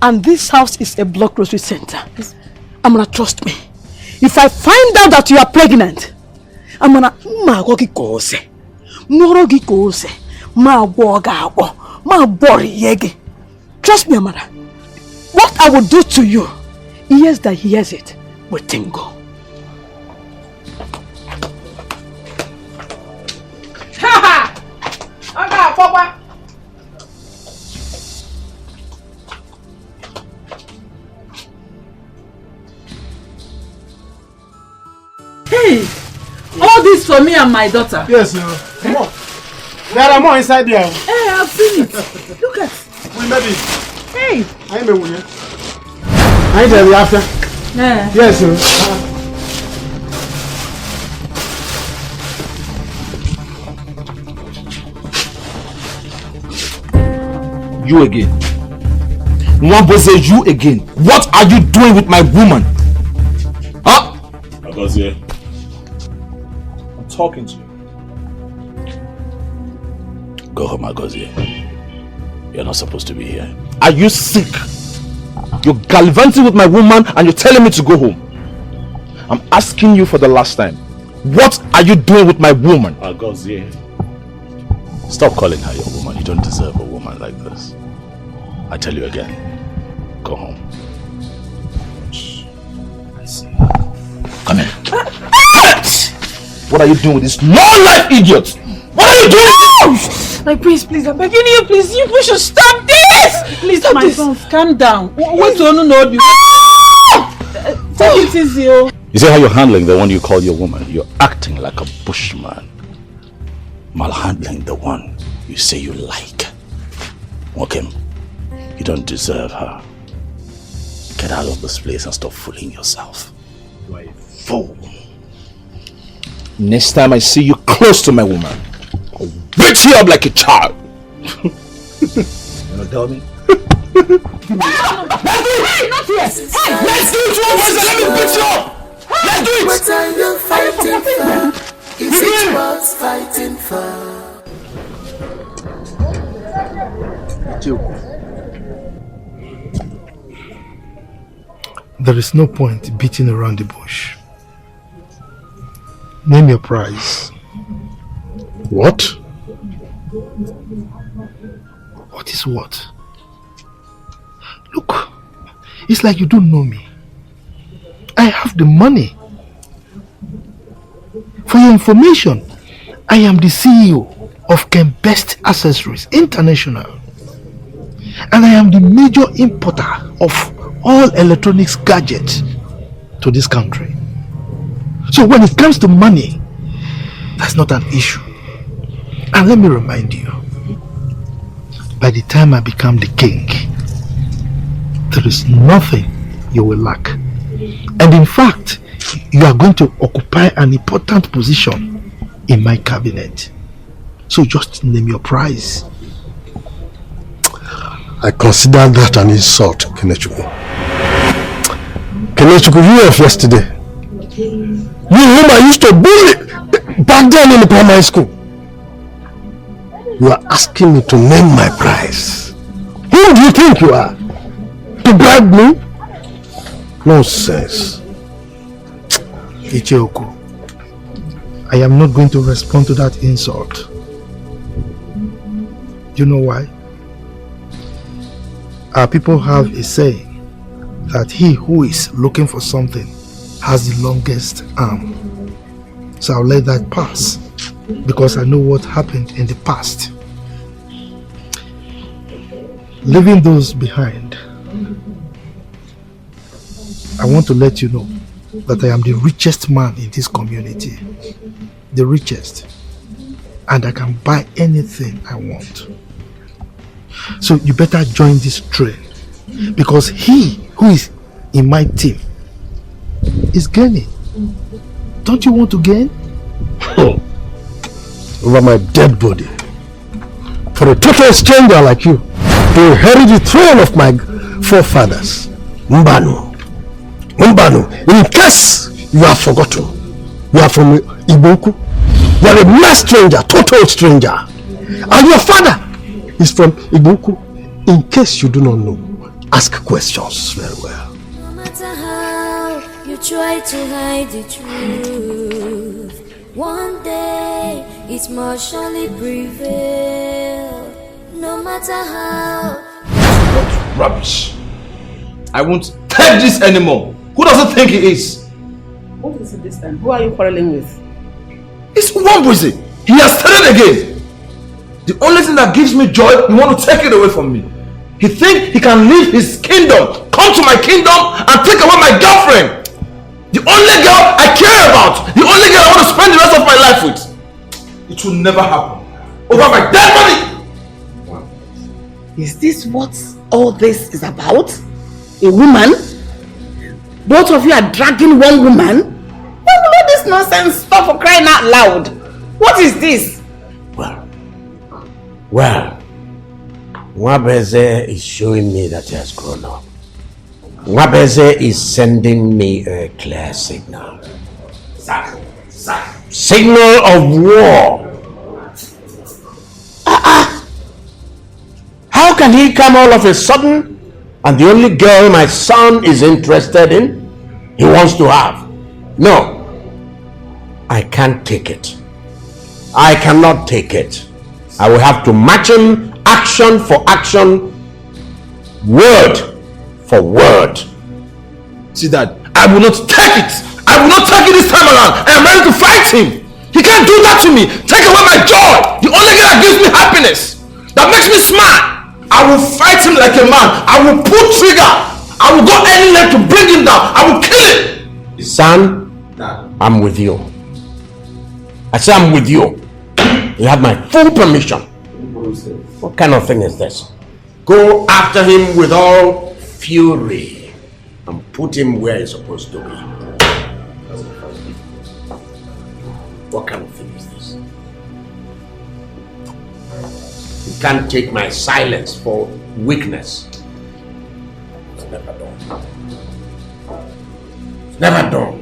And this house is a block grocery center. Amara, trust me. If I find out that you are pregnant, Amara, trust me, Amara. What I will do to you, ears that hears it will tingle.
Hey! All this for me and my daughter.
Yes, sir. Come on. There are more inside there.
Hey, I've seen it. Look at.
We made it.
Hey.
I am a woman. I tell you after.
Yeah.
Yes, sir.
You again. Mwamboze, you again. What are you doing with my woman? Huh?
Agozie.
I'm talking to you.
Go home, Agozie. You're not supposed to be here.
Are you sick? You're gallivanting with my woman and you're telling me to go home. I'm asking you for the last time. What are you doing with my woman?
Agozie. Stop calling her your woman. You don't deserve a woman like this. I tell you again. Go home.
I see. Come here. What are you doing with this low-life idiot? What are you doing?
My prince, please, I'm begging you, please. You should stop this! Please, stop this. Sons, calm down. Wait till you know. Take it easy.
You see how you're handling the one you call your woman? You're acting like a bushman. Malhandling the one you say you like. Wakim, you don't deserve her. Get out of this place and stop fooling yourself.
You are a fool. Next time I see you close to my woman, I'll beat you up like a child. You wanna tell me?
Hey, not yet! Hey, let's do it one person, let me beat you up! Let's do it!
What are you fighting for? Is it worth fighting for?
There is no point beating around the bush. Name your price.
What?
What is what? Look, it's like you don't know me. I have the money. For your information, I am the CEO of Ken Best Accessories International. And I am the major importer of all electronics gadgets to this country. So when it comes to money, that's not an issue. And let me remind you, by the time I become the king, there is nothing you will lack. And in fact, you are going to occupy an important position in my cabinet. So just name your price.
I consider that an insult, Kenechukwu. Kenechukwu, you of yesterday. You whom I used to bully back then in the primary school. You are asking me to name my price. Who do you think you are? To bribe me? Nonsense.
Ichioku, I am not going to respond to that insult. You know why? Our people have a saying that he who is looking for something has the longest arm. So I'll let that pass because I know what happened in the past. Leaving those behind, I want to let you know that I am the richest man in this community. The richest. And I can buy anything I want. So you better join this train, because he who is in my team is gaining. Don't you want to gain?
Over my dead body. For a total stranger like you to inherit the throne of my forefathers. Mbanu. In case you have forgotten, you are from Iboku. You are a mass stranger, total stranger. And your father is from Iboku. In case you do not know, ask questions very well.
No matter how you try to hide the truth, one day it must surely prevail. No matter how.
What rubbish! I won't take this anymore. Who does it think he is?
What is it this time? Who are you quarreling with?
It's Wambuzi. He has started again. The only thing that gives me joy, you want to take it away from me. He thinks he can leave his kingdom, come to my kingdom and take away my girlfriend. The only girl I care about, the only girl I want to spend the rest of my life with. It will never happen. Over my dead body.
Is this what all this is about? A woman? Both of you are dragging one woman? When will all this nonsense stop, for crying out loud? What is this?
Well, Nwabeze is showing me that he has grown up. Nwabeze is sending me a clear signal. Signal of war. How can he come all of a sudden and the only girl my son is interested in, he wants to have? No. I can't take it. I cannot take it. I will have to match him action for action, word for word.
See that? I will not take it. I will not take it this time around. I am ready to fight him. He can't do that to me. Take away my joy. The only thing that gives me happiness, that makes me smile. I will fight him like a man. I will pull trigger. I will go any length to bring him down. I will kill him.
Son, I'm with you. I say I'm with you. You have my full permission. What kind of thing is this? Go after him with all fury and put him where he's supposed to be. What kind of thing is this? You can't take my silence for weakness. It's never done. It's never done.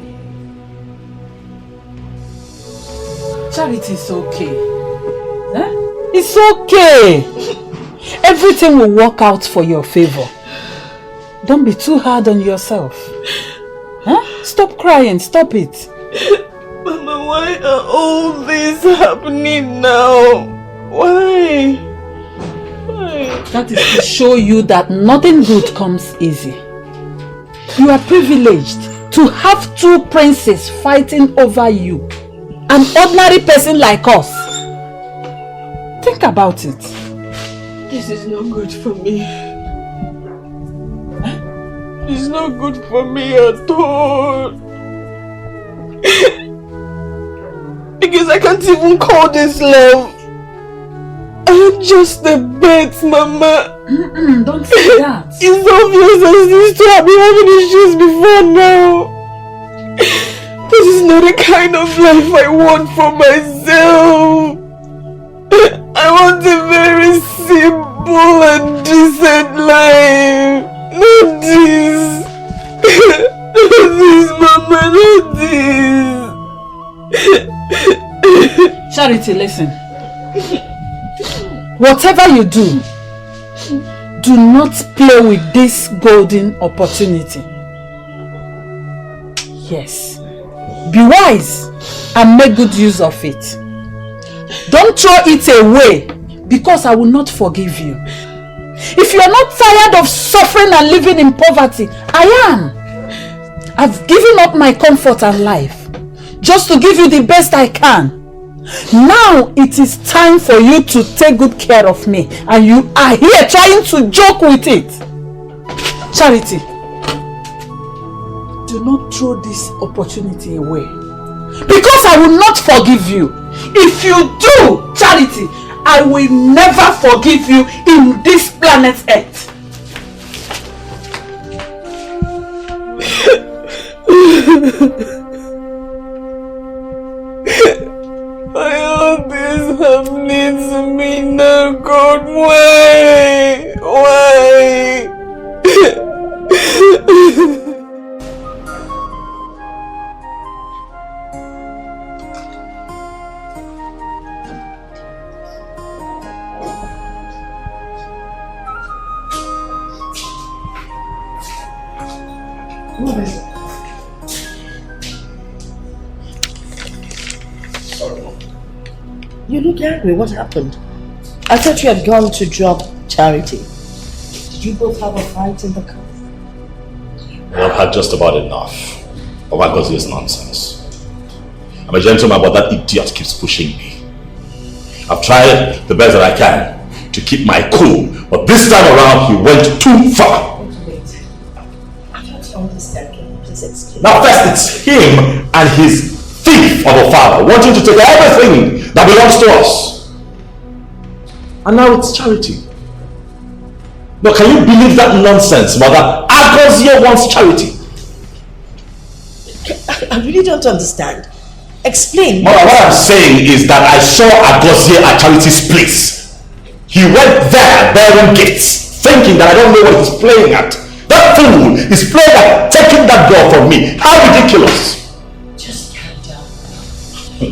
Charity, it's okay. Huh? It's okay. Everything will work out for your favor. Don't be too hard on yourself. Huh? Stop crying. Stop it.
Mama, why are all this happening now? Why?
That is to show you that nothing good comes easy. You are privileged to have two princes fighting over you. An ordinary person like us. Think about it.
This is not good for me. It's not good for me at all. Because I can't even call this love. I am
just a bet, Mama.
Don't say that.
It's obvious as these two have been having issues before now. This is not the kind of life I want for myself. I want a very simple and decent life. Not this. Not this, Mama, not this.
Charity, listen. Whatever you do, do not play with this golden opportunity. Yes. Be wise and make good use of it. Don't throw it away because I will not forgive you. If you are not tired of suffering and living in poverty, I am. I've given up my comfort and life just to give you the best I can. Now it is time for you to take good care of me, and you are here trying to joke with it. Charity, do not throw this opportunity away because I will not forgive you. If you do, Charity, I will never forgive you in this planet Earth.
Why all this happening to me now, God? Why? Why?
What is it? You look angry. What happened? I thought you had gone to drop Charity. Did you both have a fight in the car?
Well, I've had just about enough of Agozio's nonsense. I'm a gentleman, but that idiot keeps pushing me. I've tried the best that I can to keep my cool, but this time around he went too far.
Wait. I don't understand. Can you please explain?
Now first it's him and his thief of a father wanting to take everything that belongs to us. And now it's Charity. No, can you believe that nonsense, mother? Agozio wants Charity.
I really don't understand. Explain.
Mother, what I'm saying is that I saw Agozio at Charity's place. He went there bearing gifts, thinking that I don't know what he's playing at. That fool is playing at taking that girl from me. How ridiculous.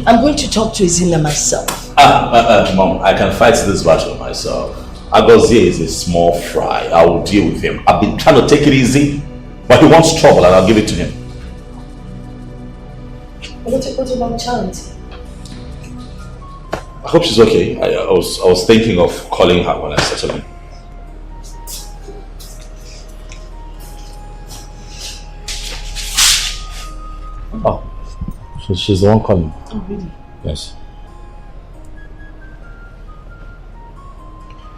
I'm going to talk to Izina myself.
Mom, I can fight this battle myself. Agozio is a small fry. I will deal with him. I've been trying to take it easy, but he wants trouble and I'll give it to him.
What about Charity?
I hope she's okay. I was thinking of calling her when I settle in. Oh, so she's the one calling.
Oh, really?
Yes.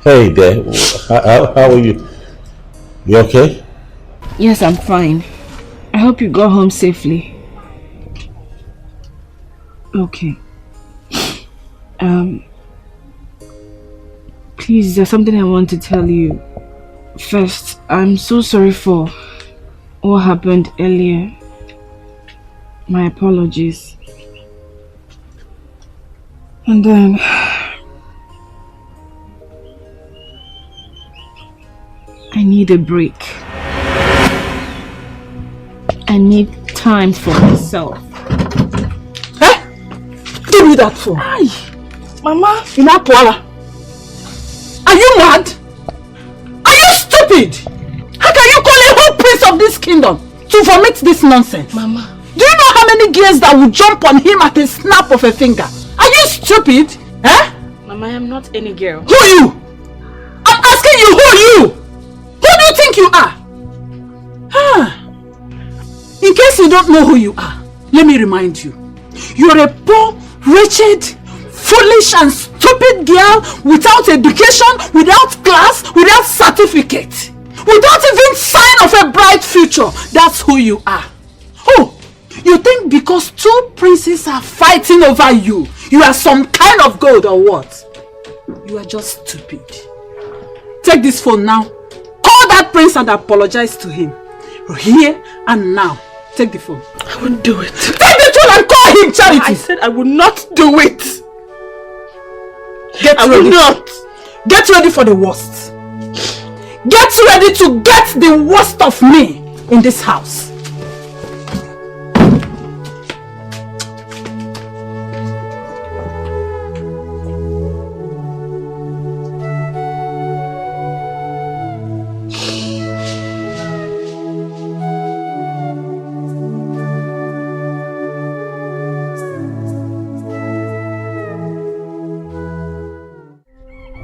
Hey there, how are you? You okay?
Yes, I'm fine. I hope you got home safely. Okay. Please, there's something I want to tell you. First, I'm so sorry for what happened earlier. My apologies. And then I need a break. I need time for myself.
Huh? Give me that phone.
Aye. Mama.
Inapwala. Are you mad? Are you stupid? How can you call a whole prince of this kingdom to vomit this nonsense?
Mama.
Do you know how many gears that will jump on him at a snap of a finger? Are you stupid? Eh?
Mama, I am not any girl.
Who are you? I'm asking you, who are you? Who do you think you are? In case you don't know who you are, let me remind you. You're a poor, wretched, foolish and stupid girl without education, without class, without certificate, without even sign of a bright future. That's who you are. Oh, you think because two princes are fighting over you, you are some kind of gold or what? You are just stupid. Take this phone now. Call that prince and apologize to him. Here and now. Take the phone.
I won't do it.
Take the phone and call him, Charity.
I said I will not do it.
I will not. Get ready for the worst. Get ready to get the worst of me in this house.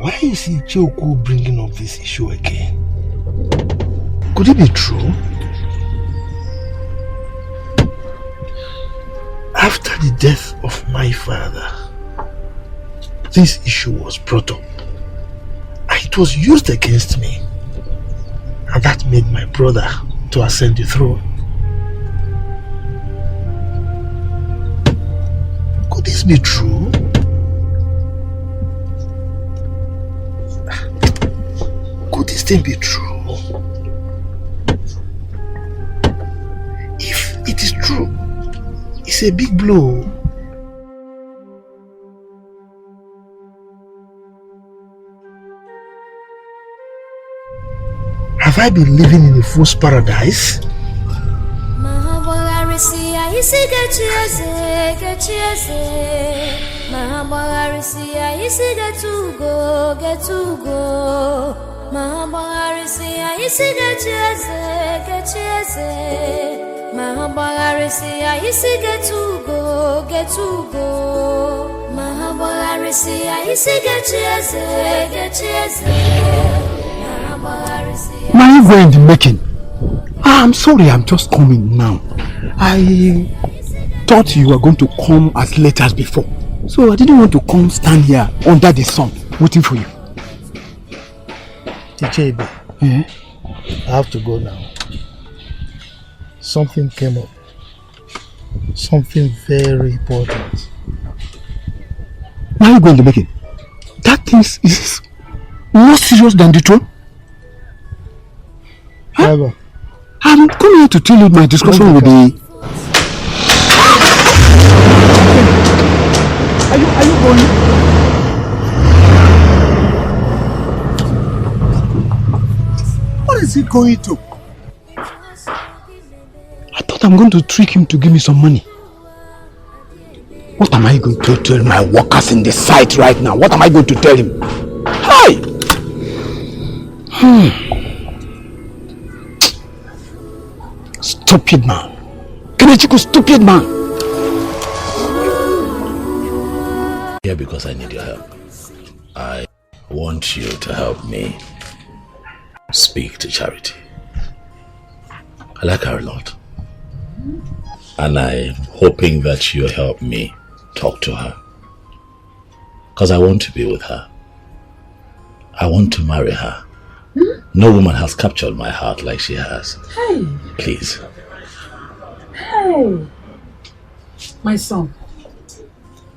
Why is Ichioku bringing up this issue again? Could it be true? After the death of my father, this issue was brought up. And it was used against me. And that made my brother to ascend the throne. Could this be true? Could this thing be true? If it is true, it's a big blow. Have I been living in a fool's paradise?
Why are you going to making? I'm sorry, I'm just coming now. I thought you were going to come as late as before. So I didn't want to come stand here under the sun waiting for you.
TJB, I have to go now. Something came up. Something very important.
Why are you going to make it? That thing is more serious than the throne?
Huh?
I'm coming here to tell you my discussion with the... Are you going?
What is he going to?
I thought I'm going to trick him to give me some money. What am I going to tell my workers in the site right now? What am I going to tell him? Hi! Stupid man. Kenechiko, stupid man.
Here because I need your help. I want you to help me speak to Charity. I like her a lot. And I'm hoping that you'll help me talk to her. Because I want to be with her. I want to marry her. No woman has captured my heart like she has.
Hey.
Please.
Hey. My son.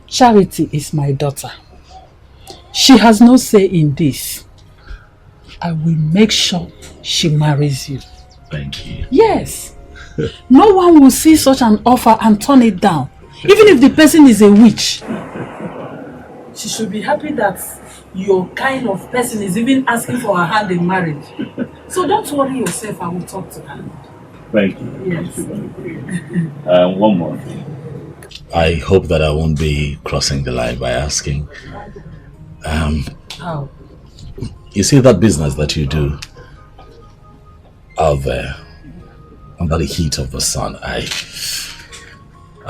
Charity is my daughter. She has no say in this. I will make sure she marries you.
Thank you.
Yes. No one will see such an offer and turn it down. Even if the person is a witch. She should be happy that your kind of person is even asking for her hand in marriage. So don't worry yourself, I will talk to her.
Thank you.
Yes.
One more thing. I hope that I won't be crossing the line by asking.
How?
You see that business that you do out there under the heat of the sun, I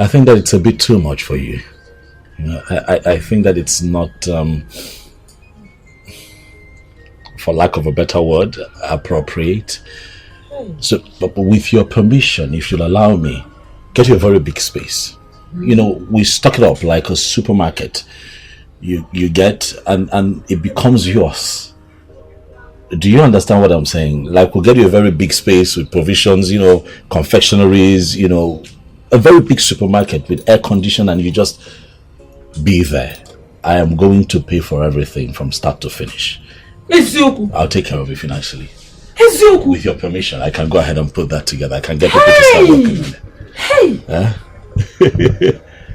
think that it's a bit too much for you. You know, I think that it's not, for lack of a better word, appropriate. So, but with your permission, if you'll allow me, get you a very big space. You know, we stock it up like a supermarket. You get, and it becomes yours. Do you understand what I'm saying? Like, we'll get you a very big space with provisions, you know, confectionaries, you know, a very big supermarket with air condition, and you just be there. I am going to pay for everything from start to finish. I'll take care of it financially. With your permission, I can go ahead and put that together. I can get people to start working on it.
Hey!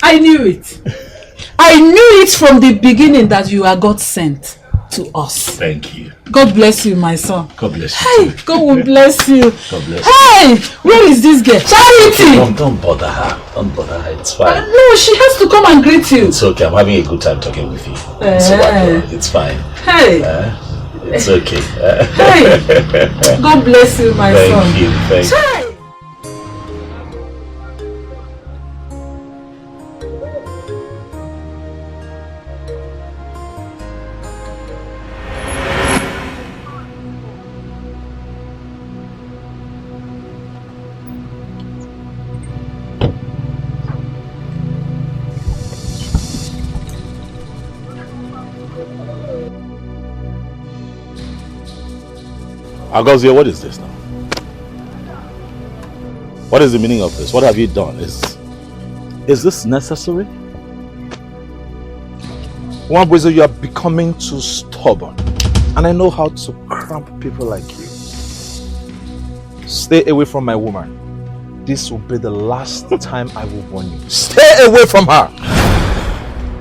I knew it. I knew it from the beginning that you are God sent to us.
Thank you.
God bless you, my son.
God bless you.
Hey, God will bless you.
God bless you.
Hey, where is this girl? Charity!
Don't bother her. Don't bother her. It's fine.
No, she has to come and greet you.
It's okay. I'm having a good time talking with you. It's fine.
Hey.
It's okay.
Hey. God bless you, my son.
Thank you. Thank you. Agozia, what is this now? What is the meaning of this? What have you done? Is this necessary?
Wambuzo, you are becoming too stubborn. And I know how to cramp people like you. Stay away from my woman. This will be the last time I will warn you. Stay away from her!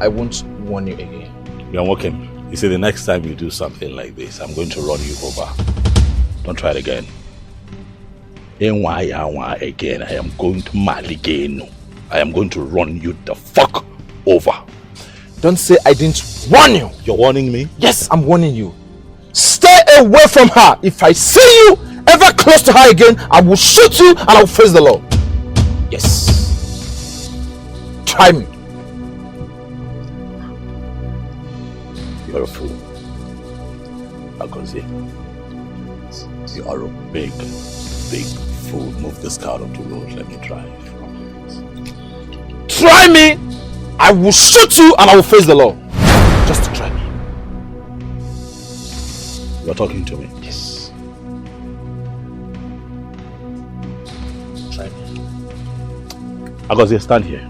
I won't warn you again.
You're walking. You see, the next time you do something like this, I'm going to run you over. Don't try it again. Again, I am going to Maligeno. I am going to run you the fuck over.
Don't say I didn't warn you.
You're warning me?
Yes, I'm warning you. Stay away from her. If I see you ever close to her again, I will shoot you and I will face the law. Yes. Try me.
You're a fool. Agozie. You are a big fool. Move this car off the road. Let me drive.
Try me! I will shoot you and I will face the law. Just try me.
You're talking to me?
Yes.
Try me. Agozie, stand here.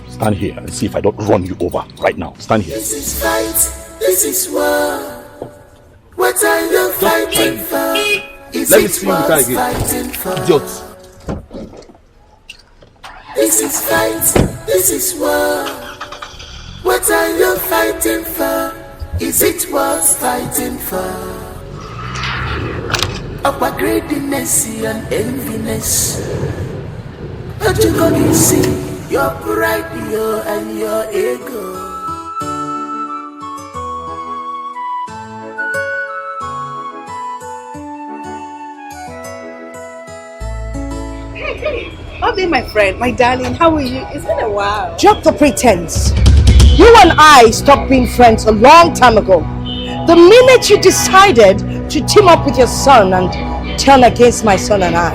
Stand here and see if I don't run you over right now. Stand here.
This is fight. This is war. What are you fighting for? Is
Let me
it
see you try again.
fighting for?
Idiot.
This is fight. This is war. What are you fighting for? Is it worth fighting for? Our greediness and enviness. But you gonna see your pride, and your ego.
Obi, my friend, my darling, how are you? It's been a while.
Drop the pretense. You and I stopped being friends a long time ago. The minute you decided to team up with your son and turn against my son and I.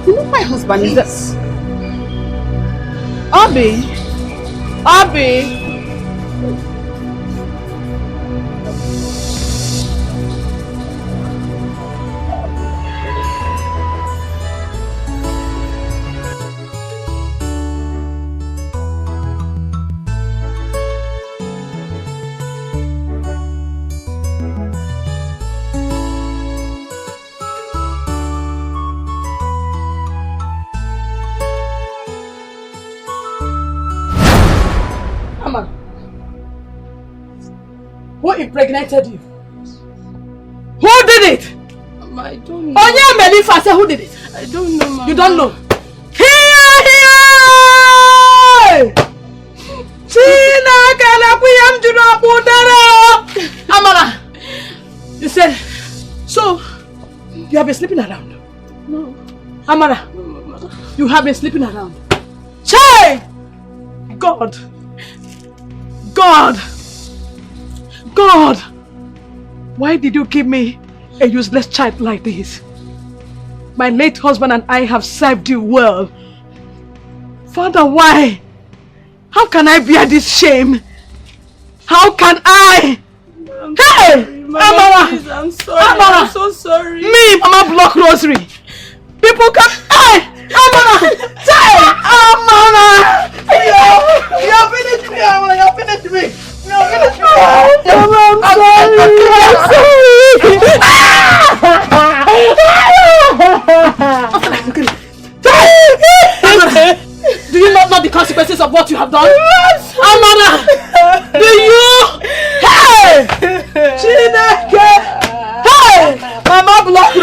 You know my husband is this.
Obi.
Who impregnated you? Who did it?
Mama, I don't know.
Onya Melifa said who did it?
I don't know, Mama.
You don't know? Here! Amara! You said, so you have been sleeping around?
No.
Amara,
No, Mama.
you have been sleeping around. Chai! God! Why did you give me a useless child like this? My late husband and I have served you well. Father, why? How can I bear this shame? How can I? Hey!
Mama, please, I'm sorry.
Amara!
I'm so sorry.
Me, Mama Block Rosary. People come. Hey! Amara! Hey! Amara!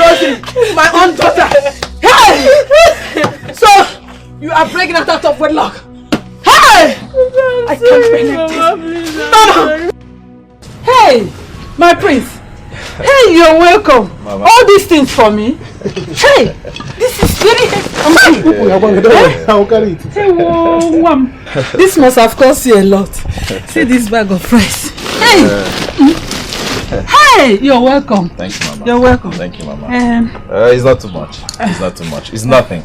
Agosi, my own daughter. Hey! So, you are pregnant out of wedlock. Hey! I can't believe this. No. Hey, my prince. Hey, you're welcome.
Mama.
All these things for me. Hey, this is very Hey, whoa, this must have cost you a lot. See this bag of rice. Hey, hey, you're welcome.
Thank you, Mama.
You're welcome.
Thank you, Mama. It's not too much. It's not too much. It's nothing.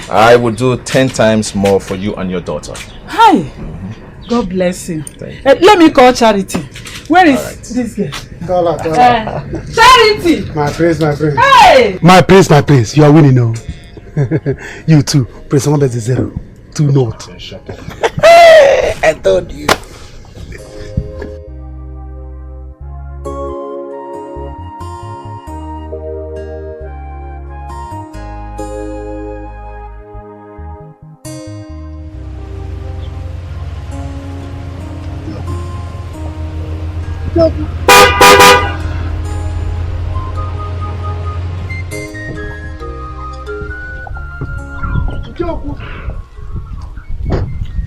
I would do 10 times more for you and your daughter.
Hi. God bless you. Let me call Charity. Where is this girl?
Call her.
Charity!
My prince, my prince.
Hey!
My prince, you are winning now. You too. Prince, 1 versus 0. 2 not.
I told you.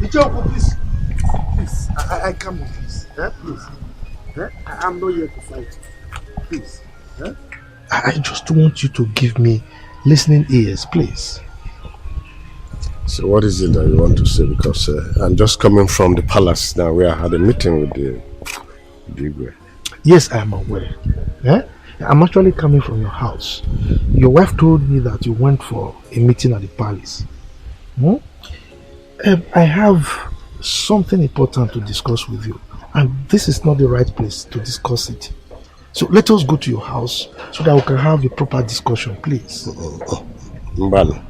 Ijoku, please. Please, I come with please. Please. I'm not here to fight. Please.
I just want you to give me listening ears, please.
So what is it that you want to say? Because I'm just coming from the palace now where I had a meeting with the Igwe.
Yes, I am aware. I'm actually coming from your house. Your wife told me that you went for a meeting at the palace. I have something important to discuss with you, and this is not the right place to discuss it. So let us go to your house so that we can have a proper discussion, please.
Mbano,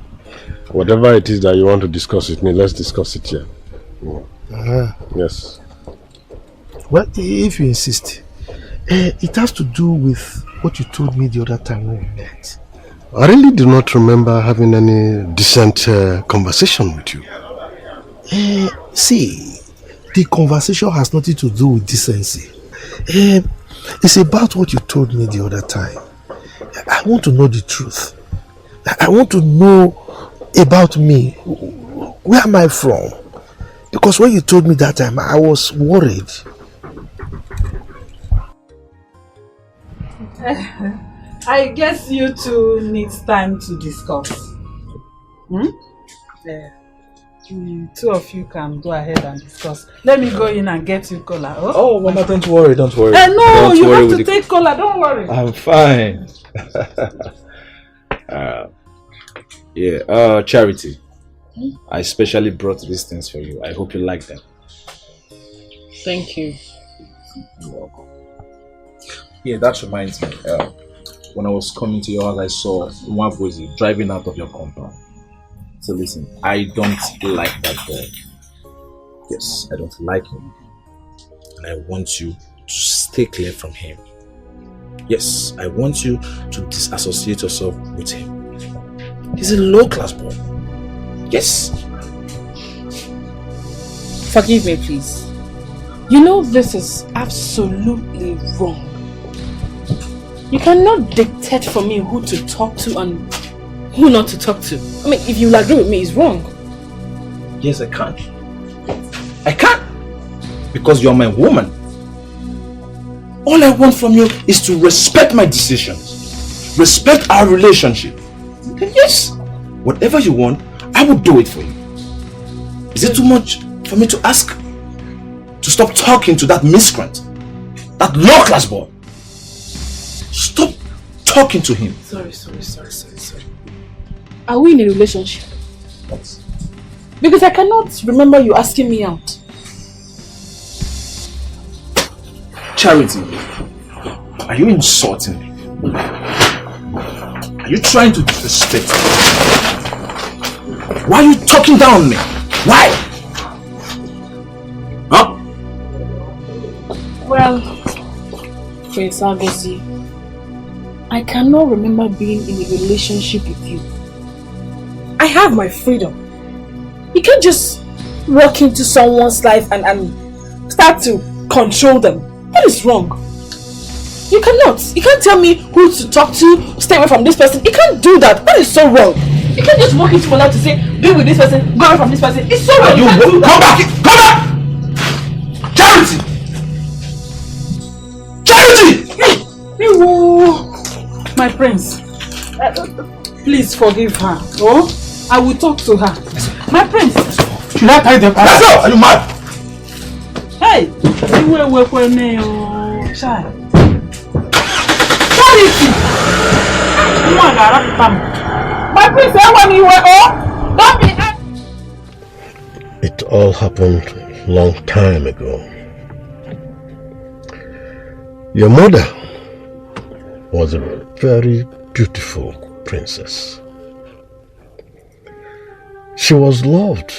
whatever it is that you want to discuss with me, let's discuss it here. Yes.
Well, if you insist, it has to do with what you told me the other time when we met.
I really do not remember having any decent conversation with you.
See, the conversation has nothing to do with decency. It's about what you told me the other time. I want to know the truth. I want to know about me. Where am I from? Because when you told me that time, I was worried.
I guess you two need time to discuss. Two of you can go ahead and discuss. Let me go in and get you cola.
Oh, Mama, don't worry, don't worry.
No,
don't
you
worry
have to take cola, don't worry.
I'm fine. Charity. I specially brought these things for you. I hope you like them.
Thank you.
You're welcome. Yeah, that reminds me. When I was coming to your house, I saw Nwabuzi driving out of your compound. So listen, I don't like that boy. Yes, I don't like him. And I want you to stay clear from him. Yes, I want you to disassociate yourself with him. He's a low-class boy. Yes.
Forgive me, please. You know this is absolutely wrong. You cannot dictate for me who to talk to and who not to talk to. I mean, if you agree with me, it's wrong.
Yes, I can't. I can't. Because you're my woman. All I want from you is to respect my decisions. Respect our relationship. And yes, whatever you want, I will do it for you. Is it too much for me to ask? To stop talking to that miscreant? That low-class boy? Stop talking to him.
Sorry. Are we in a relationship?
What?
Because I cannot remember you asking me out.
Charity, are you insulting me? Are you trying to disrespect me? Why are you talking down on me? Why? Huh?
Well, Prince Agosi, I cannot remember being in a relationship with you. I have my freedom. You can't just walk into someone's life and start to control them. What is wrong?
You cannot. You can't tell me who to talk to, stay away from this person. You can't do that. That is so wrong. You can't just walk into my life to say, be with this person, go away from this person. It's so wrong. You can't do that.
Come back! Charity! Charity!
My prince, please forgive her. Oh, I will talk to her. My prince.
Should I tie them? Let's go! Are you mad?
Hey! Child. Charity! My prince, when you were don't be.
It all happened a long time ago. Your mother was a very beautiful princess. She was loved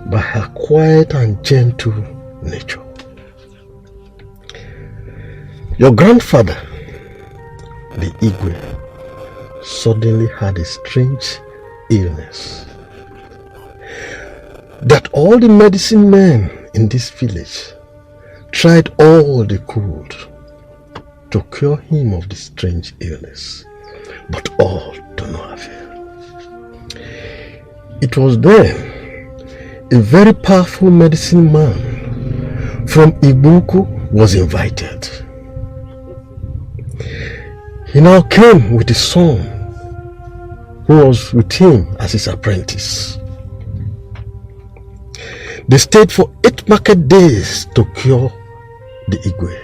by her quiet and gentle nature. Your grandfather, the Igwe, suddenly had a strange illness that all the medicine men in this village tried all they could to cure him of this strange illness, but all to no avail. It was then a very powerful medicine man from Ibuku was invited. He now came with his son, who was with him as his apprentice. They stayed for 8 market days to cure the Igwe.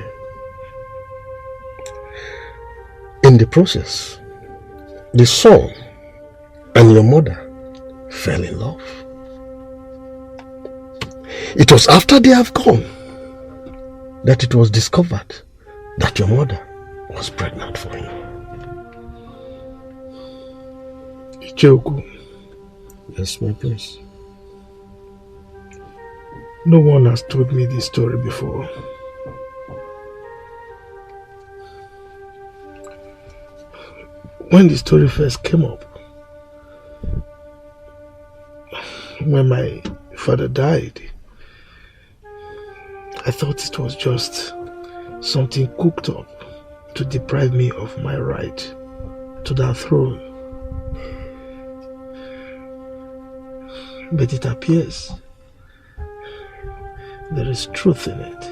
In the process, the son and your mother fell in love. It was after they have gone that it was discovered that your mother was pregnant for him.
Ichoku.
Yes, my prince.
No one has told me this story before. When the story first came up, when my father died, I thought it was just something cooked up to deprive me of my right to that throne. But it appears there is truth in it.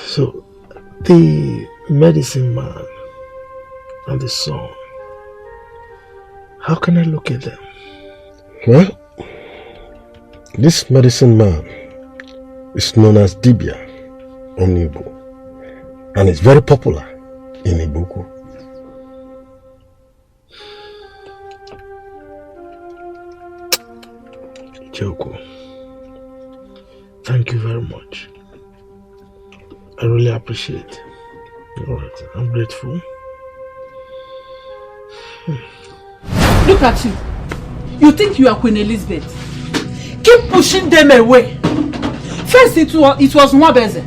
So, the medicine man and the son, how can I look at them?
Well, this medicine man is known as Dibia Onibu, and is very popular in Ibuku.
Joko, thank you very much. I really appreciate it. Alright, I'm grateful.
Look at you. You think you are Queen Elizabeth. Keep pushing them away. First it was Nwabeze.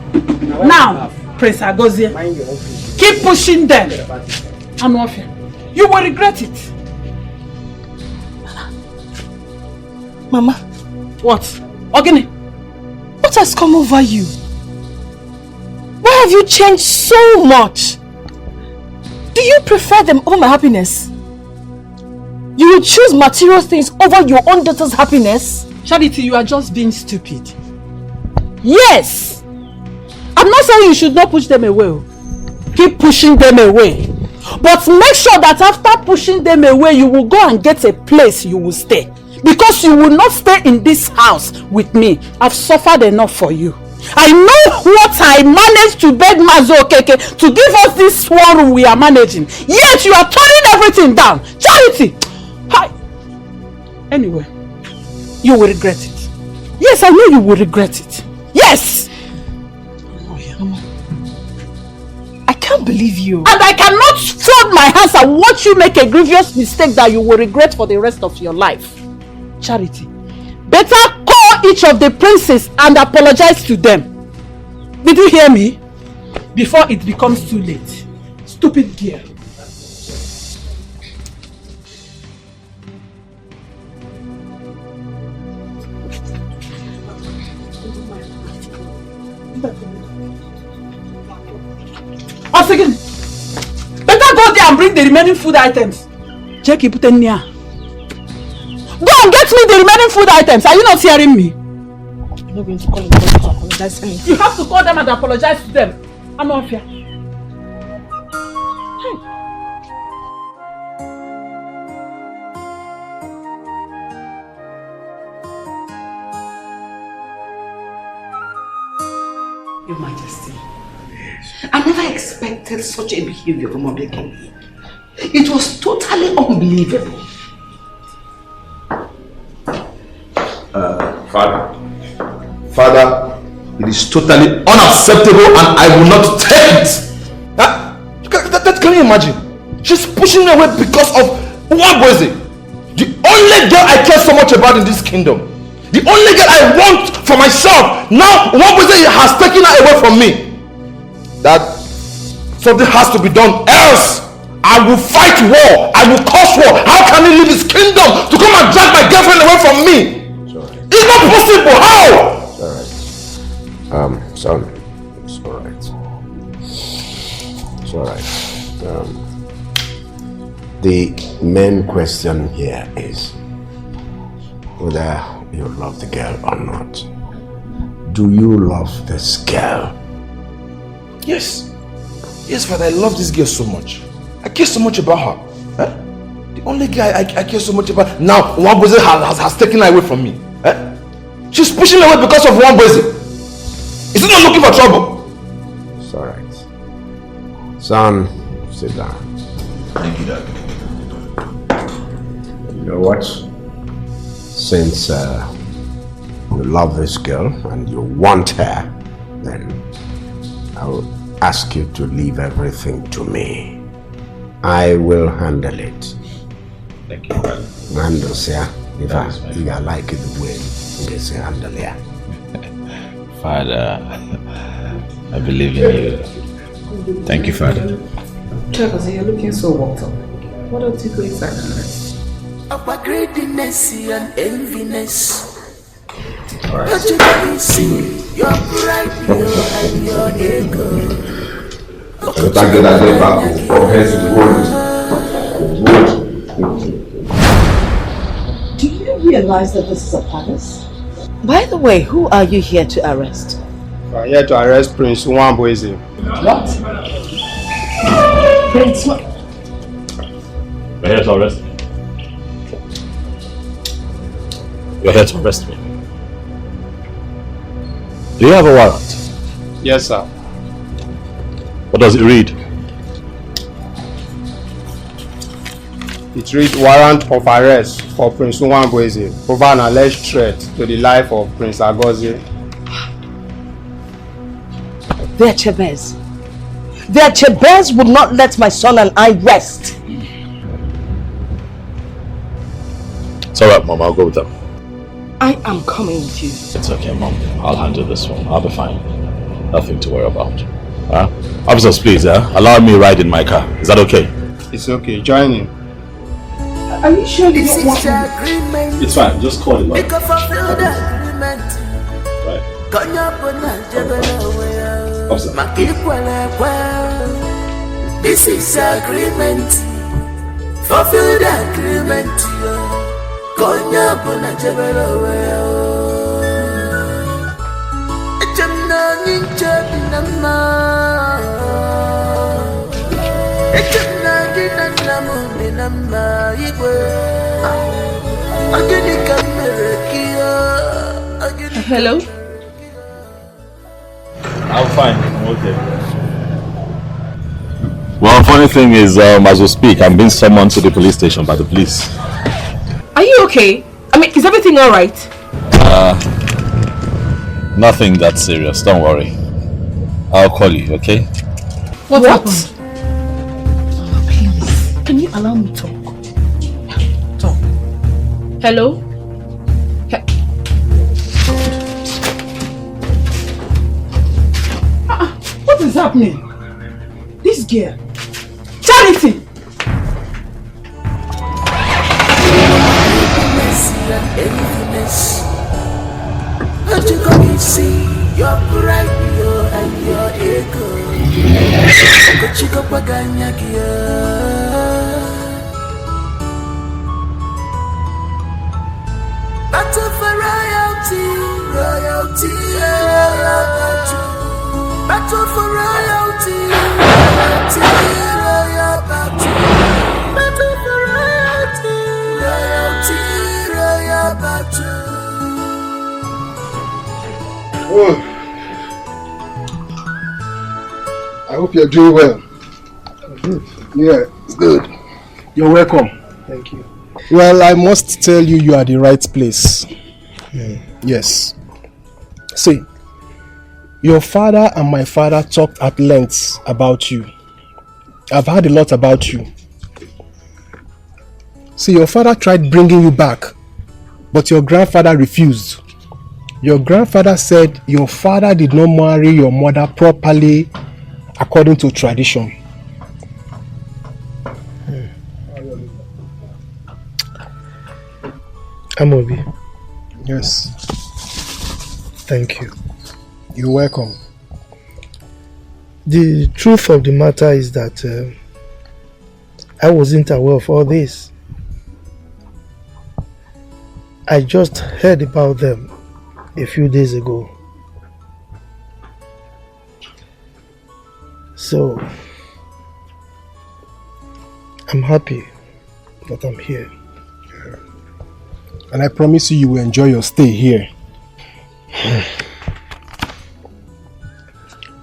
Now, Prince Agozie. Keep pushing them. Anwafia, you will regret it.
Mama.
What? Ogini?
What has come over you? Why have you changed so much? Do you prefer them over my happiness? You will choose material things over your own daughter's happiness?
Charity, you are just being stupid.
Yes!
I'm not saying you should not push them away. Keep pushing them away. But make sure that after pushing them away, you will go and get a place you will stay. Because you will not stay in this house with me. I've suffered enough for you. I know what I managed to beg Mazo Okeke to give us this one room we are managing. Yet you are turning everything down. Charity! Hi. Anyway, you will regret it. Yes, I know you will regret it. Yes!
I can't believe you.
And I cannot fold my hands and watch you make a grievous mistake that you will regret for the rest of your life. Charity, better call each of the princes and apologize to them. Did you hear me? Before it becomes too late. Stupid girl. Once again, better go there and bring the remaining food items. Check it, put in here. Go and get me the remaining food items. Are you not hearing me?
I'm not going to call them to apologize anything.
You have to call them and apologize to them. I'm off here.
Your Majesty, I never expected such a behavior from Obekemi. It was totally unbelievable.
Father, it is totally unacceptable and I will not take it. Can you imagine? She's pushing me away because of Nwabweze, the only girl I care so much about in this kingdom. The only girl I want for myself. Now Nwabweze has taken her away from me. That something has to be done, else I will fight war. I will cause war. How can he leave his kingdom to come and drag my girlfriend away from me? It's not possible. How?
Son, it's alright. It's alright. The main question here is whether you love the girl or not. Do you love this girl?
Yes. Yes, Father, I love this girl so much. I care so much about her. Eh? The only girl I care so much about. Now, Nwabweze has taken her away from me. Eh? She's pushing me away because of Nwabweze. Is he not looking for trouble?
It's alright. Son, sit down.
Thank you, Dad.
You know what? Since you love this girl and you want her, then I will ask you to leave everything to me. I will handle it.
Thank you, Father.
Handle, sir. If I like it the way you say handle, yeah.
Father, I believe in you. Thank you, Father.
Chakazi, you're looking so worked up. Why don't you go inside and rest?
About greediness and enviness. But you can see your pride and your ego.
Do you realize that this is a palace? By the way, who are you here to arrest?
We are here to arrest Prince Nwabweze.
What? Prince what?
You're here to arrest me. You're here to arrest me. Do you have a warrant?
Yes, sir.
What does it read?
It reads warrant of arrest for Prince Nwabweze over an alleged threat to the life of Prince Agozie.
Their Chebez. Their Chebez would not let my son and I rest.
It's alright, Mom. I'll go with them.
I am coming with you.
It's okay, Mom. I'll handle this one. I'll be fine. Nothing to worry about. Officers, please, allow me ride in my car. Is that okay?
It's okay. Join in.
Are you sure you don't want
me?
It's fine. Just call him.
Because fulfill the agreement.
Right.
Officer. This is agreement. Fulfill the agreement. Konya bona jebelo echemna ninja dinama echemna dinama dinama igwe ageni kamerekia.
Hello?
I'm fine. I'm okay. Well, funny thing is, as we speak, I'm being summoned to the police station by the police.
Are you okay? I mean, is everything alright?
Nothing that serious, don't worry. I'll call you, okay?
What happened? Oh, please, can you allow me to talk? Hello?
What is happening? This girl. Charity!
But you can see your pride, Okechiko Paganyakia. Battle for royalty, royalty, battle for royalty, royalty, royal battle. Battle for royalty, royalty, royal battle.
Oh, I hope you're doing well. Yeah, good.
You're welcome.
Thank you.
Well, I must tell you, you are the right place. Yes. See, your father and my father talked at length about you. I've heard a lot about you. See, your father tried bringing you back, but your grandfather refused. Your grandfather said your father did not marry your mother properly according to tradition.
Amobi.
Yes.
Thank you.
You're welcome.
The truth of the matter is that I wasn't aware of all this. I just heard about them a few days ago. So, I'm happy that I'm here.
And I promise you, you will enjoy your stay here.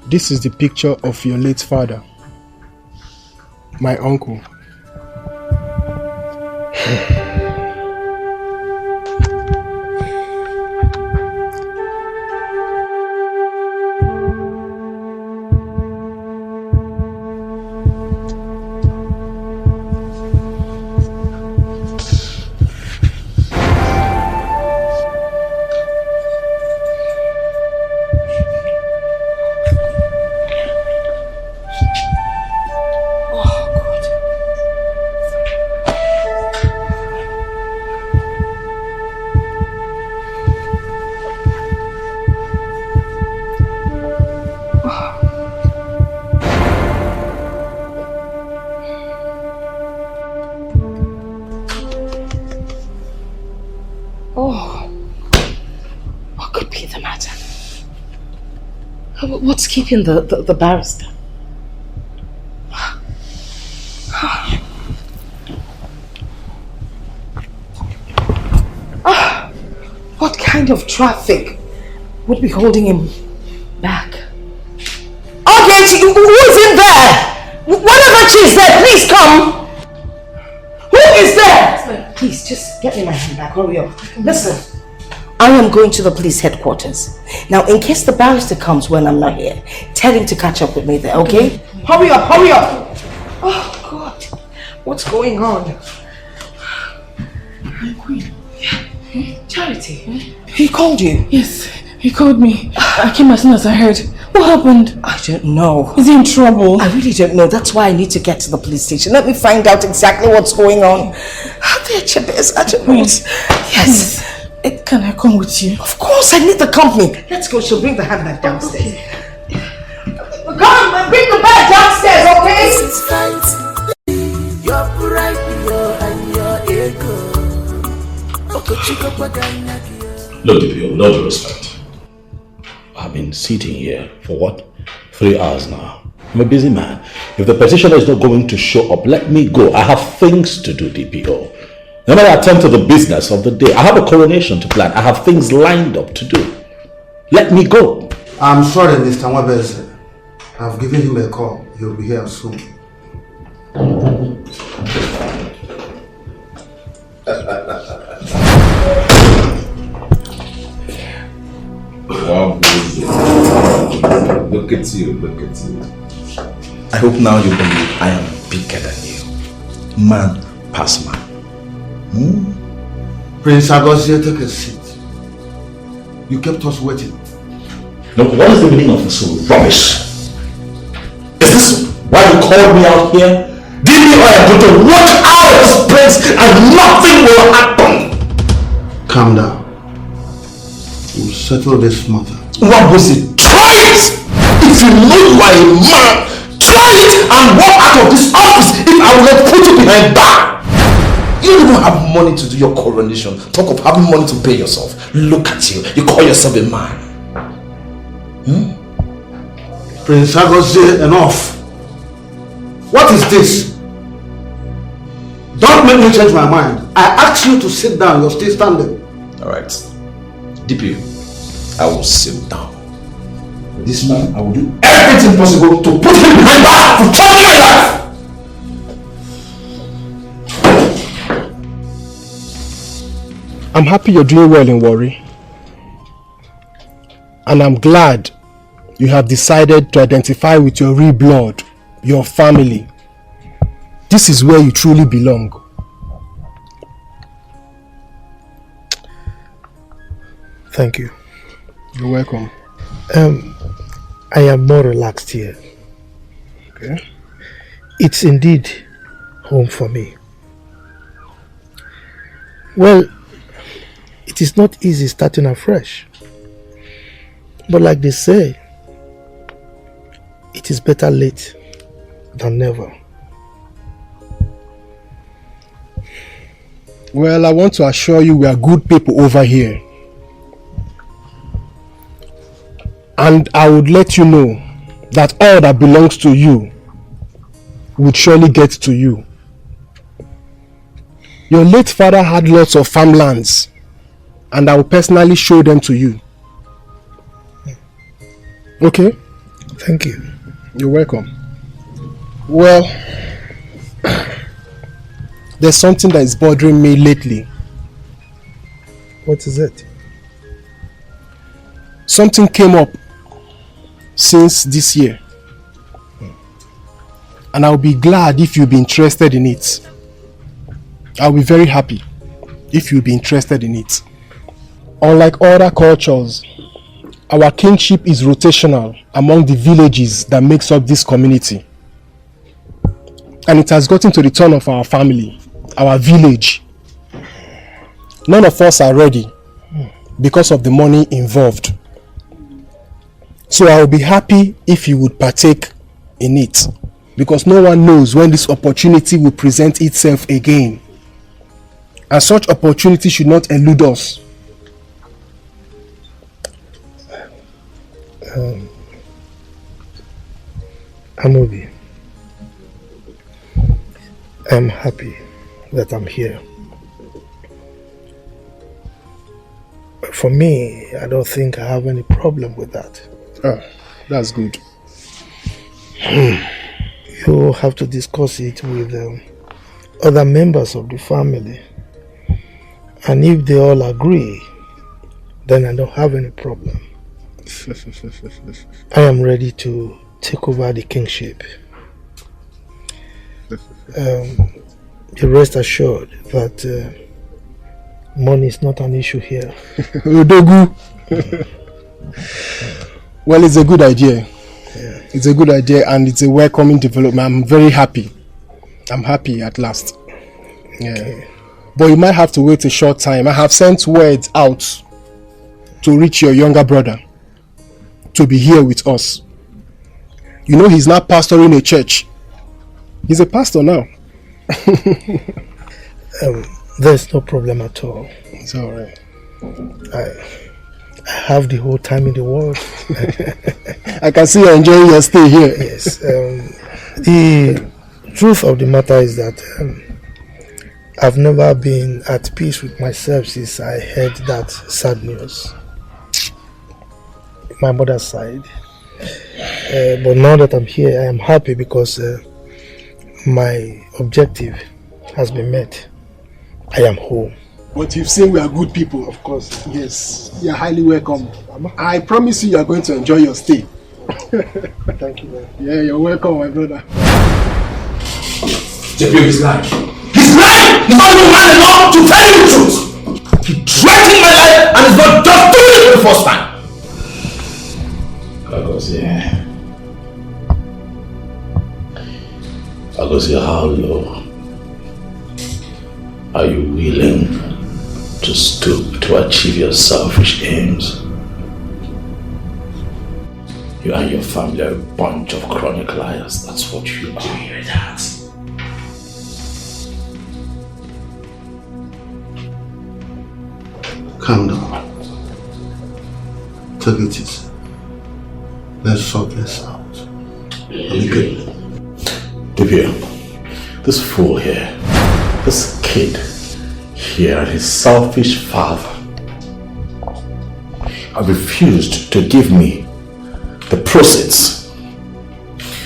This is the picture of your late father, my uncle.
What's keeping the barrister? What kind of traffic would be holding him back? Okay, who's in there? Whatever she's there, please come. Who is there? Please, just get me my hand back. Hurry up. Listen. I am going to the police headquarters. Now, in case the barrister comes when I'm not here, tell him to catch up with me there, okay? Hurry up, hurry up! Oh, God. What's going on?
My queen.
Charity.
He called you? Yes, he called me. I came as soon as I heard. What happened?
I don't know.
Is he in trouble?
I really don't know. That's why I need to get to the police station. Let me find out exactly what's going on. I don't know. Yes.
Can I come with you?
Of course, I need the company. Let's go. She'll bring the handbag downstairs. Okay. Come and bring the bag downstairs, okay?
It's fight. Your pride, and your ego.
Look, DPO, with all due respect, I've been sitting here for what? 3 hours now. I'm a busy man. If the petitioner is not going to show up, let me go. I have things to do, DPO. Let me attend to the business of the day. I have a coronation to plan. I have things lined up to do. Let me go.
I'm sorry, Mr. Wabese. I've given him a call. He'll be here soon.
Wow, look at you, look at you. I hope now you believe I am bigger than you. Man past man.
Prince Agosia, take a seat. You kept us waiting.
No, what is the meaning of this rubbish? Is this why you called me out here? Did you or I am going to watch out of this place and nothing will happen?
Calm down. We'll settle this matter.
What was it? Try it! If you know you are a man, try
destroy it and walk out of this office if I will not put you behind bar. You don't even have money to do your coronation. Talk of having money to pay yourself. Look at you. You call yourself a man.
Prince Agozie, enough. What is this? Don't make me change my mind. I asked you to sit down. You're still standing.
Alright. DP, I will sit down. This man, I will do everything possible to put him behind bars for troubling my life!
I'm happy you're doing well in Warri. And I'm glad you have decided to identify with your real blood, your family. This is where you truly belong.
Thank you.
You're welcome.
I am more relaxed here.
Okay.
It's indeed home for me. Well, it is not easy starting afresh. But like they say, it is better late than never.
Well, I want to assure you we are good people over here. And I would let you know that all that belongs to you would surely get to you. Your late father had lots of farmlands, and I will personally show them to you. Okay?
Thank you.
You're welcome. Well, there's something that is bothering me lately.
What is it?
Something came up since this year. And I'll be glad if you'll be interested in it. I'll be very happy if you'll be interested in it. Unlike other cultures, our kingship is rotational among the villages that makes up this community. And it has gotten to the turn of our family, our village. None of us are ready because of the money involved. So I will be happy if you would partake in it, because no one knows when this opportunity will present itself again. And such opportunity should not elude us.
Amobi, I'm happy that I'm here. For me, I don't think I have any problem with that.
Oh, that's good.
You have to discuss it with other members of the family. And if they all agree, then I don't have any problem. I am ready to take over the kingship. Be rest assured that money is not an issue here.
Odogu. Well, it's a good idea.
Yeah.
It's a good idea and it's a welcoming development. I'm very happy. I'm happy at last. Yeah. Okay. But you might have to wait a short time. I have sent words out to reach your younger brother to be here with us. You know, he's not pastoring a church. He's a pastor now.
There's no problem at all.
It's alright.
I have the whole time in the world.
I can see you're enjoying your stay here.
Yes. The truth of the matter is that I've never been at peace with myself since I heard that sad news. My mother's side. But now that I'm here, I am happy because my objective has been met. I am home.
But you've seen we are good people.
Of course.
Yes, you're highly welcome. I promise you are going to enjoy your stay.
Thank you, man.
Yeah, you're welcome, my brother.
JP is lying. He's lying! He's not even man enough to tell you the truth! He threatened my life and he's not just doing it for the first time!
Agozie, how low are you willing to stoop to achieve your selfish aims? You and your family are a bunch of chronic liars. That's what you are.
Do you hear that?
Calm down. Take it easy. Let's sort this out. Amicably.
Divya, this fool here, this kid here and his selfish father have refused to give me the proceeds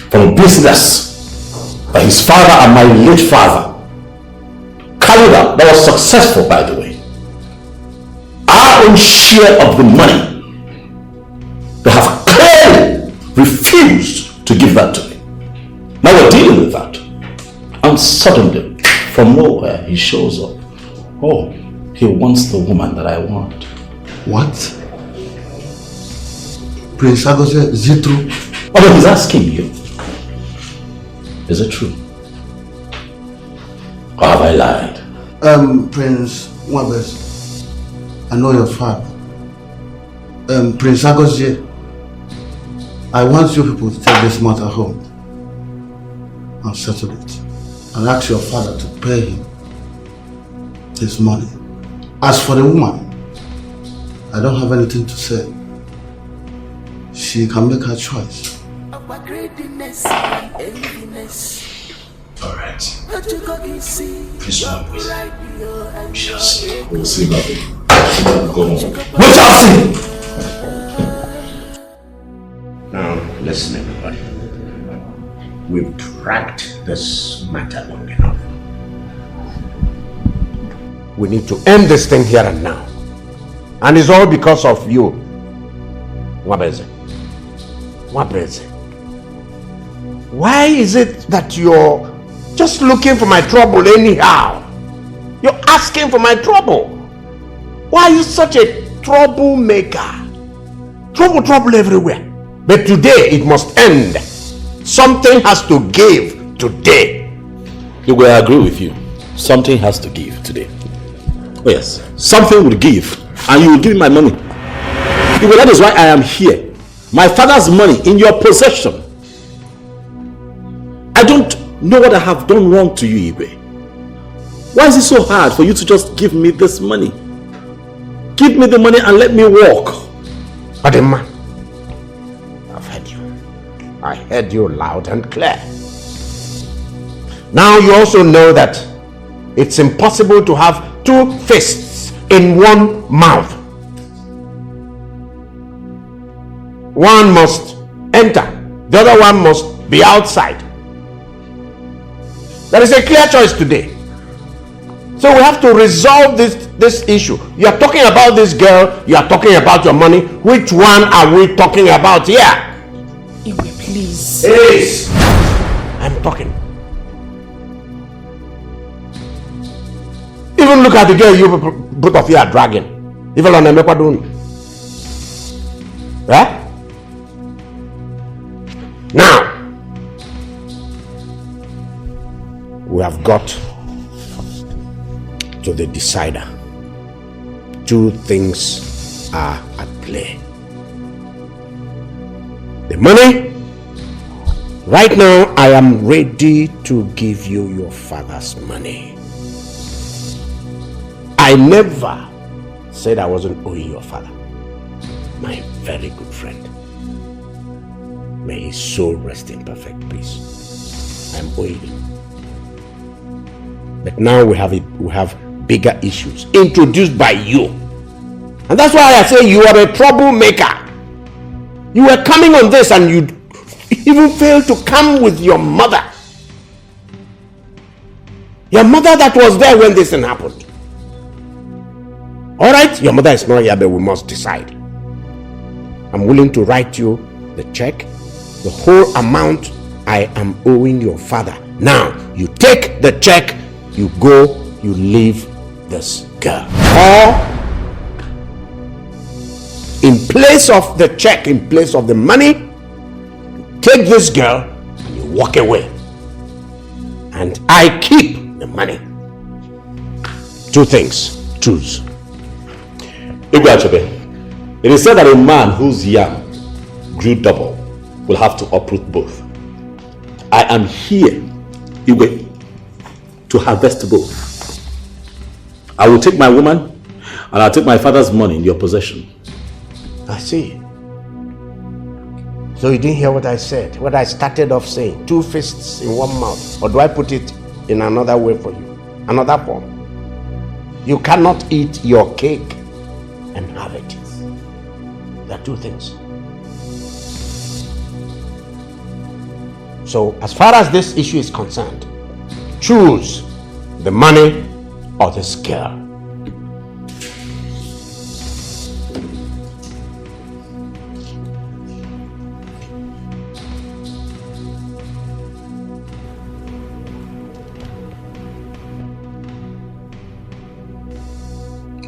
from a business that his father and my late father carried out that was successful, by the way. Our own share of the money, they have clearly refused to give that to me. Now we're dealing with that. And suddenly, from nowhere, he shows up. Oh, he wants the woman that I want.
What? Prince Agose, is it true?
Oh, but he's asking you. Is it true? Or have I lied?
Prince Wabes, I know your father. Prince Agose, I want you people to take this matter home and settle it. And ask your father to pay him his money. As for the woman, I don't have anything to say. She can make her choice.
Alright. Please don't just we'll see about it. Go on. What's happening?
Now, listen everybody. We've tracked this matter long enough. We need to end this thing here and now. And it's all because of you. Wabeze. Why is it that you're just looking for my trouble anyhow? You're asking for my trouble. Why are you such a troublemaker? Trouble everywhere. But today it must end. Something has to give today.
I agree with you. Something has to give today. Oh yes, something will give, and you will give me my money. That is why I am here. My father's money in your possession. I don't know what I have done wrong to you, Ibe. Why is it so hard for you to just give me this money? Give me the money and let me walk.
Adema, I've heard you. I heard you loud and clear. Now you also know that it's impossible to have two fists in one mouth. One must enter, the other one must be outside. There is a clear choice today. So we have to resolve this issue. You are talking about this girl, you are talking about your money. Which one are we talking about here?
Igwe, please.
Yes, I'm talking. Even look at the girl you both of you are dragging. Even on the Mekwadun. Right? Now, we have got to the decider. Two things are at play. The money. Right now, I am ready to give you your father's money. I never said I wasn't owing your father. My very good friend. May his soul rest in perfect peace. I'm owing him. But now we have bigger issues introduced by you. And that's why I say you are a troublemaker. You were coming on this and you even failed to come with your mother. Your mother that was there when this thing happened. Alright, your mother is not here, but we must decide. I'm willing to write you the check, the whole amount I am owing your father. Now, you take the check, you go, you leave this girl. Or, in place of the check, in place of the money, take this girl and you walk away. And I keep the money. Two things, choose.
It is said that a man who's young grew double will have to uproot both. I am here, Igwe, to harvest both. I will take my woman and I'll take my father's money in your possession.
I see. So you didn't hear what I said, what I started off saying. 2 fists in one mouth. Or do I put it in another way for you? Another form? You cannot eat your cake and have it. There are 2 things. So as far as this issue is concerned, choose the money or the skill.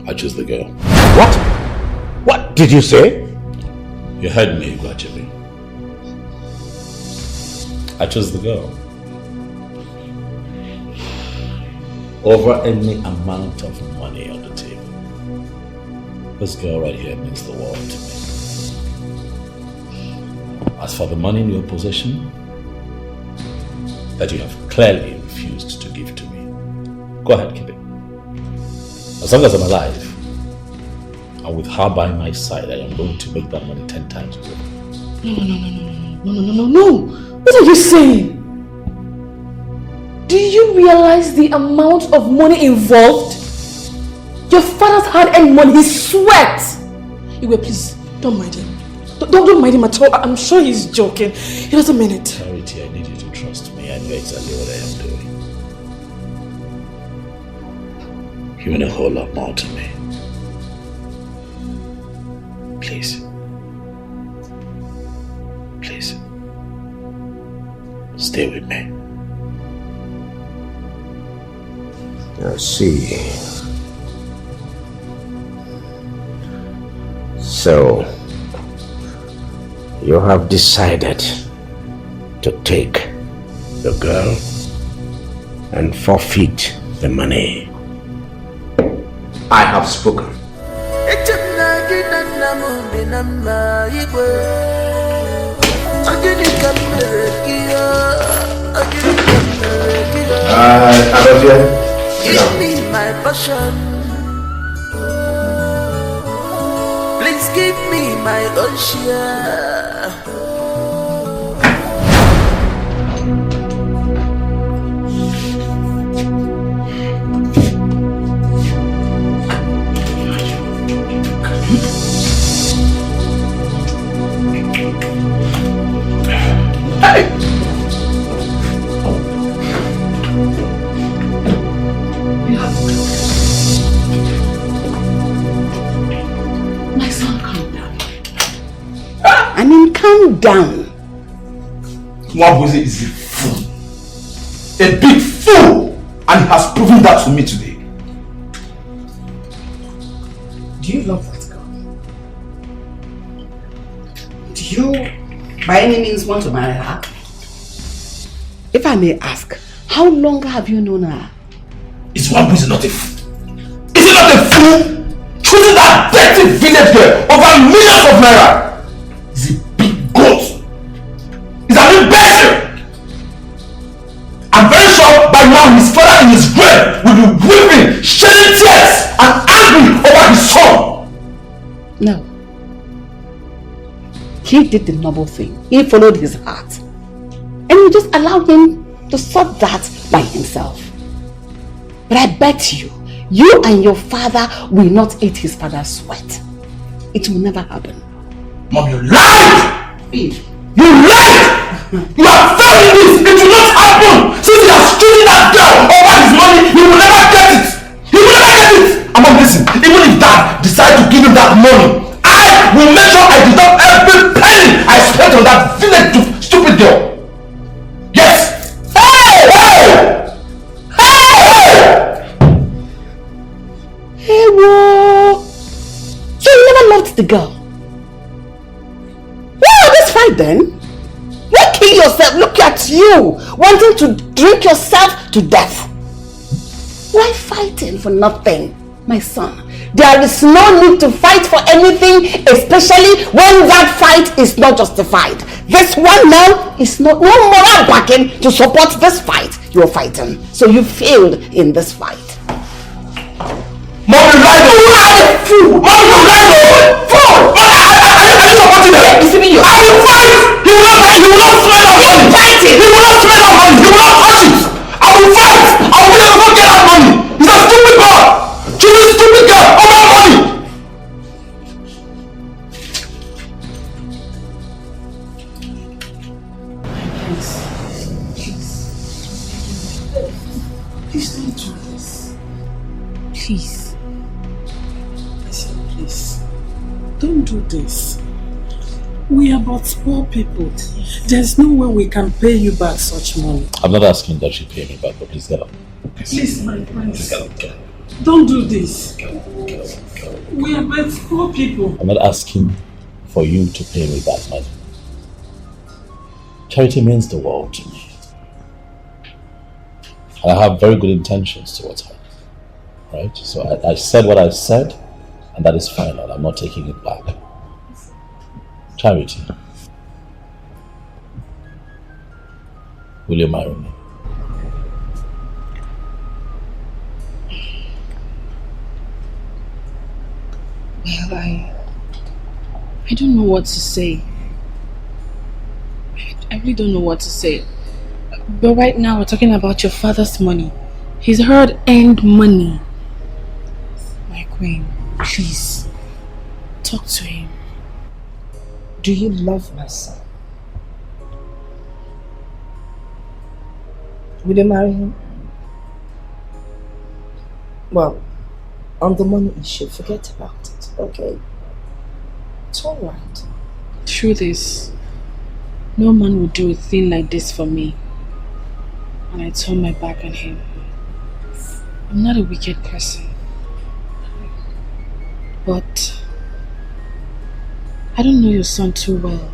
I choose the girl.
What? What did you say?
You heard me, Guachibi. I chose the girl. Over any amount of money on the table. This girl right here means the world to me. As for the money in your possession, that you have clearly refused to give to me, go ahead, keep it. As long as I'm alive, and with her by my side, I am going to make that money 10 times over.
No. What are you saying? Do you realize the amount of money involved? Your father's hard-earned money, his sweat. Iwe, please, don't mind him. Don't mind him at all. I'm sure he's joking. He doesn't mean it.
Charity, I need you to trust me. I know exactly what I am doing. You mean a whole lot more to me. Please. Please. Stay with me.
Let's see. So, you have decided to take the girl and forfeit the money. I have spoken.
Give me my passion. Please give me my own share.
Hey!
My son, calm down. I mean, calm down.
Mwabweze is a fool. A big fool! And he has proven that to me today.
Do you love that girl? Do you, by any means, want to marry her? If I may ask, how long have you known her?
Is Mwabweze not a fool? Is he not a fool? Choosing that dirty village girl over millions of naira! He's a big goat. He's an imbecile! I'm very sure by now his father in his grave will be weeping, shedding tears, and angry over his son.
No. He did the noble thing. He followed his heart. And we just allowed him to sort that by himself. But I bet you and your father will not eat his father's sweat. It will never happen.
Mom, you lied! You lied! You have failed in this! It will not happen! Since he has chosen that girl over his money, he will never get it! He will never get it! And Mom, listen, even if Dad decides to give him that money, I will make sure I deduct every penny I spent on that village stupid girl. Yes! Hey!
Hey, whoa! So you never loved the girl? Why all this fight then? Why kill yourself? Look at you! Wanting to drink yourself to death. Why fighting for nothing? My son, there is no need to fight for anything, especially when that fight is not justified. This one now is no moral backing to support this fight you're fighting. So you failed in this fight.
Mommy, right away! Fool! Mommy, right away! Fool! Are you supporting her?
Listen to me.
I will fight! He will not swear that money!
Fighting!
He will not swear that money! He will not touch it! I will fight! I will never get that money! He's a stupid girl! She's a stupid girl! Oh, my money!
Please don't do this.
Please.
Listen, please. Don't do this. We are but poor people. There's no way we can pay you back such money.
I'm not asking that you pay me back, but please get up.
Please, my friends.
Get up, get up.
Don't do this. We are but poor people.
I'm not asking for you to pay me back money. Charity means the world to me. I have very good intentions towards her. Right? So I said what I said, and that is final. I'm not taking it back. Charity, will you marry me?
Well, I don't know what to say. I really don't know what to say. But right now we're talking about your father's money. His hard-earned money. My queen, please, talk to him.
Do you love my son? Will you marry him? Well, on the money issue, forget about it, okay? It's alright.
Truth is, no man would do a thing like this for me. And I turned my back on him. I'm not a wicked person. But I don't know your son too well.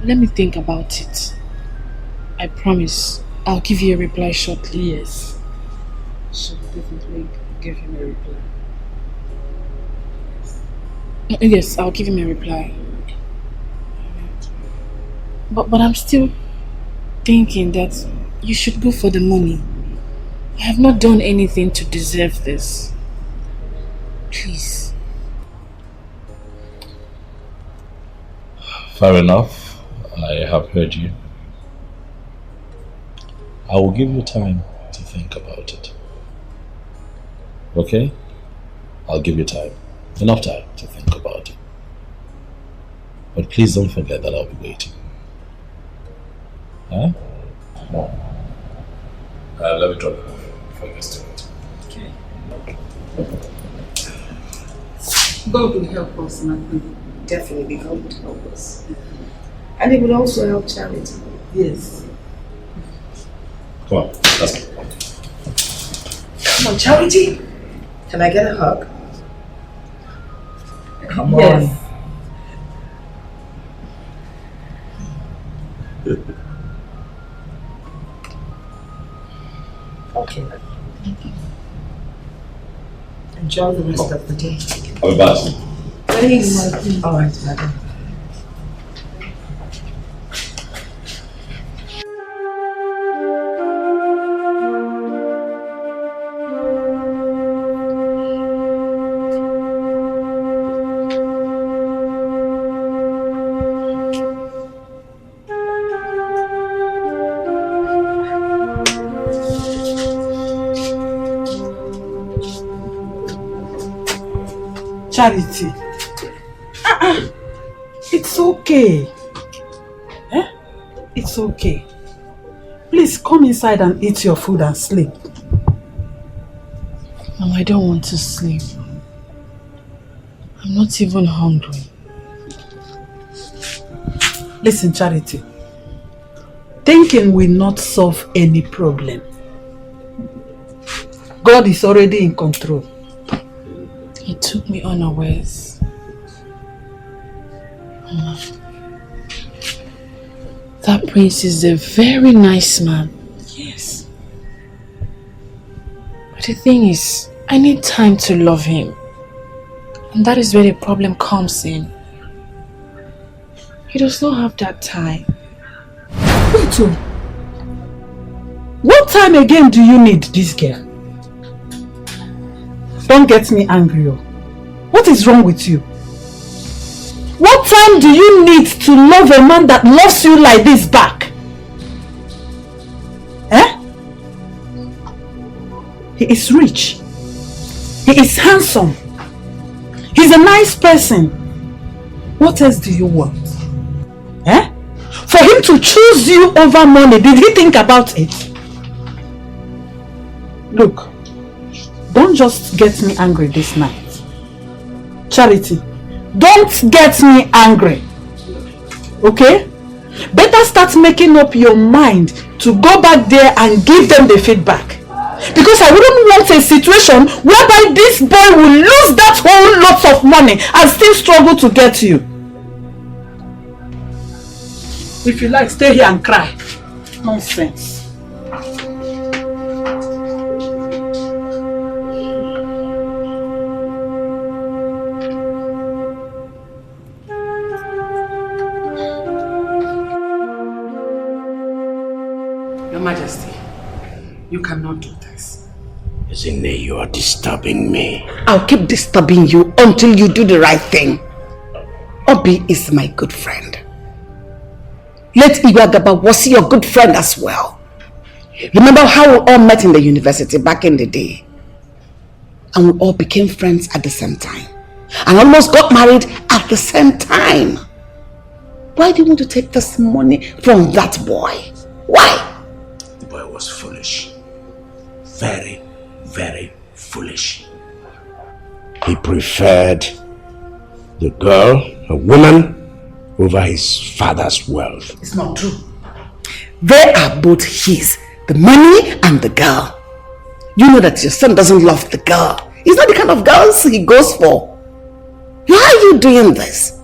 Let me think about it. I promise I'll give you a reply shortly.
Yes. Should definitely give him a reply.
Yes, I'll give him a reply. But I'm still thinking that you should go for the money. I have not done anything to deserve this. Please.
Fair enough. I have heard you. I will give you time to think about it. Okay? I'll give you time. Enough time to think about it. But please don't forget that I'll be waiting. Huh? No. Let me drop it off before you get started.
Okay. God will help us, Matthew.
Definitely, God would help us. And it would also help Charity.
Yes.
Come on, let's go.
Come on, Charity. Can I get a hug? Come on.
Yes.
Okay. Enjoy the rest of the day.
I'll be back soon.
Please. All right, madam.
Charity. It's okay. Eh? It's okay. Please come inside and eat your food and sleep.
Mom, I don't want to sleep. I'm not even hungry.
Listen, Charity. Thinking will not solve any problem. God is already in control.
He took me unawares. Mama, that prince is a very nice man.
Yes.
But the thing is, I need time to love him.
And that is where the problem comes in. He does not have that time.
Wait, oh. What time again do you need this girl? Don't get me angry. Oh. What is wrong with you? What time do you need to love a man that loves you like this back? Eh? He is rich. He is handsome. He's a nice person. What else do you want? Eh? For him to choose you over money, did he think about it? Look, don't just get me angry this night. Charity, don't get me angry. Okay? Better start making up your mind to go back there and give them the feedback. Because I wouldn't want a situation whereby this boy will lose that whole lot of money and still struggle to get you. If you like, stay here and cry. Nonsense.
Your Majesty, you cannot do this.
Ezinne, you are disturbing me.
I'll keep disturbing you until you do the right thing. Obi is my good friend. Let Iwagaba was your good friend as well. Remember how we all met in the university back in the day? And we all became friends at the same time. And almost got married at the same time. Why do you want to take this money from that boy? Why?
The boy was foolish. Very, very foolish. He preferred the girl, a woman, over his father's wealth.
It's not true. They are both his. The money and the girl. You know that your son doesn't love the girl. He's not the kind of girls he goes for. Why are you doing this?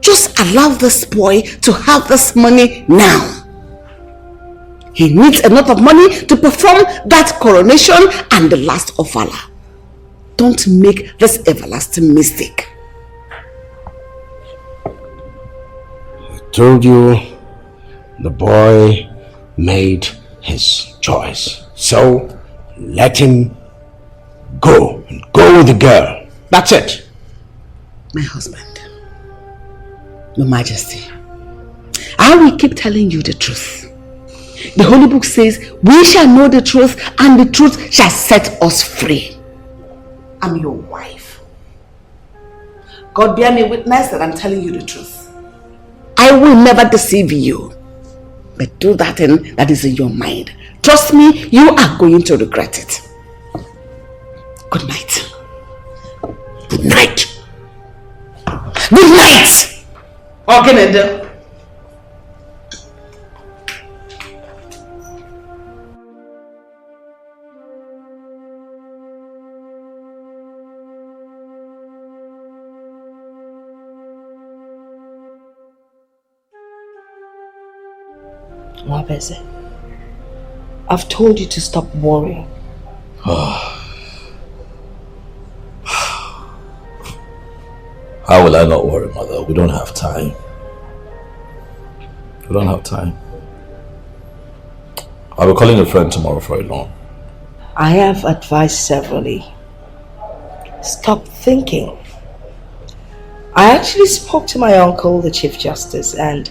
Just allow this boy to have this money now. He needs a lot of money to perform that coronation and the last of Allah. Don't make this everlasting mistake.
I told you the boy made his choice. So let him go and go with the girl. That's it.
My husband, Your Majesty, I will keep telling you the truth. The Holy Book says, we shall know the truth and the truth shall set us free. I'm your wife. God bear me witness that I'm telling you the truth. I will never deceive you. But do that thing that is in your mind. Trust me, you are going to regret it. Good night.
Good night.
Good night! Okay,
Wabeze, I've told you to stop worrying.
How will I not worry, Mother? We don't have time. We don't have time. I'll be calling a friend tomorrow for a loan.
I have advised severally. Stop thinking. I actually spoke to my uncle, the Chief Justice, and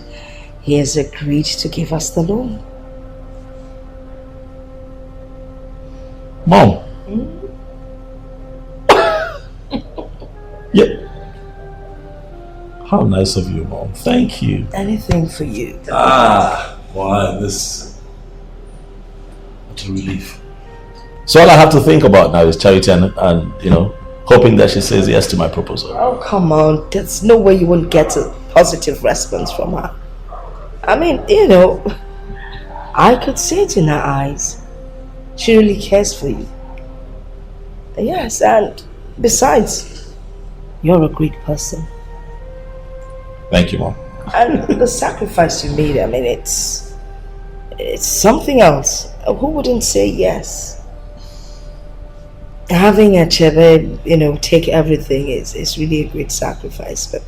he has agreed to give us the loan.
Mom. Yeah. How nice of you, Mom. Thank you.
Anything for you.
Why this? What a relief. So all I have to think about now is Charity and you know, hoping that she says yes to my proposal.
Oh, come on. There's no way you won't get a positive response from her. I mean, you know, I could see it in her eyes. She really cares for you. Yes, and besides, you're a great person.
Thank you, Mom.
And the sacrifice you made, I mean, it's something else. Who wouldn't say yes? having a chebe, take everything is really a great sacrifice. But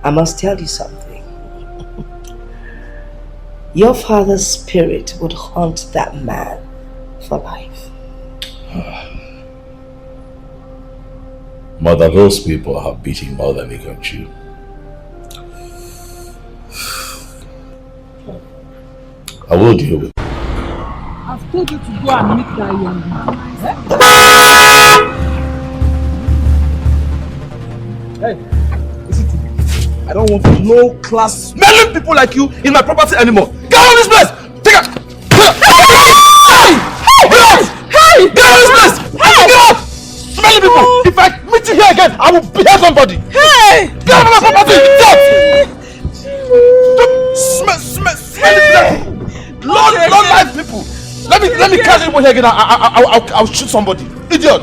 I must tell you something. Your father's spirit would haunt that man for life.
Mother, those people have beaten more than they can chew. I will deal with it.
I've told you to go and meet that young man.
Hey, listen to me. I don't want no class smelling people like you in my property anymore. Get out of this place! Take it! Hey! Get out of this place! Get out! Smelling people! If I meet you here again, I will behead somebody!
Hey!
Get out of my property! Smelling low life people! Let me catch anyone here again. I'll shoot somebody. Idiot!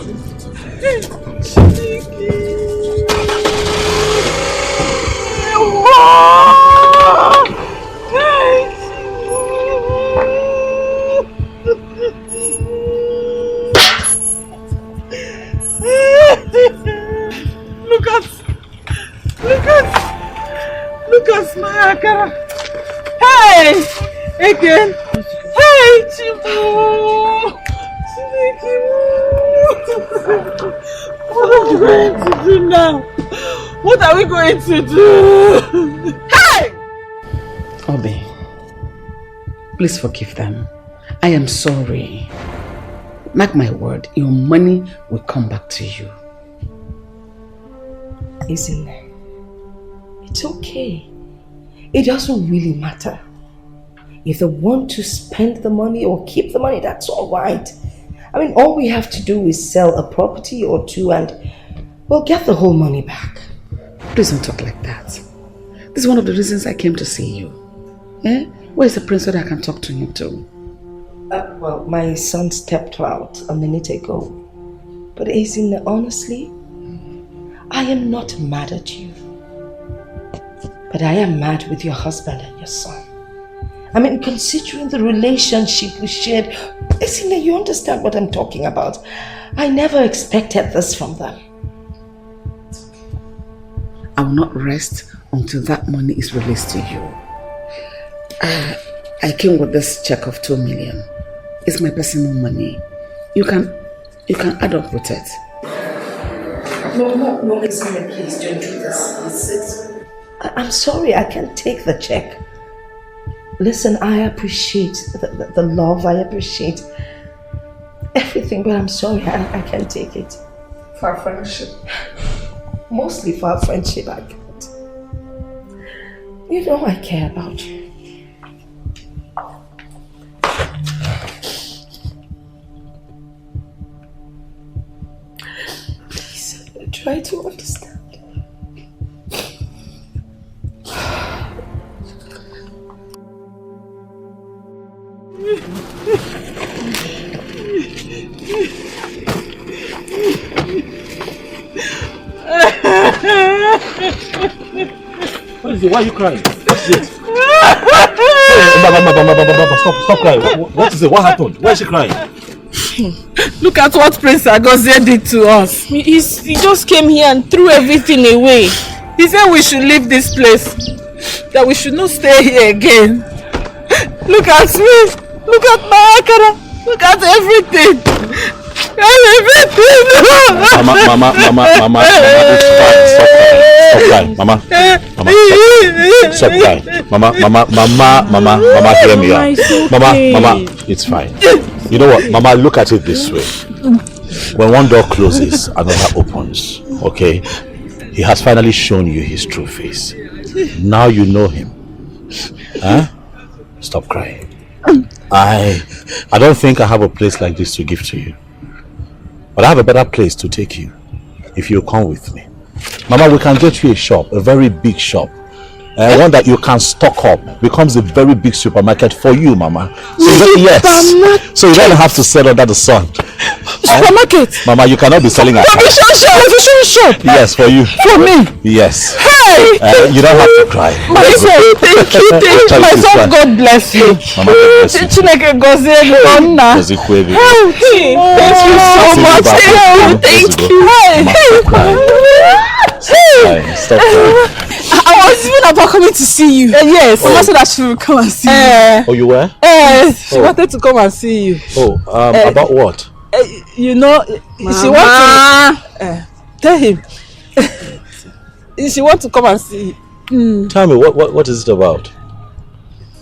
Look at my Akara. Hey! Again. Hey, Chibu! What are we going to do now? What are we going to do? Hey!
Obi, please forgive them. I am sorry. Mark my word, your money will come back to you.
Isn't it? It's okay. It doesn't really matter. If they want to spend the money or keep the money, that's all right. I mean, all we have to do is sell a property or two and we'll get the whole money back.
Please don't talk like that. This is one of the reasons I came to see you. Where is the prince that I can talk to him to?
Well, my son stepped out a minute ago. But Azin, honestly, I am not mad at you. But I am mad with your husband and your son. I mean, considering the relationship we shared, Azin, you understand what I'm talking about. I never expected this from them.
I will not rest until that money is released to you. I came with this check of 2 million. It's my personal money. You can add up with it.
No, Azin, please don't do this. I'm sorry, I can't take the check. Listen, I appreciate the love, I appreciate everything, but I'm sorry, I can't take it.
For our friendship.
Mostly for our friendship, I can't. You know I care about you. Please, try to understand.
What is it? Why are you crying? What's it? Hey, stop crying. What is it? What happened? Why is she crying?
Look at what Prince Agozie did to us. He just came here and threw everything away. He said we should leave this place. That we should not stay here again. Look at me. Look at my Akara. Look at everything. Everything.
Mama, it's fine. Stop crying. Mama, stop crying. Mama, hear me out. Mama, it's fine. You know what, Mama, look at it this way. When one door closes, another opens. Okay? He has finally shown you his true face. Now you know him. Huh? Stop crying. I don't think I have a place like this to give to you. But I have a better place to take you if you come with me. Mama, we can get you a shop, a very big shop. One that you can stock up, becomes a very big supermarket for you, Mama. So so you don't have to sell under the sun.
Supermarket.
Mama, you cannot be selling at
Provision shop.
Yes, for you.
For me.
Yes.
Hey.
You don't have to cry.
My son, thank you. My son, God bless you.
Mama, God bless you.
Chineke gozie gị nna. Thank you so much. Thank you.
Stop crying.
I was even about coming to see you. Yes. Mama said that she would come and see you.
Oh, you were?
Yes. She wanted to come and see you.
Oh, about what?
You know, she wants to tell him. She wants to come and see you.
Tell me, what is it about?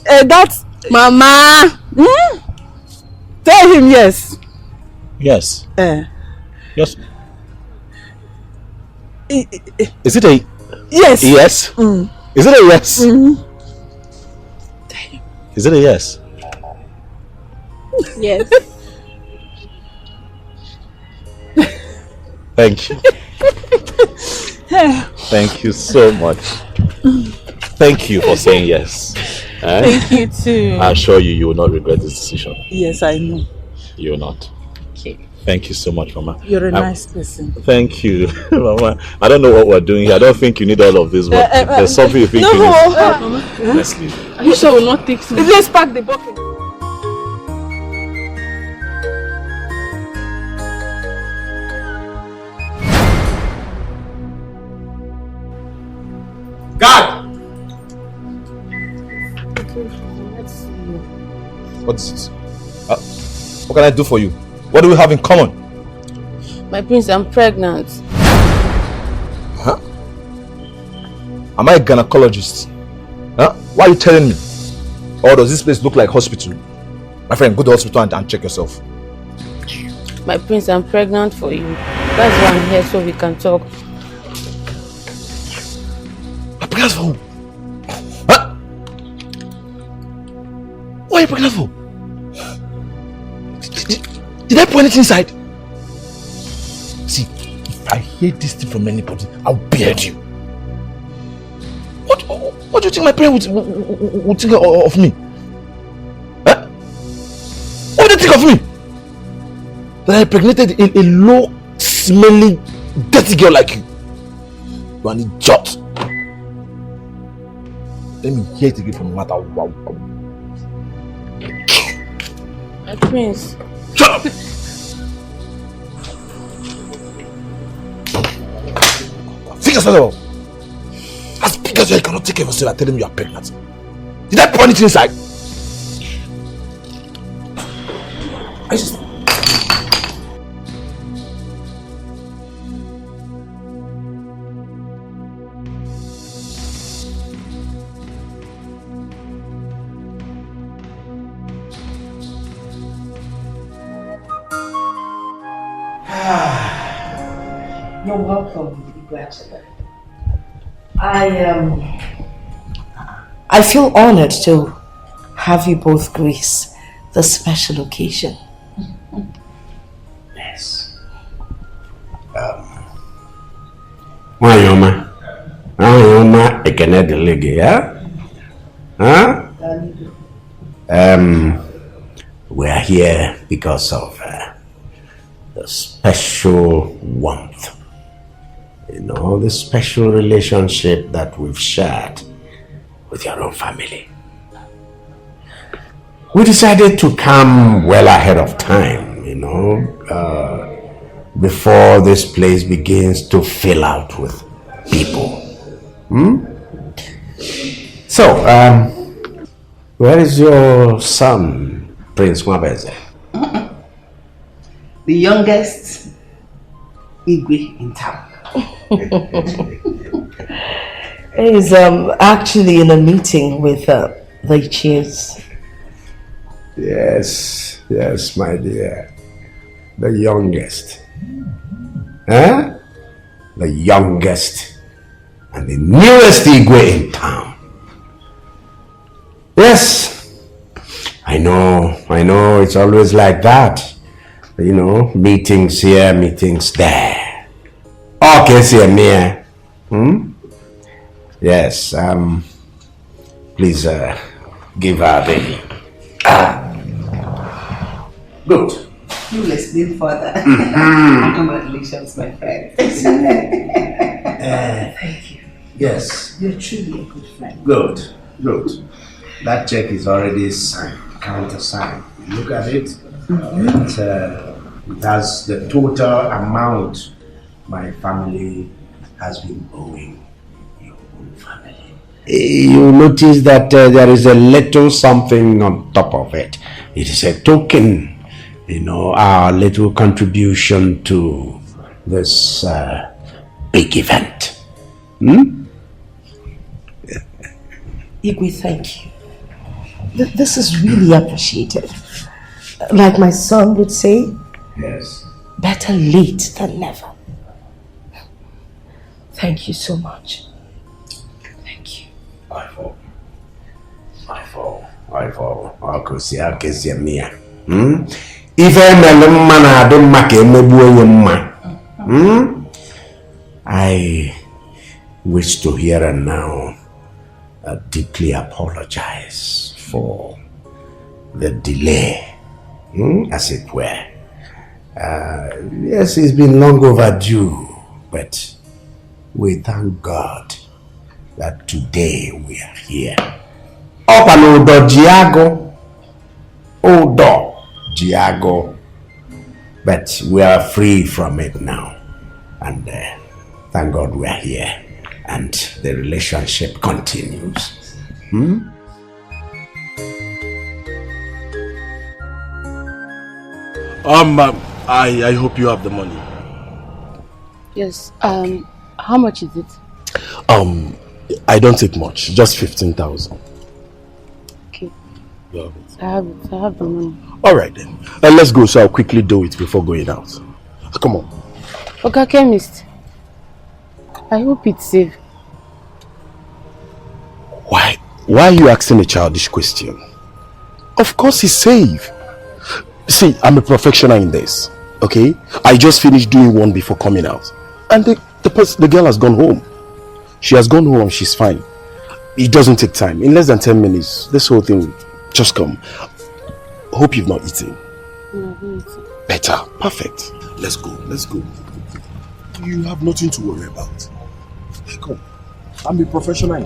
That's Mama. Tell him yes.
Yes. Yes. Is it a
yes?
Yes. Is it a yes? Is it a yes?
Yes.
Thank you. Thank you so much. Thank you for saying yes.
Thank you too.
I assure you will not regret this decision.
Yes, I know.
You will not.
Okay.
Thank you so much, Mama.
You're a nice person.
Thank you, Mama. I don't know what we're doing here. I don't think you need all of this, but there's something you think you need.
Mama.
Let's leave.
Are you sure we'll not take some? Let's pack the bucket.
God!
What is it? What can I do for you? What do we have in common?
My prince, I'm pregnant.
Huh? Am I a gynecologist? Huh? Why are you telling me? Or does this place look like hospital? My friend, go to the hospital and check yourself.
My prince, I'm pregnant for you. That's why I'm here, so we can talk.
I'm pregnant for who? Huh? What are you pregnant for? Did I put anything inside? See, if I hear this thing from anybody, I'll beard you. What do you think my parents would think of me? Huh? What do you think of me? That I impregnated a low-smelling, dirty girl like you. You are an idiot. Let me hear it again from no matter what.
My prince.
Shut up! Think yourself. As big as you cannot take care of yourself and tell them you are pregnant. Did I put anything inside? I just...
You're welcome, Igwachebe. I feel honored to have you both grace the special occasion.
Yes. Mayoma ekene delege, yeah? Huh? We are here because of the special warmth. You know, the special relationship that we've shared with your own family. We decided to come well ahead of time, you know, before this place begins to fill out with people. So, where is your son, Prince Mwabeze?
The youngest Igwe in town.
He's actually in a meeting with the chiefs.
Yes, my dear. The youngest. Huh? The youngest and the newest Igwe in town. Yes. I know, it's always like that. You know, meetings here, meetings there. Okay, see me. Yes, please give her a baby. Good.
You will explain further. Congratulations, my friend. Thank you.
Yes.
You're truly a good friend.
Good. That check is already signed, countersigned. Look at it. It has the total amount my family has been owing your own family. You notice that there is a little something on top of it. It is a token, our little contribution to this big event.
Igwe, thank you. This is really appreciated. Like my son would say,
yes,
better late than never. Thank you so much. Thank you.
I fall. I wish to hear and now deeply apologize for the delay, as it were. Yes, it's been long overdue, but we thank God that today we are here. Giago, but we are free from it now, and thank God we are here, and the relationship continues.
I hope you have the money.
Yes. How much is it?
I don't take much, just 15,000.
Okay.
You have it.
I have the money.
All right then. Let's go, so I'll quickly do it before going out. Come on.
Okay, chemist. I hope it's safe.
Why are you asking a childish question? Of course it's safe. See, I'm a professional in this, okay? I just finished doing one before coming out. And the girl has gone home. She has gone home, she's fine. It doesn't take time. In less than 10 minutes, this whole thing will just come. Hope you've not eaten.
No, I haven't.
Better. Perfect. Let's go. You have nothing to worry about. Come. I'm a professional.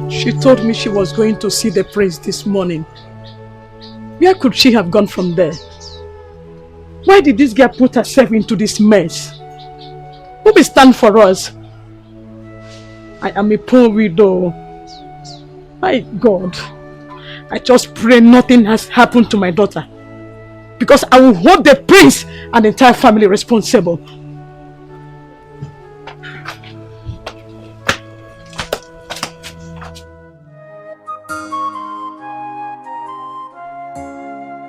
She told me she was going to see the prince this morning. Where could she have gone from there? Why did this girl put herself into this mess? Who will stand for us? I am a poor widow. My God. I just pray nothing has happened to my daughter. Because I will hold the prince and the entire family responsible.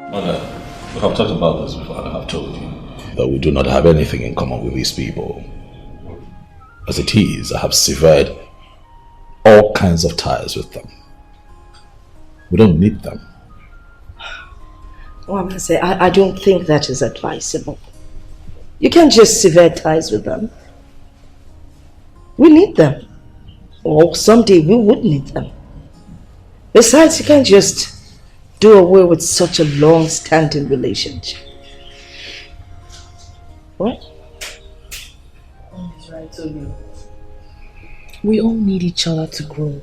Mother, we have talked about this before, and I have told you that we do not have anything in common with these people. As it is, I have severed all kinds of ties with them. We don't need them.
Well, I don't think that is advisable. You can't just sever ties with them. We need them. Or someday we would need them. Besides, you can't just do away with such a long-standing relationship. What?
He's right, Toby. We all need each other to grow.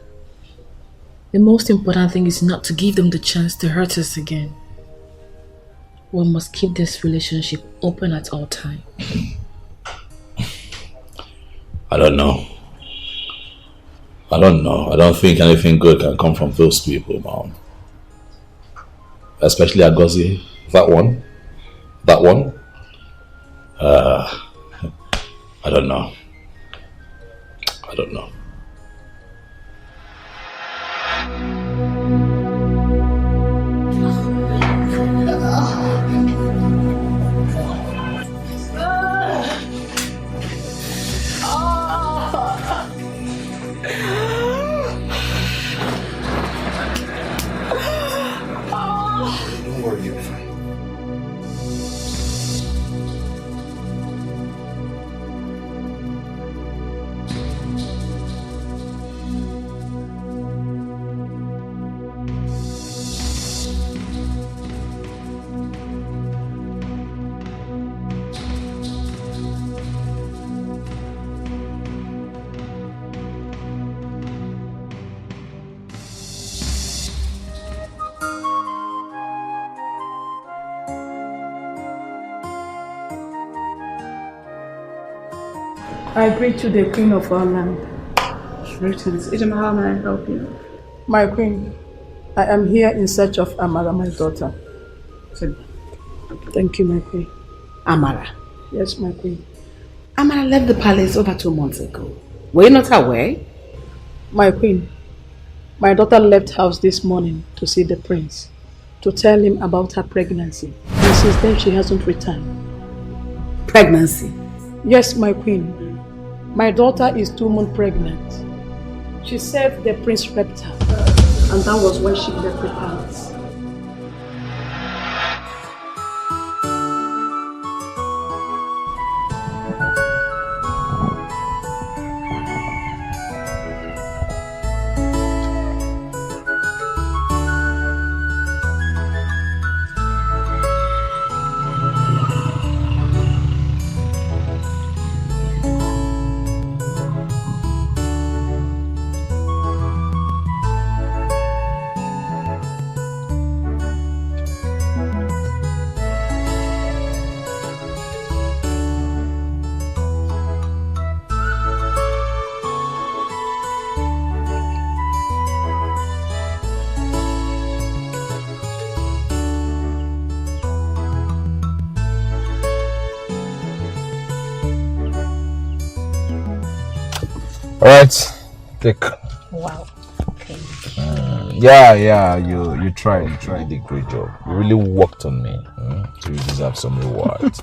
The most important thing is not to give them the chance to hurt us again. We must keep this relationship open at all times.
I don't know. I don't think anything good can come from those people, Mom. Especially Agozie. That one. I don't know.
I greet you, the queen of our land.
Greetings. Ijima, how may I help you?
My queen, I am here in search of Amara, my daughter. Thank you, my queen.
Amara?
Yes, my queen.
Amara left the palace over 2 months ago. Were you not aware?
My queen, my daughter left house this morning to see the prince, to tell him about her pregnancy. And since then, she hasn't returned.
Pregnancy?
Yes, my queen. My daughter is 2 months pregnant. She said the prince raped her, and that was when she left the palace.
Alright, take.
Wow. Okay.
Yeah, you tried a great job. You really worked on me. So you deserve some reward.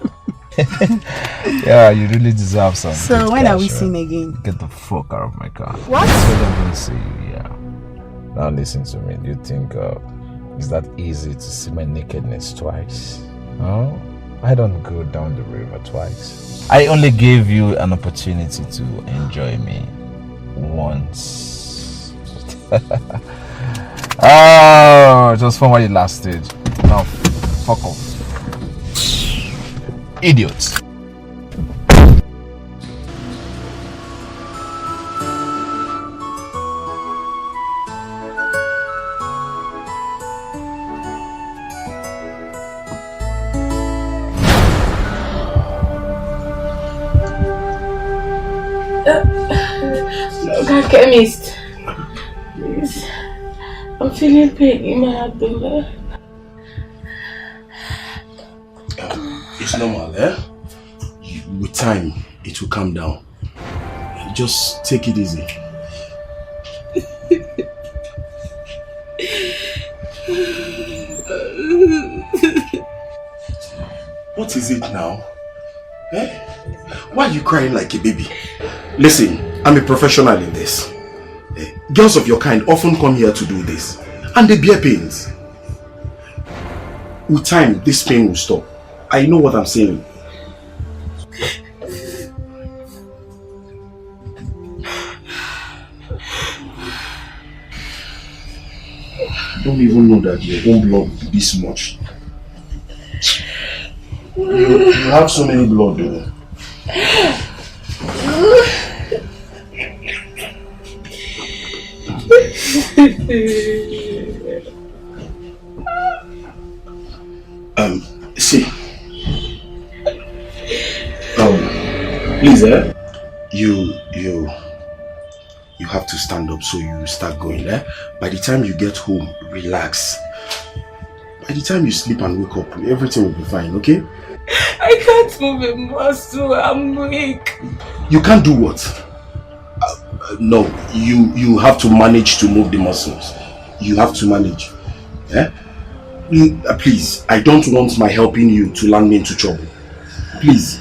Yeah, you really deserve some.
So when are we seeing again?
Get the fuck out of my car.
What?
So I'm going to see you, yeah. Now listen to me. Do you think it's that easy to see my nakedness twice? No? I don't go down the river twice. I only gave you an opportunity to enjoy me once. Oh, just for my last stage. Now, fuck off. Idiots.
Chemist, please. I'm feeling pain in my abdomen.
It's normal, eh? With time, it will calm down. Just take it easy. What is it now? Eh? Why are you crying like a baby? Listen, I'm a professional in this. Girls of your kind often come here to do this, and they bear pains. With time, this pain will stop. I know what I'm saying. I don't even know that your own blood is this much. You have so many blood, though. See. Please, you have to stand up so you start going there. By the time you get home, relax. By the time you sleep and wake up, everything will be fine, okay?
I can't move a muscle, I'm weak.
You can't do what? No, you have to manage to move the muscles. You have to manage. Eh? Please, I don't want my helping you to land me into trouble. Please.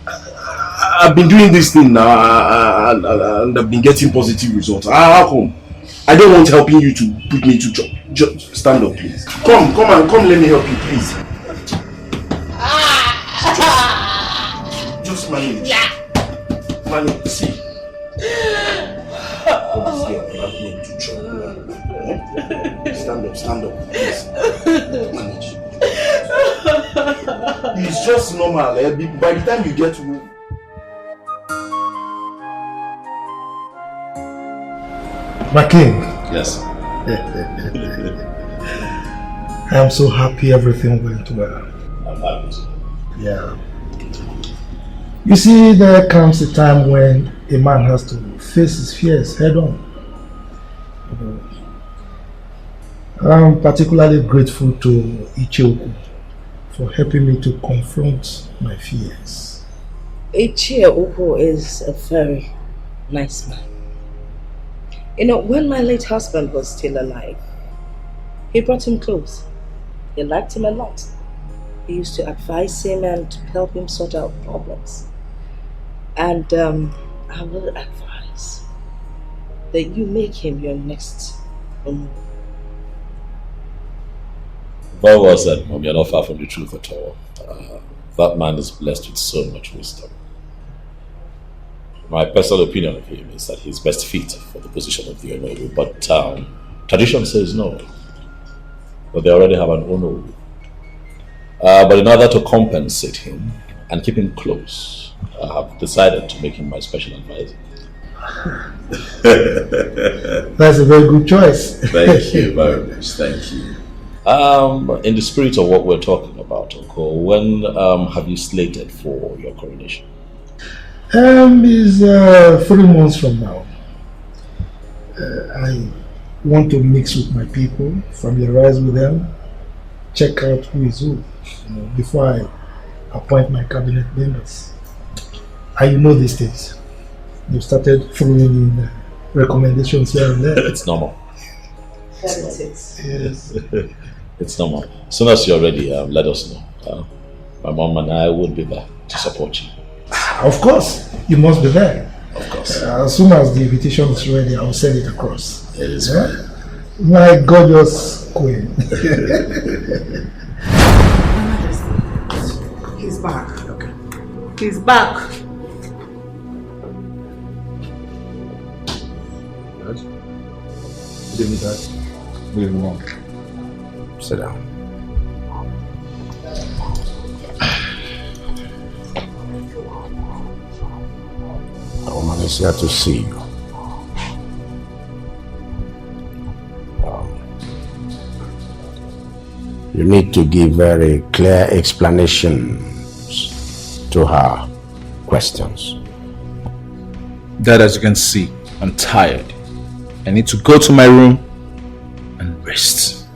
I've been doing this thing now and I've been getting positive results. How come? I don't want helping you to put me into trouble. Just stand up, please. Come, let me help you, please. Just manage. Manage, see. Stand up, please. Manage. It's just normal, eh? By the time you get to move.
My king.
Yes.
I am so happy everything went well.
I'm happy.
Yeah.
You see, there comes a time when a man has to face his fears head on. I'm particularly grateful to Ichioku for helping me to confront my fears.
Ichioku is a very nice man. You know, when my late husband was still alive, he brought him close. He liked him a lot. He used to advise him and help him sort out problems. And I will advise that you make him your next move.
Well was that, Mom. You're not far from the truth at all. That man is blessed with so much wisdom. My personal opinion of him is that he's best fit for the position of the Onowu, but tradition says no. But they already have an Onowu. But in order to compensate him and keep him close, I have decided to make him my special advisor.
That's a very good choice.
Thank you very much. Thank you. In the spirit of what we're talking about, Uncle, when have you slated for your coronation?
Is 3 months from now. I want to mix with my people, familiarize with them, check out who is who, before I appoint my cabinet members. And you know these things. You've started throwing in recommendations here and there.
It's normal.
Yes.
It's normal. As soon as you're ready, let us know. My mom and I would be there to support you.
Of course, you must be there.
Of course.
As soon as the invitation is ready, I will send it across.
It is fine.
My gorgeous queen.
He's back. Okay. He's back.
Dad? Good evening, Dad. Good evening, Mom.
Sit down. The woman is here to see you. You need to give very clear explanations to her questions.
Dad, as you can see, I'm tired. I need to go to my room and rest.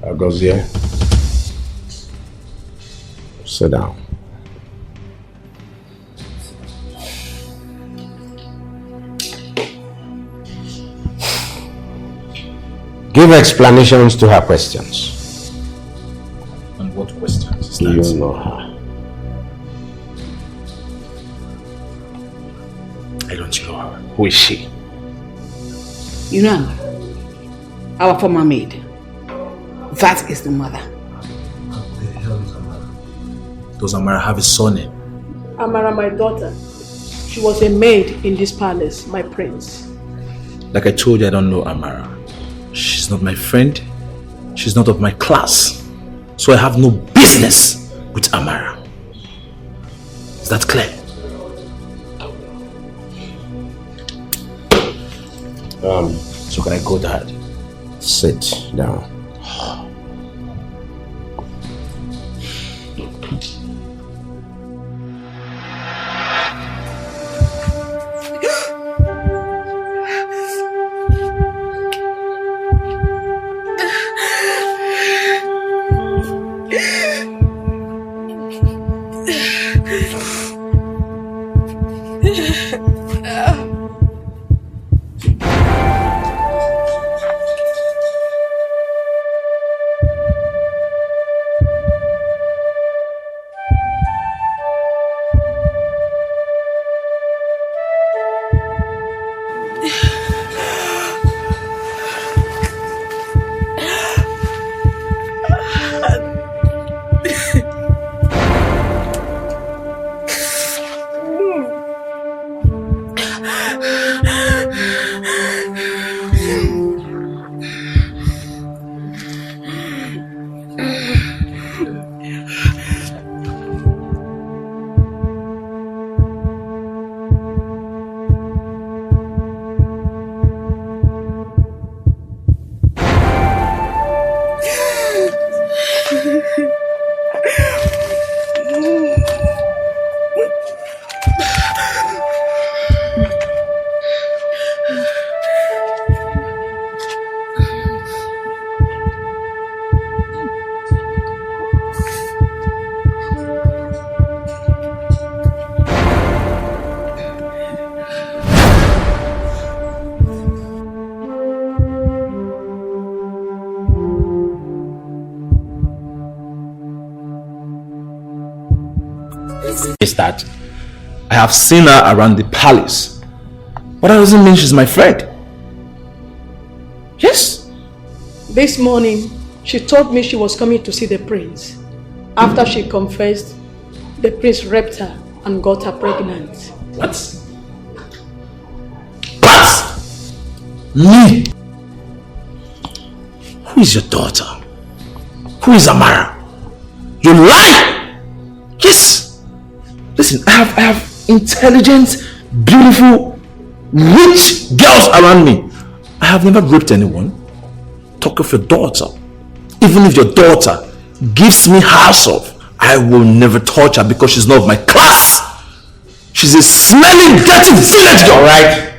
Agozie, sit down. Give explanations to her questions.
And what questions is
Do
that?
you know her?
I don't know her. Who is she?
You know, our former maid. That is the mother.
Does Amara have a surname?
Amara, my daughter. She was a maid in this palace, my prince.
Like I told you, I don't know Amara. She's not my friend. She's not of my class. So I have no business with Amara. Is that clear? So can I go, Dad?
Sit down.
is that I have seen her around the palace. But that doesn't mean she's my friend. Yes.
This morning, she told me she was coming to see the prince. After she confessed, the prince raped her and got her pregnant.
What? What? Me? Who is your daughter? Who is Amara? You lie! Yes! Listen, I have intelligent, beautiful, rich girls around me. I have never raped anyone. Talk of your daughter. Even if your daughter gives me house off, I will never touch her because she's not of my class. She's a smelling, dirty village girl.
Alright.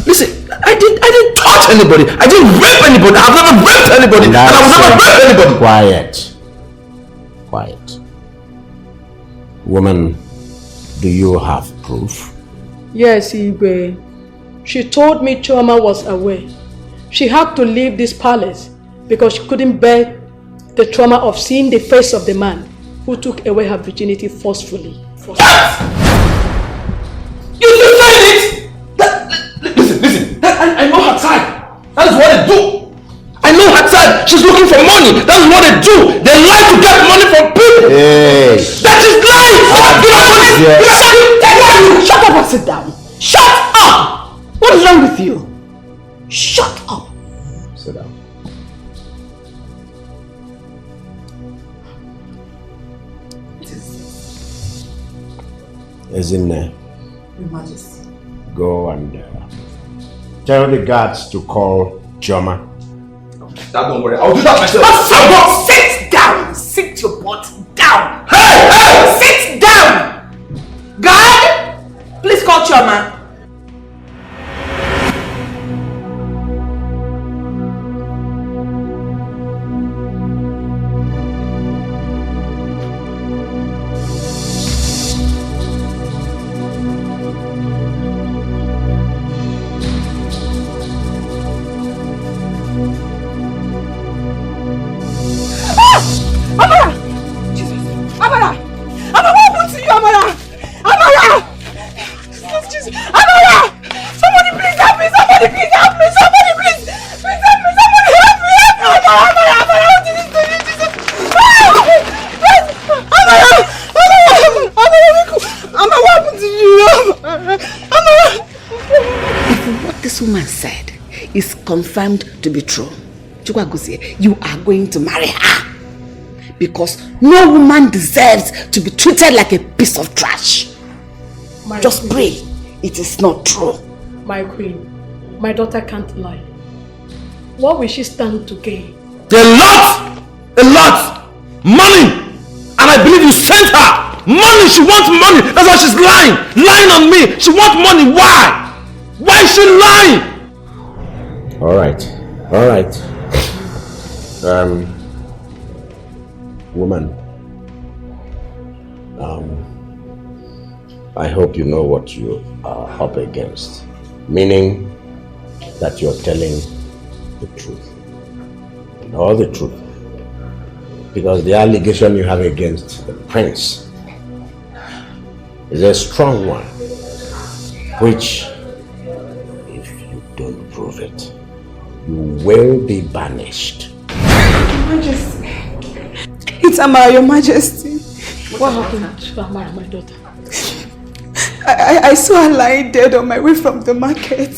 Listen, I didn't touch anybody. I didn't rape anybody. I've never raped anybody. And I will never rape anybody.
Quiet. Woman, do you have proof?
Yes, Igwe. She told me Chioma was away. She had to leave this palace because she couldn't bear the trauma of seeing the face of the man who took away her virginity forcefully.
What? You find it? Listen. I know her type. That is what they do. I know her type. She's looking for money. That is what they do. They lie to get money from people.
Hey.
That is lying.
Shut up and sit down. Shut up! What is wrong with you? Shut up.
Sit down. Ezinne,
Your Majesty.
go and tell the guards to call Chioma.
Don't worry, I'll do that myself.
Sit down! Sit your butt down! Hey! Sit down! Guard! Please call Chioma. Confirmed to be true. You are going to marry her because no woman deserves to be treated like a piece of trash. Just pray it is not true.
My queen, my daughter can't lie. What will she stand to gain?
A lot! Money! And I believe you sent her! Money! She wants money! That's why she's lying on me! She wants money! Why? Why is she lying?
Alright. Woman, I hope you know what you are up against. Meaning that you're telling the truth. All the truth. Because the allegation you have against the prince is a strong one, which, if you don't prove it, you will be banished.
Your Majesty. It's Amara, Your Majesty.
What happened to Amara, my daughter?
I saw her lying dead on my way from the market.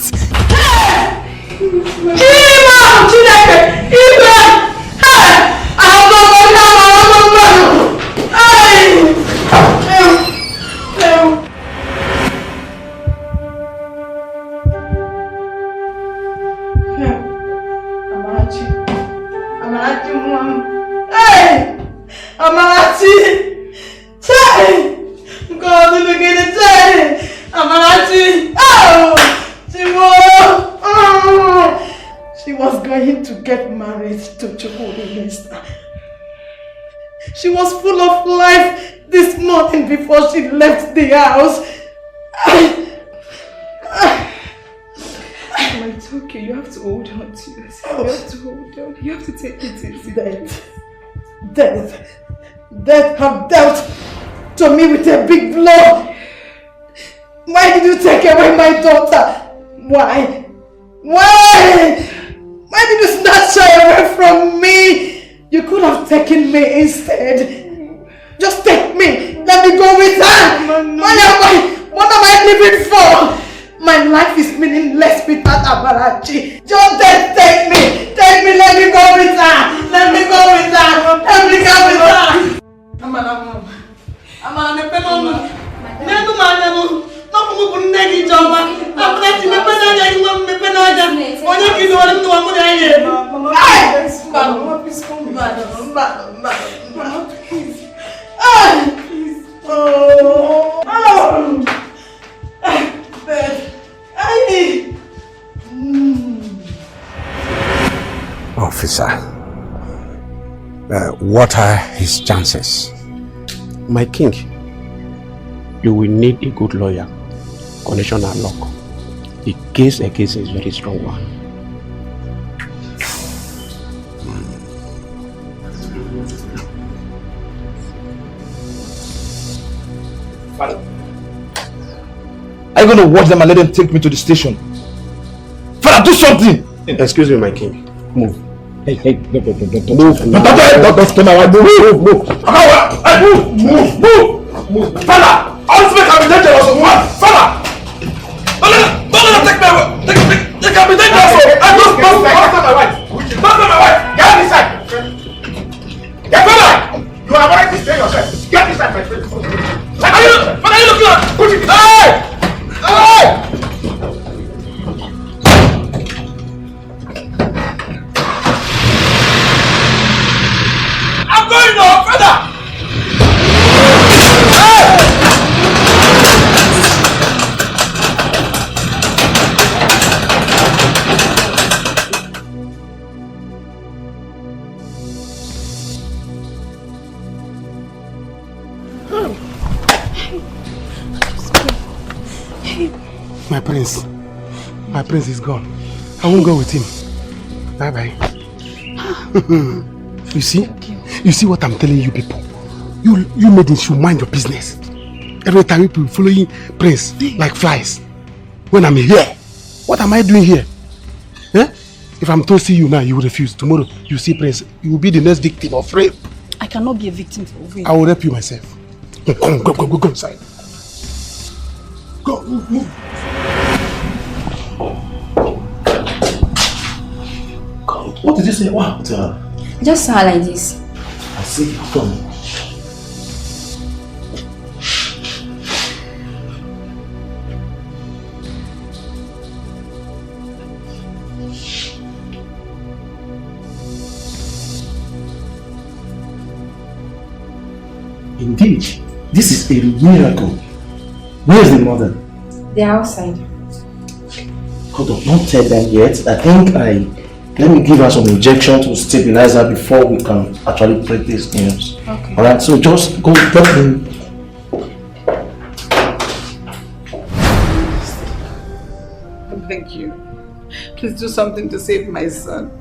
She was full of life this morning before she left the house.
It's okay, you have to hold on to yourself. You have to hold on. You have to take it easy.
Death have dealt to me with a big blow. Why did you take away my daughter? Why? Why? Why did you snatch her away from me? You could have taken me instead. Just take me. Let me go with her. What am I living for? My life is meaningless without Amarachi. Just take me. Take me. Let me go with her. Let me go with her. Let me go with her.
Officer, what are his chances?
My king, you will need a good lawyer, connection and luck. The case against is a very strong one.
Father, are you going to watch them and let them take me to the station? Father, do something!
Excuse me, my king. Move.
Hey, no,
move.
Don't stay my wife. Move. Move. Father, ultimate can be dangerous. Father, don't let them take my wife. They can be dangerous. Don't my wife. Don't my wife. Get inside. Get father. You are about to stay yourself. Get inside, my friend. What are you looking at? Put it. Hey! I'm going now, father!
My prince is gone. I won't go with him. Bye-bye. You see what I'm telling you people? You made it, you mind your business. Every time people following prince like flies. When I'm here, what am I doing here? Eh? If I'm to see you now, you will refuse. Tomorrow, you see prince, you will be the next victim of rape.
I cannot be a victim of rape.
I will rape you myself. Go inside. Go, move.
What did you say? What?
Just saw like this.
I see. Come. Indeed, this is a miracle. Where is the mother?
They're outside.
Hold on, don't tell them yet. Let me give her some injection to stabilize her before we can actually break this news.
Okay.
Alright, so just go drop in.
Thank you. Please do something to save my son.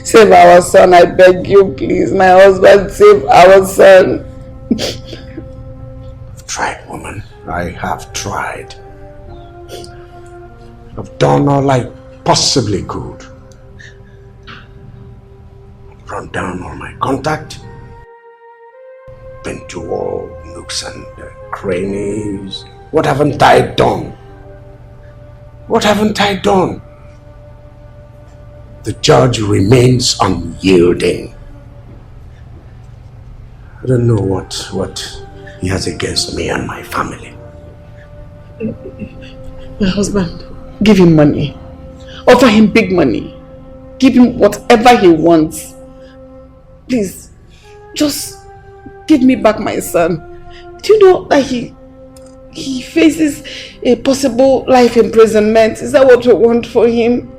Save our son, I beg you, please. My husband, save our son.
I've tried, woman. I have tried. I've done all I possibly could. Run down all my contact. Been to all nooks and crannies. What haven't I done? What haven't I done? The judge remains unyielding. I don't know what he has against me and my family.
My husband, give him money. Offer him big money. Give him whatever he wants. Please, just give me back my son. Do you know that he faces a possible life imprisonment? Is that what we want for him?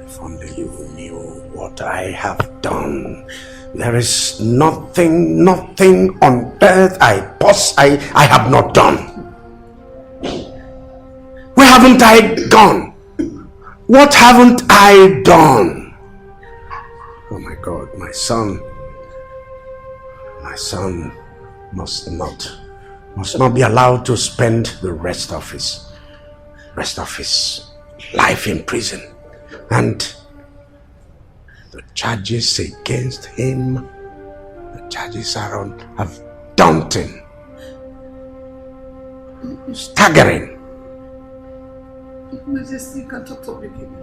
If only you knew what I have done. There is nothing on earth I have not done. Where haven't I gone? What haven't I done? Oh my God, my son must not be allowed to spend the rest of his life in prison. And the charges against him, the charges are daunting, staggering.
Majesty, you can talk to Obiageli.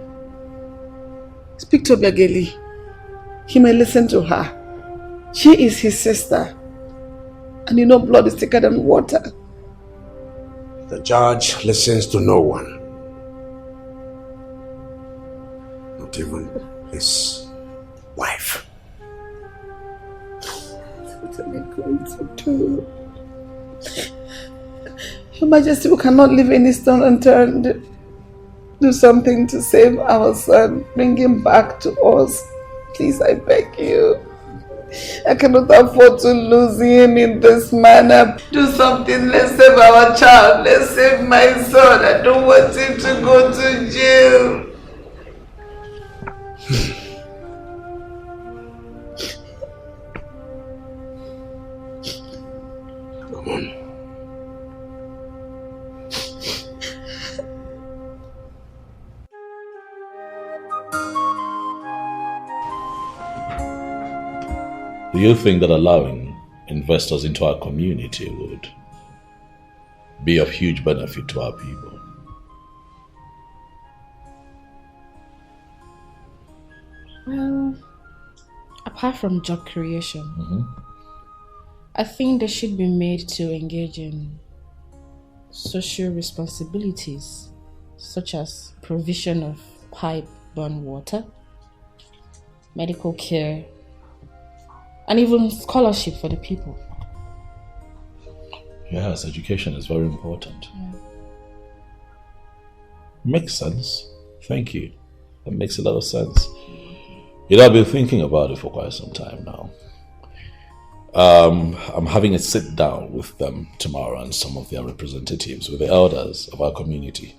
Speak to Obiageli. He may listen to her. She is his sister. And you know blood is thicker than water.
The judge listens to no one. Not even his wife.
What am I going to do? Your Majesty, we cannot leave any stone unturned. Do something to save our son. Bring him back to us. Please, I beg you. I cannot afford to lose him in this manner. Do something. Let's save our child. Let's save my son. I don't want him to go to jail.
Come on.
Do you think that allowing investors into our community would be of huge benefit to our people?
Well, apart from job creation, I think they should be made to engage in social responsibilities, such as provision of pipe-borne water, medical care, and even scholarship for the people.
Yes, education is very important.
Yeah.
Makes sense. Thank you. That makes a lot of sense. You know, I've been thinking about it for quite some time now. I'm having a sit down with them tomorrow and some of their representatives, with the elders of our community.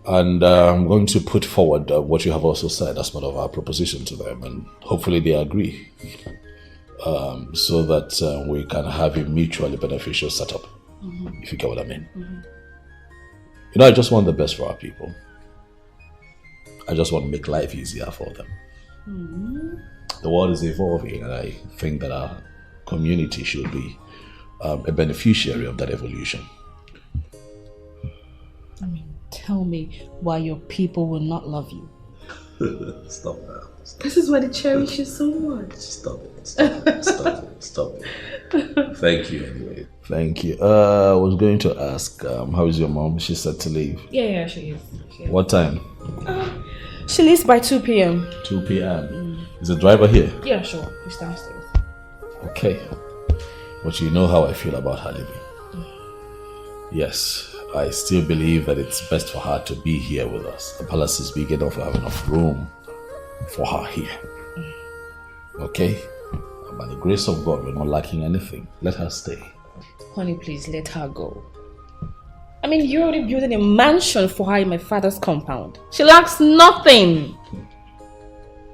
And I'm going to put forward what you have also said as part of our proposition to them, and hopefully they agree, so that we can have a mutually beneficial setup, if you get what I mean. You know, I just want the best for our people. I just want to make life easier for them. The world is evolving, and I think that our community should be a beneficiary of that evolution.
I mean, tell me why your people will not love you.
Stop that.
This is why they cherish you so much.
Stop it. Stop it. Thank you anyway. Thank you. I was going to ask, how is your mom? She said to leave.
Yeah, she is.
What time?
She leaves by 2 p.m.
2 p.m. Is the driver here?
Yeah, sure. He's downstairs.
Okay. But you know how I feel about her leaving. Yes, I still believe that it's best for her to be here with us. The palace is big enough to have enough room for her here. Okay? And by the grace of God, we're not lacking anything. Let her stay.
Honey, please let her go. I mean, you're already building a mansion for her in my father's compound. She lacks nothing.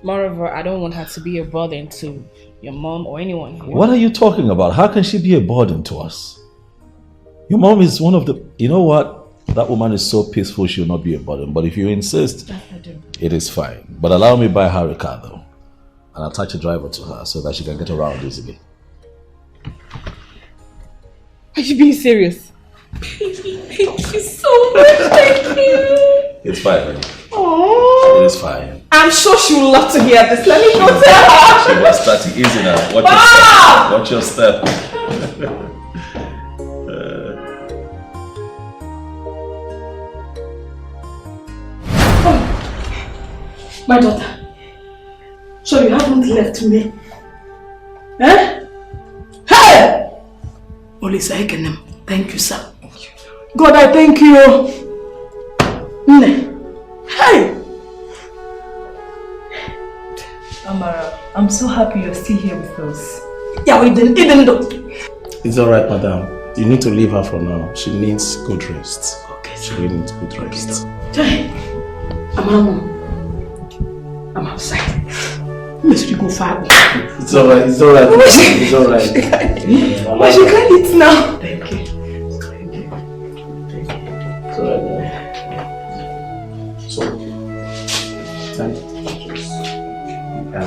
Moreover, I don't want her to be a burden to your mom or anyone here.
What are you talking about? How can she be a burden to us? Your mom is one of the... You know what? That woman is so peaceful, she'll not be a burden. But if you insist,
I do.
It is fine. But allow me buy her a car, though. And attach a driver to her so that she can get around easily.
Are you being serious? Thank you so much. Thank you.
It's fine, honey.
Aww.
It is fine.
I'm sure she would love to hear this. Let me go tell her.
She was starting easy now. Watch your step.
My daughter, so you haven't left me. Eh? Hey! Olisa Ekenem, thank you, sir. God, I thank you. Hey!
Amara, I'm so happy you're still here with us.
Yeah, we didn't do.
It's alright, madam. You need to leave her for now. She needs good rest.
Okay,
she really needs good rest.
Hey, Amara, I'm outside.
Must go far?
It's alright, it's alright. It's alright.
Why she can't eat now?
Thank you. It's alright. So, thank you.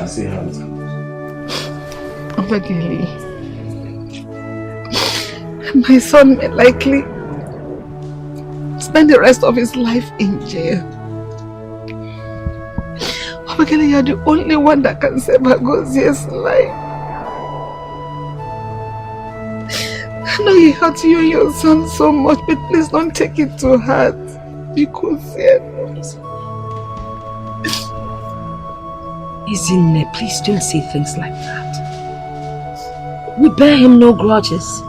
See how it goes.
Obageli, my son may likely spend the rest of his life in jail. Obageli, you're the only one that can save Agozie's life. I know he hurt you and your son so much, but please don't take it to heart. Because
Izine, please don't say things like that. We bear him no grudges.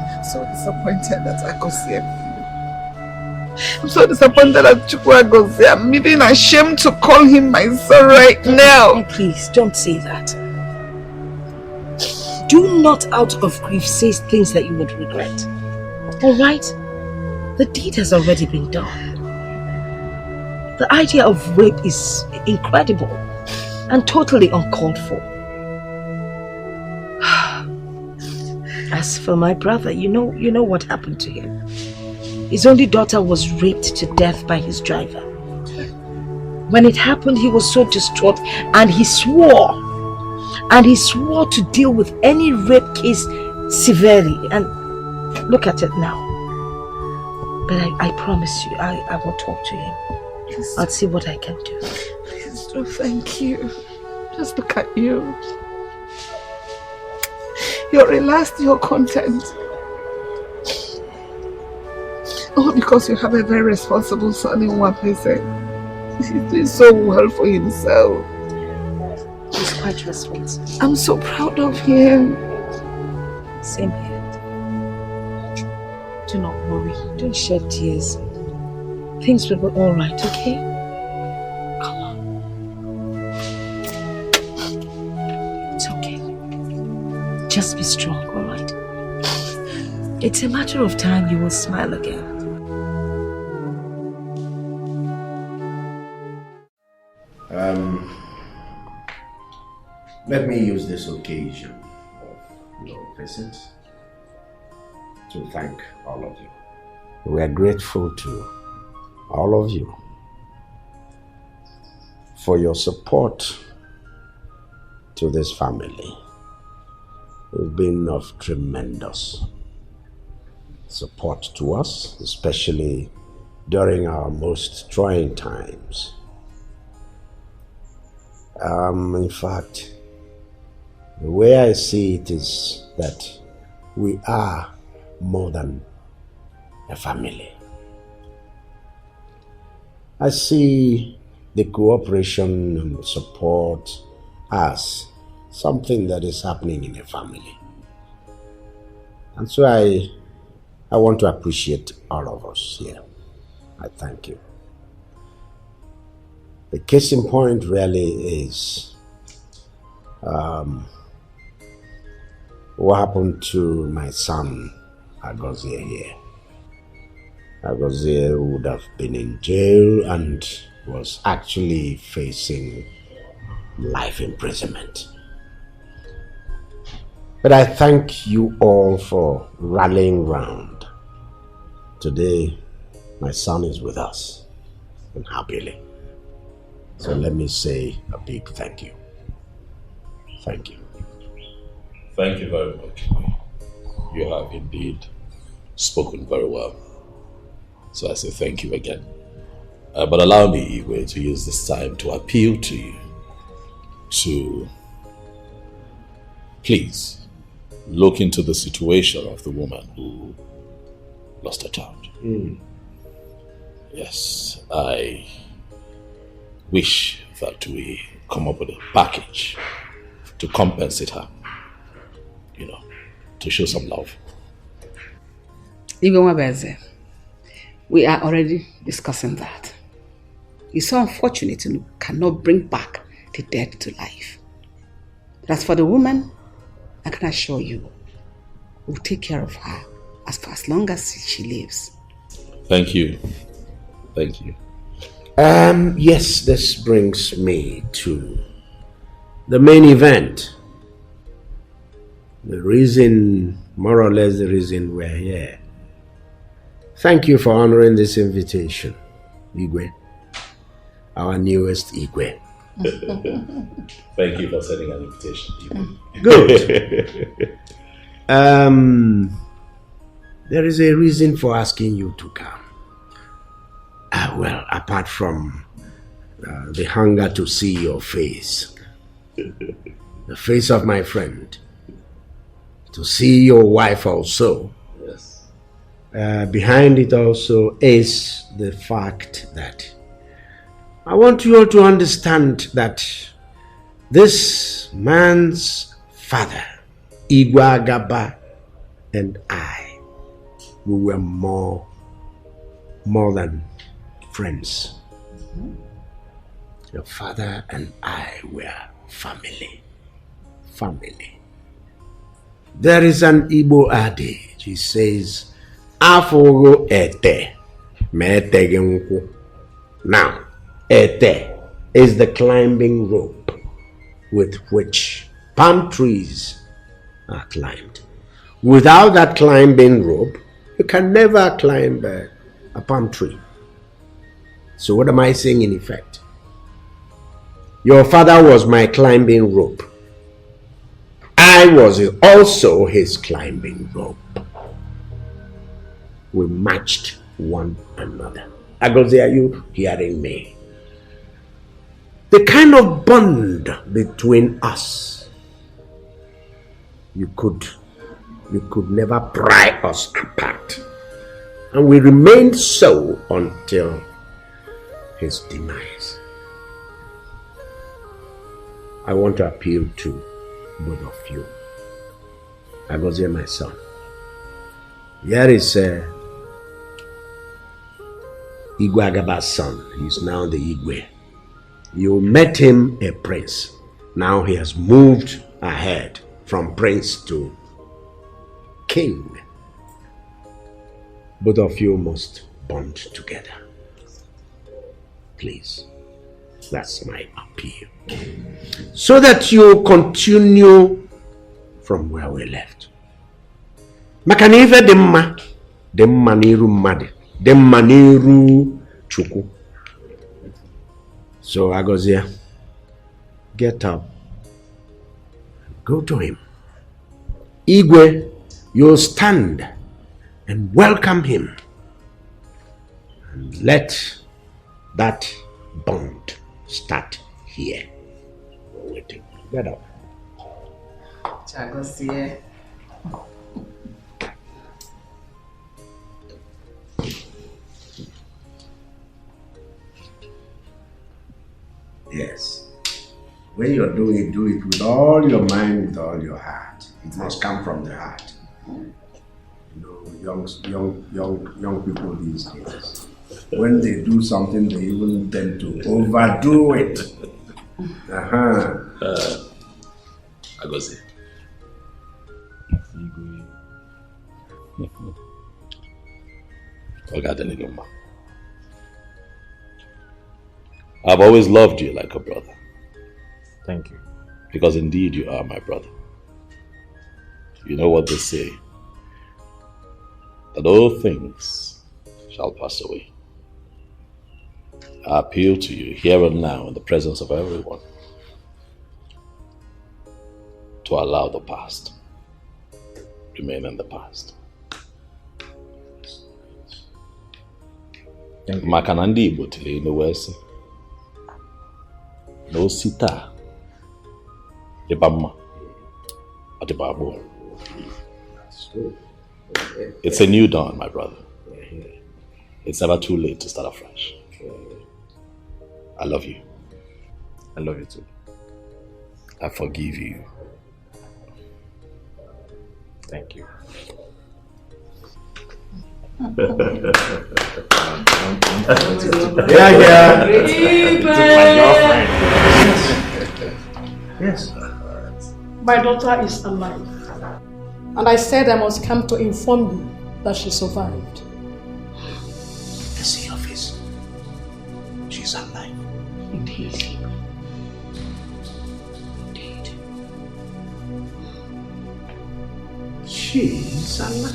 I'm so disappointed that Agozie. I'm so disappointed at Chukwu Agozie. I'm even ashamed to call him my son right now.
Oh, please, don't say that. Do not out of grief say things that you would regret. Alright? The deed has already been done. The idea of rape is incredible and totally uncalled for. As for my brother, you know what happened to him. His only daughter was raped to death by his driver. When it happened, he was so distraught and he swore to deal with any rape case severely. And look at it now. But I promise you, I will talk to him. I'll see what I can do.
Please do, thank you. Just look at you. You're relaxed, you're content. All because you have a very responsible son in Wapese. He's doing so well for himself.
He's quite responsible.
I'm so proud of him.
Same here. Do not worry. Don't shed tears. Things will be alright, okay? Come on. It's okay. Just be strong, alright? It's a matter of time you will smile again.
Let me use this occasion of your visit to thank all of you. We are grateful to all of you for your support to this family. You've been of tremendous support to us, especially during our most trying times. In fact, the way I see it is that we are more than a family. I see the cooperation and support as something that is happening in a family. And so I want to appreciate all of us here. I thank you. The case in point really is what happened to my son, Agozie here. Agozie would have been in jail and was actually facing life imprisonment. But I thank you all for rallying round. Today, my son is with us, and happily. So let me say a big thank you. Thank you.
Thank you very much. You have indeed spoken very well. So I say thank you again. But allow me, Igwe, to use this time to appeal to you to please look into the situation of the woman who lost her child. Yes, I wish that we come up with a package to compensate her, to show some love.
Even we are already discussing that. It's so unfortunate you cannot bring back the dead to life. But as for the woman, I can assure you, we'll take care of her as long as she lives.
Thank you. Thank you.
Yes, this brings me to the main event. The reason, more or less the reason we're here. Thank you for honoring this invitation, Igwe. Our newest Igwe.
Thank you for sending an invitation, Igwe.
Good. There is a reason for asking you to come. Well, apart from the hunger to see your face, the face of my friend, to see your wife also.
Yes.
Behind it also is the fact that I want you all to understand that this man's father, Igwe Agaba, and I, we were more than friends. Your father and I were family. Family. There is an Igbo adage. He says, Afogo ete, meetege nku. Now, ete is the climbing rope with which palm trees are climbed. Without that climbing rope, you can never climb a palm tree. So what am I saying in effect? Your father was my climbing rope. I was also his climbing rope. We matched one another. Agozi, are you hearing me? The kind of bond between us, you could never pry us apart. And we remained so until his demise. I want to appeal to both of you. Agozie, my son. Here is Igwe Agaba's son. He's now the Igwe. You met him a prince. Now he has moved ahead from prince to king. Both of you must bond together. Please. That's my appeal. So that you continue from where we left. Makanive demma niru mmadu, demma niru chukwu. So Agozia, get up. Go to him. Igwe, you'll stand and welcome him. And let that bond start here. Waiting. Get up.
Chagosie.
Yes. When you're doing it, do it with all your mind, with all your heart. It must come from the heart. You know, young people these days, when they do something, they even tend to overdo it.
Agozie. I've always loved you like a brother.
Thank you.
Because indeed you are my brother. You know what they say, that all things shall pass away. I appeal to you here and now in the presence of everyone to allow the past remain in the past.
Thank you.
Maka na ndị Igbo tiri inuwe sị na osita dịba mma ọ dịba abụọ. It's a new dawn, my brother. It's never too late to start afresh. I love you.
I love you too.
I forgive you.
Thank you.
Yeah.
Yes. My daughter is alive. And I said I must come to inform you that she survived.
I see your face. She's Inshallah.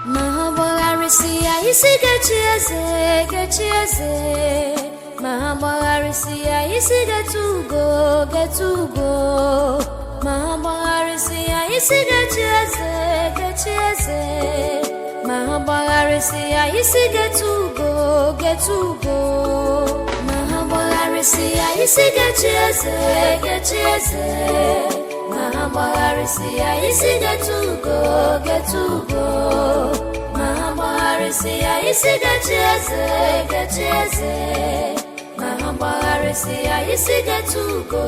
Mahabarisia isi gechieze. Mahabarisia isi getugo. Mahabarisia isi gechieze. Mahabarisia isi getugo. Mahabarisia isi gechieze. Mahabarisia isi getugo. Mahabarisia isi gechieze. Mahabarisia isi getugo.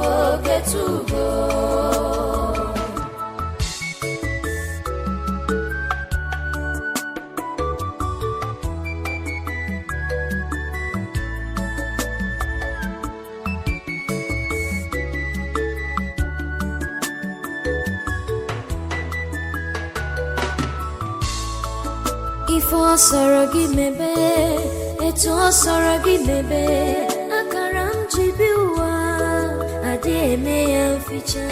Ifo soro gi mebe, eto soro gi mebe, akaram jibiwa, ade eme ya ficha.